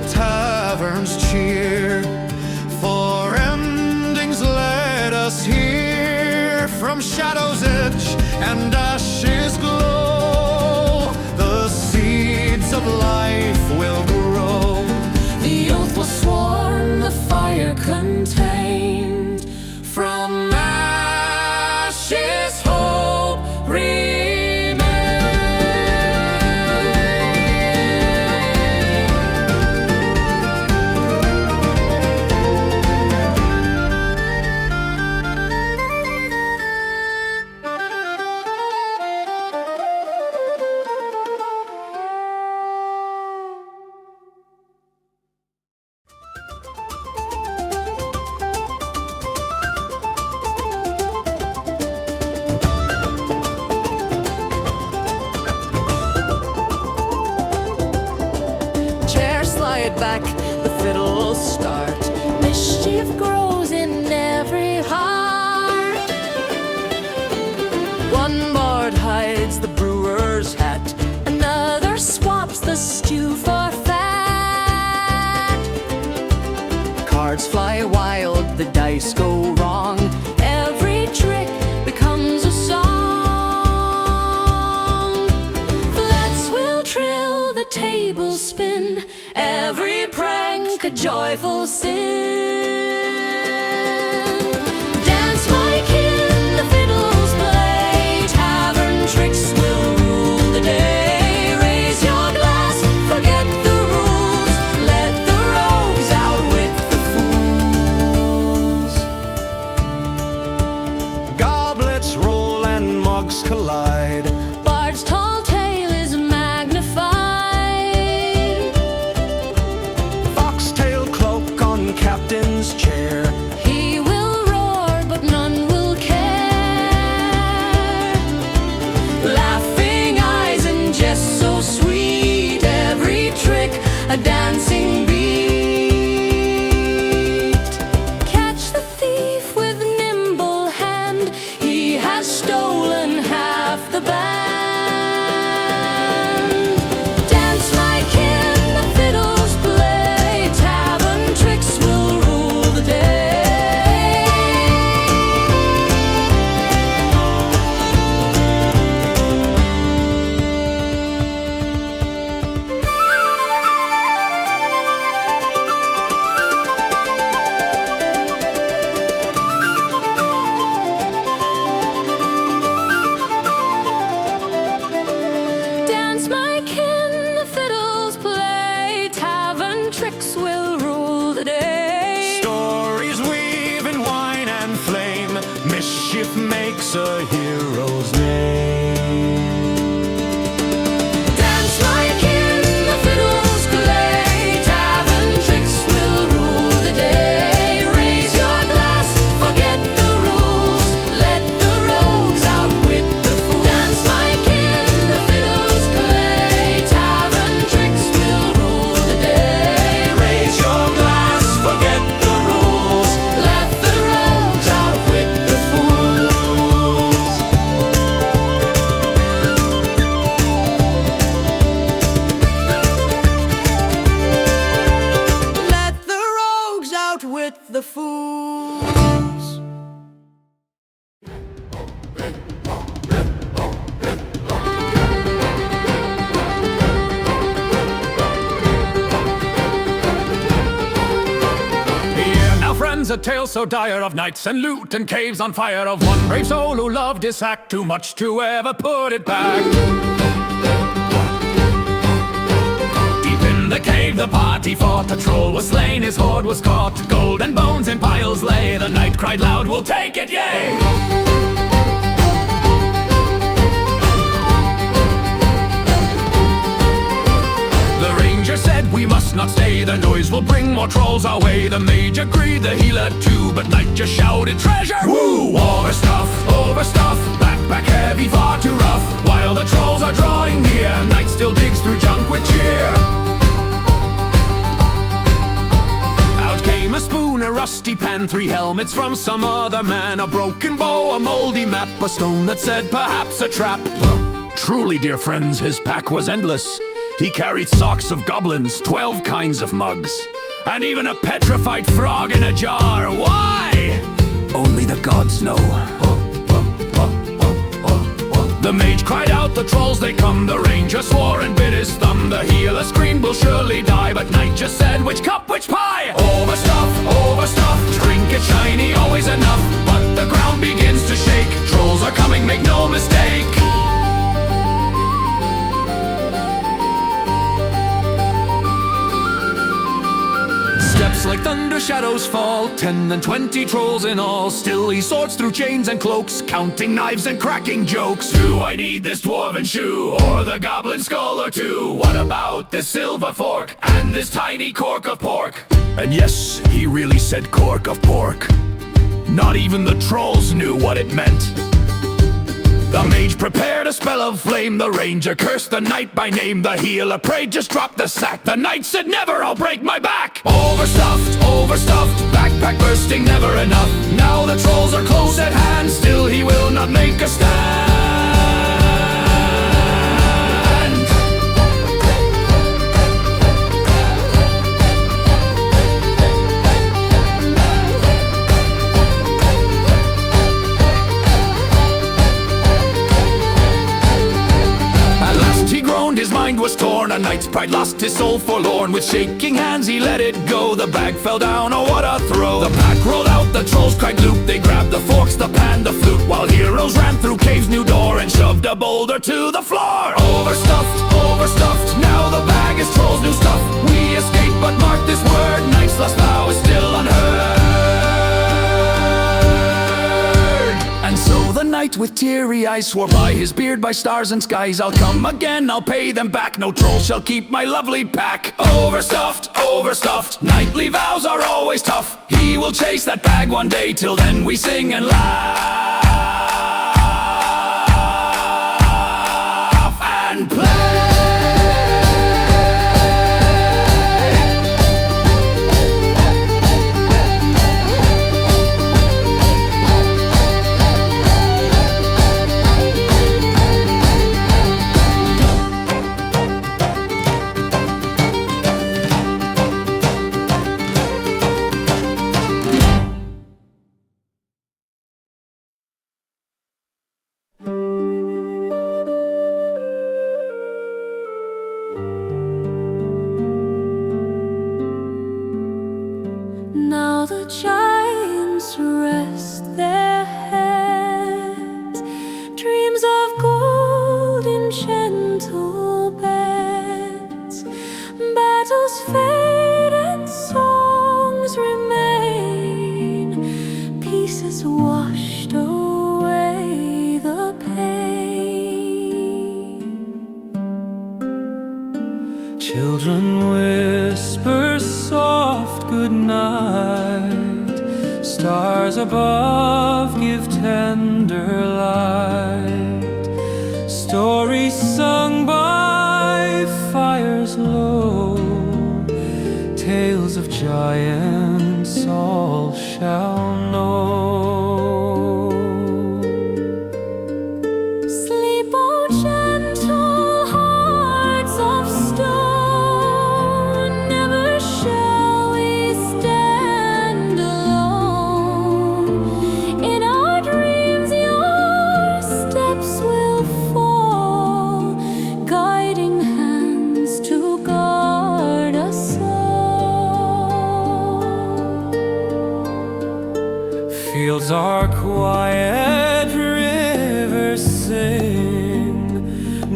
taverns cheer, for endings let us hear. From shadows itch and ashes glow, the seeds of life will grow.
The oath was sworn, the fire contained. From ashes hope remains.
Chairs slide back, the fiddles start.
Mischief grows in every heart.
One bard hides the brewer's hat,
Another swaps the stew for fat.
cards fly wild, the dice go wrong.
Every trick becomes a song. Flats will trill, the tables spin. Every prank a joyful sin. Dance, my kin, the fiddles play. Tavern tricks will rule the day. Raise your glass, forget the rules. Let the rogues outwit the fools.
Goblets roll and mugs collide.
Bard's tall tale is magnified.
Foxtail cloak on captain's chair.
He will roar, but none will care. Laughing eyes and jest so sweet. Every trick a dancing beat. Catch the thief with nimble hand. He has stolen half the band. Dance, my kin, the fiddles play. Tavern tricks will rule the day. Dance, my kin, the fiddles play. Tavern tricks will rule the day.
Stories weave in wine and flame. Mischief makes a hero's name.
Dance, my kin, the fiddles play. Tavern tricks will rule the day. Raise your glass, forget the rules. Let the rogues outwit the fools. Dance, my kin, the fiddles play. Tavern tricks will rule the day. Raise your glass, forget the rules. Let the rogues outwit the fools.
let the rogues outwit the fools.
Now friends, a tale so dire of knights and loot and caves on fire, of one brave soul who loved his sack too much to ever put it back. Deep in the cave the party fought, a troll was slain, his hoard was caught. Golden bones in piles lay, the knight cried loud, "We'll take it, yea!" The ranger said we must not stay, the noise will bring more trolls our way. The mage agreed, the healer too, but knight just shouted, "Treasure!" Woo! Overstuff, backpack heavy, far too rough. While the trolls are drawing near, knight still digs through junk with cheer. Out came a spoon, a rusty pan, 3 helmets from some other man, a broken bow, a moldy map, a stone that said perhaps a trap. Truly, dear friends, his pack was endless. He carried socks of goblins, 12 kinds of mugs, and even a petrified frog in a jar. Why? Only the gods know. The mage cried out, the trolls they come. The ranger swore and bit his thumb. The healer screamed, we'll surely die. But Knight just said, which cup, which pie? Overstuffed, drink it shiny, always enough. But the ground begins to shake. Trolls are coming, make no mistake. Steps like thunder, shadows fall. 10 and 20 trolls in all. Still he sorts through chains and cloaks, counting knives and cracking jokes. Do I need this dwarven shoe, or the goblin skull or two? What about this silver fork, and this tiny cork of pork? And yes, he really said cork of pork. Not even the trolls knew what it meant. The mage prepared a spell of flame. The ranger cursed the knight by name. The healer prayed, just drop the sack. The knight said, never, I'll break my back. Overstuffed, backpack bursting, never enough. Now the trolls are close at hand. Still he will not make a stand. His mind was torn, a knight's pride lost his soul forlorn. With shaking hands he let it go, the bag fell down, oh what a throw. The pack rolled out, the trolls cried loot. They grabbed the forks, the pan, the flute, while heroes ran through cave's new door and shoved a boulder to the floor. Overstuffed, now the bag is trolls' new stuff. We escaped, but mark this word, knight's last vow is still unheard. And so the knight with teary eyes swore by his beard, by stars and skies, I'll come again, I'll pay them back. No troll shall keep my lovely pack. Overstuffed, knightly vows are always tough. He will chase that bag one day, till then we sing and laugh and play.
Now the giants rest their heads, dreams of gold in gentle beds. Battles fade and songs remain, pieces washed away the pain.
Children whisper soft good night. Stars above give tender light. Stories sung by fires low. Tales of giants all shall know.
Sleep, O gentle hearts of stone, never shall we stand alone. In our dreams your steps will fall, guiding hands to guard us all.
Fields are quiet, rivers sing.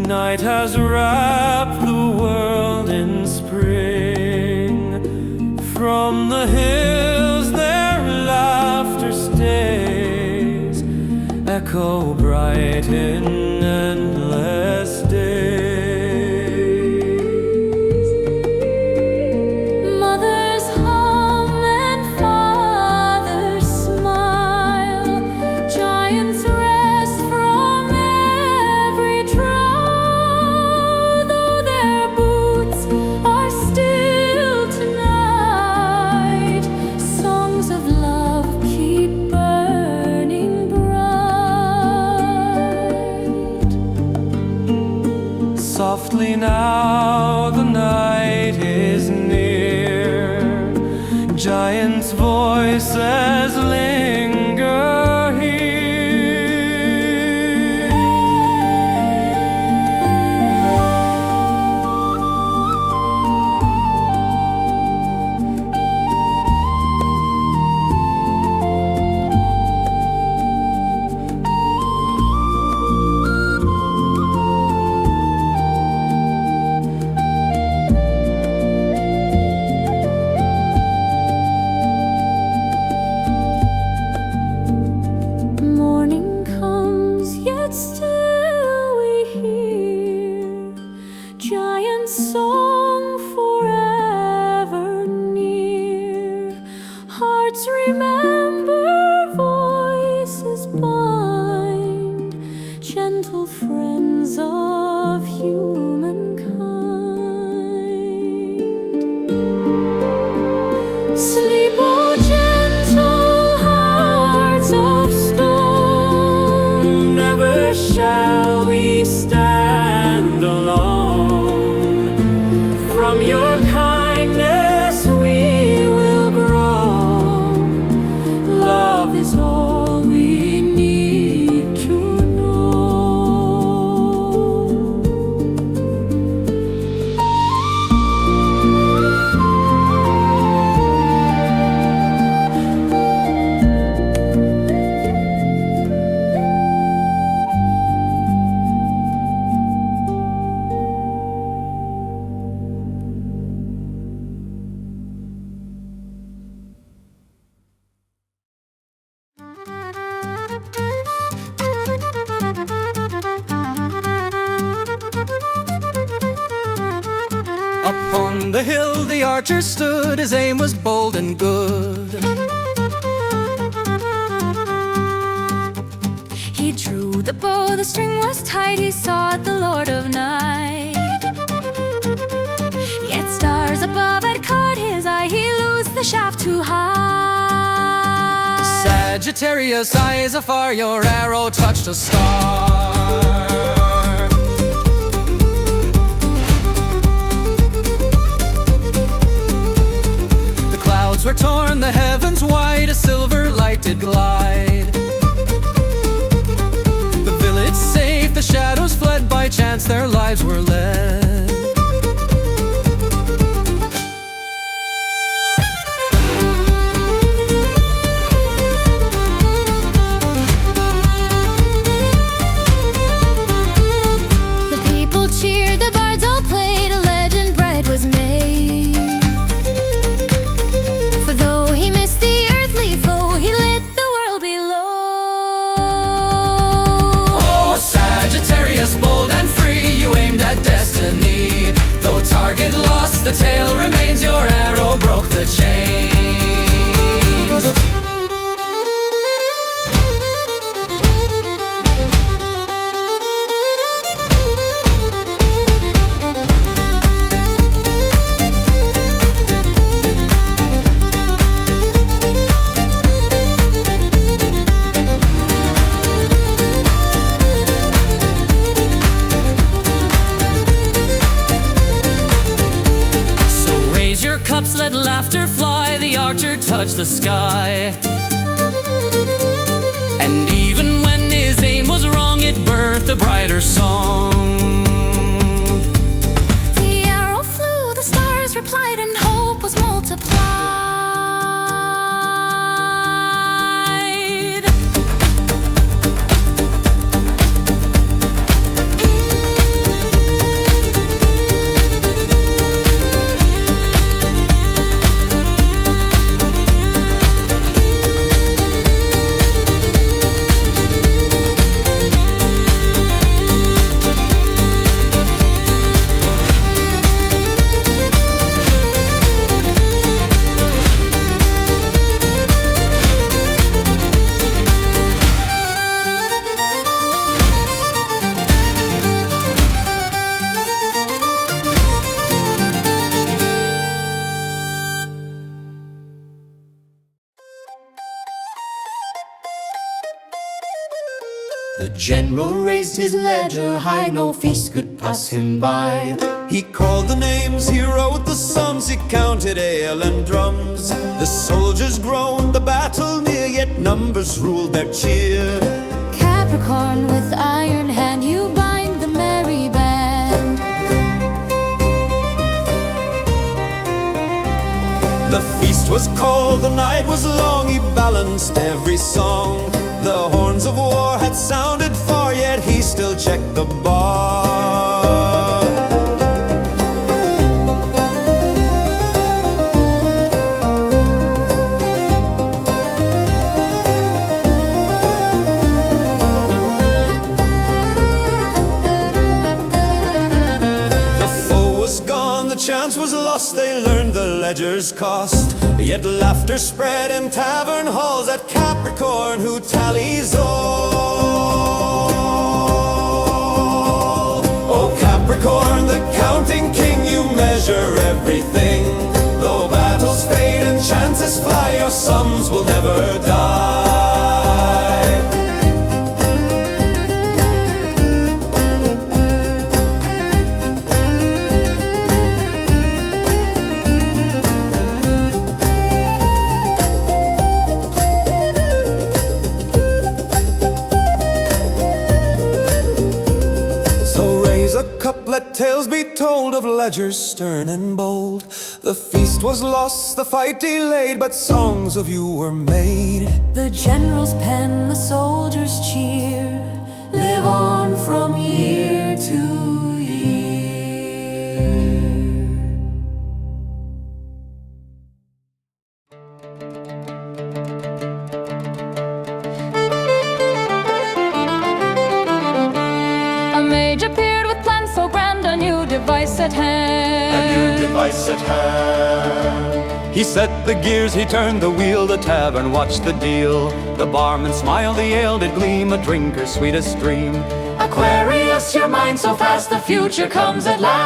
Night has wrapped the world in spring. From the hills their laughter stays, echo bright in endless days.
Mothers hum and fathers smile, giants rest from every trial. Though their boots are still tonight, songs of love keep burning bright.
giant's voices linger here.
Morning comes, yet still we hear giant song forever near. Hearts remember, voices bind, gentle friends of humankind. Sleep, O gentle hearts of stone, never shall we stand alone. From your kindness we will grow. Love is all we need to know.
Up on the hill the archer stood, his aim was bold and good.
He drew the bow, the string was tight, he sought the Lord of Night. Yet stars above had caught his eye, he loosed the shaft too high.
Sagittarius, eyes afar, your arrow touched a star. The clouds were torn, the heavens wide, a silver light did glide. The village safe, the shadows fled, by chance their lives were led.
The people cheered, the bards all played, a legend bright was made. For though he missed the earthly foe, he lit the world below.
Oh, Sagittarius, bold and free, you aimed at destiny. Though target lost, the tale remains, your arrow broke the chains. So raise your cups, let laughter fly, the archer touched the sky. And even when his aim was wrong, it birthed a brighter song.
The arrow flew, the stars replied, and hope was multiplied.
The general raised his ledger high, no feast could pass him by.
He called the names, he wrote the songs, he counted ale and drums. The soldiers groaned, the battle near, yet numbers ruled their cheer.
Capricorn, with iron hand you bind the merry band.
The feast was cold, the night was long, he balanced every song. The horns of war had sounded far, yet he still checked the bar. Chance was lost, they learned the ledger's cost. Yet laughter spread in tavern halls at Capricorn, who tallies all. Oh Capricorn, the counting king, you measure everything. Though battles fade and chances fly, your sums will never die. Let tales be told of ledgers stern and bold. The feast was lost, the fight delayed, but songs of you were made.
The general's pen, the soldiers' cheer, live on from year to year. A mage appeared with plans so grand, a new device at hand.
A new device at hand.
He set the gears, he turned the wheel, the tavern watched the deal. The barman smiled, the ale did gleam, a drinker's sweetest dream.
Aquarius, your mind so fast, the future comes at last.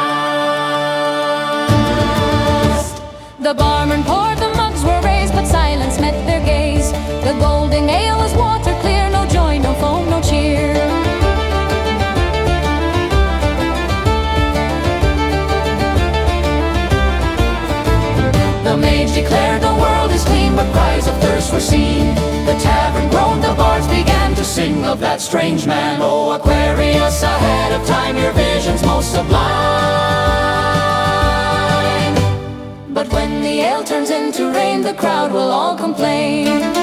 The barman poured, the mugs were raised, but silence met their gaze. The golden ale was water clear, no joy, no foam, no cheer.
The mage declared the world is clean, but cries of thirst were seen. The tavern groaned, the bards began to sing of that strange man. Oh Aquarius, ahead of time, your vision's most sublime. But when the ale turns into rain, the crowd will all complain.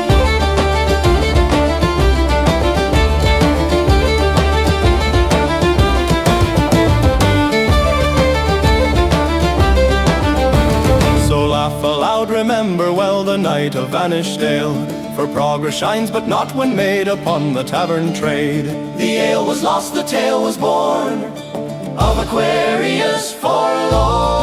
Laugh aloud, remember well the night of vanished ale. For progress shines, but not when made upon the tavern trade.
The ale was lost, the tale was born of Aquarius forlorn.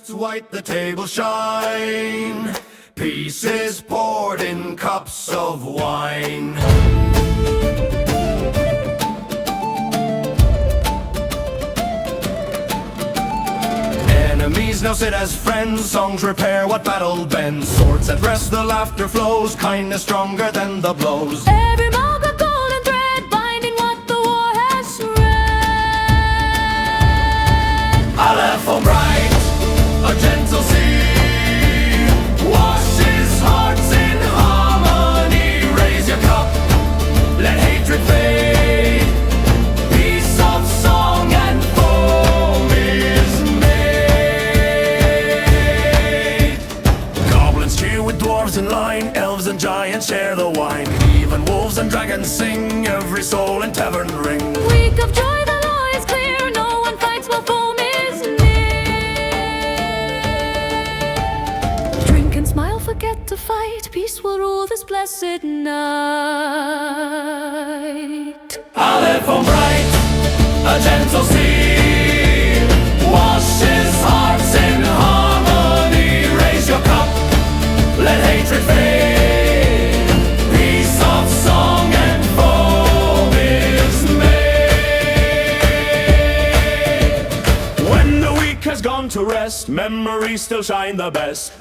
White, the tables shine, pieces poured in cups of wine. Enemies now sit as friends, songs repair what battle bends. Swords at rest, the laughter flows, kindness stronger than the blows.
Every mug a golden thread, binding what the war has read.
Aleph bright, a gentle sea washes hearts in harmony. Raise your cup, let hatred fade. Peace of song and foam is made. Goblins cheer with dwarves in line, elves and giants share the wine. Even wolves and dragons sing, every soul in tavern ring.
Week of joy, the law is clear, no one fights while foam is near. Smile, forget to fight, peace will rule this blessed night.
Aleph bright, a gentle sea washes hearts in harmony. Raise your cup, let hatred fade.
rest, memories still shine the best.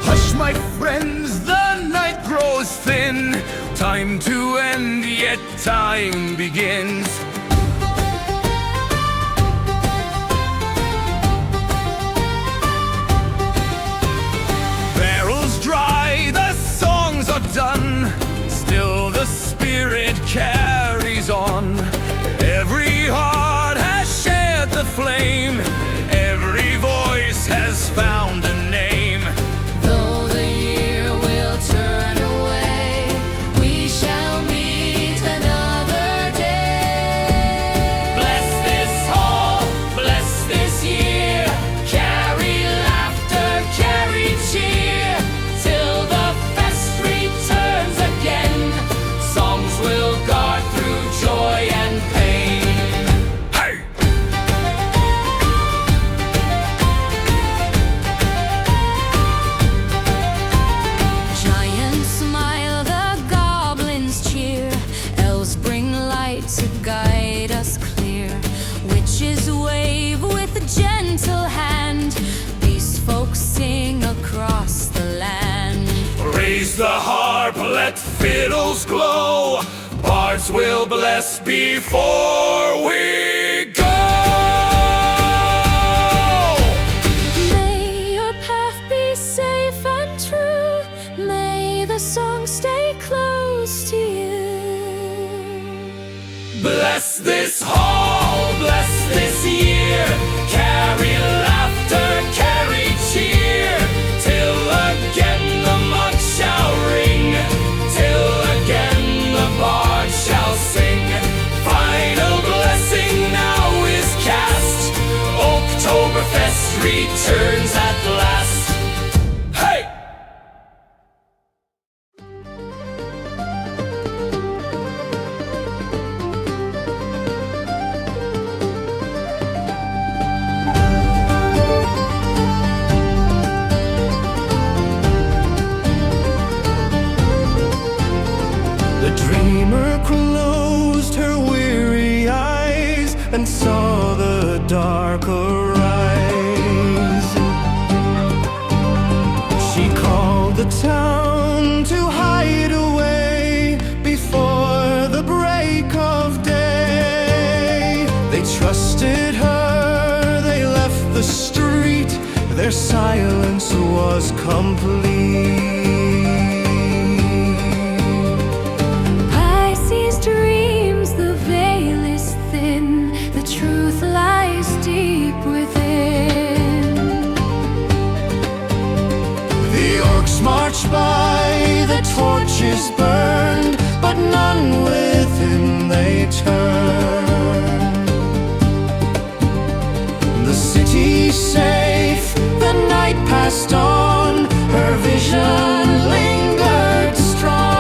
Hush, my friends, the night grows thin. Time to end, yet time begins. Barrels dry, the songs are done. Still the spirit carries on. Every heart has shared the flame. Every voice has found a name.
Though the year will turn away, we shall meet another day.
Bless this hall, bless this year. Carry laughter, carry cheer.
Till the fest returns again,
Songs will guard through joy and pain.
Hey!
giants smile, the goblins cheer. Elves bring light to guide us clear. Witches wave with a gentle hand. These folks sing across the land.
Raise the harp, let fiddles glow. Bards will bless before we go.
May your path be safe and true. May the song stay close to you.
Bless this hall, bless this year. Carry laughter, carry cheer. Till again the monk shall ring. Till again the bard shall sing. Final blessing now is cast. Oktoberfest returns at last. Hey!
The dreamer closed her weary eyes and saw the dark arise. She called the town to hide away before the break of day. They trusted her, they left the street. Their silence was complete.
Pisces dreams, the veil is thin. The truth lies deep within.
The orcs marched by, the torches burned, but none within they turned. The city safe, the night passed on, her vision lingered strong.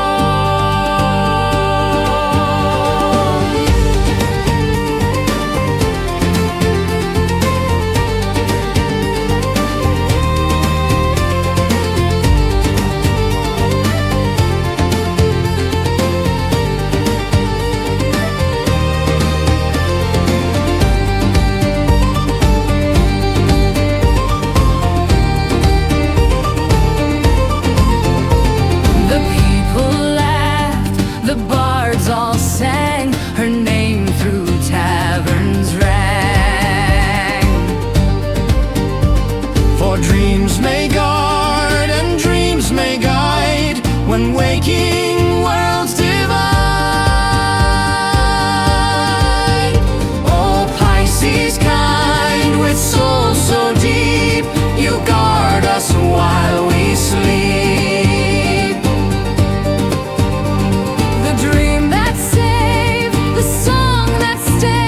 The dream that saved, the song that stayed.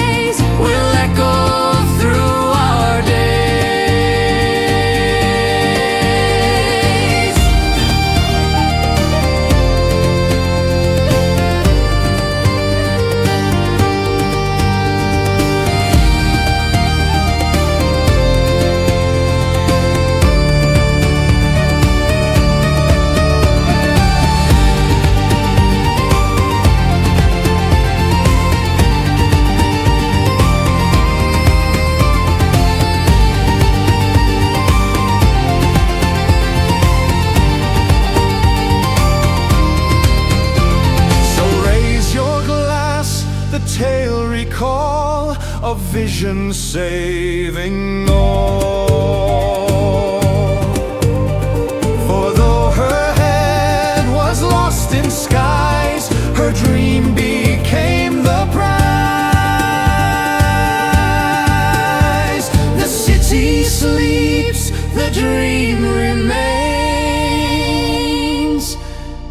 a vision saving all. For though her head was lost in skies, her dream became the prize. The city sleeps, the dream remains,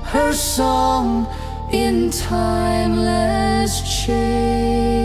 her song in timeless change.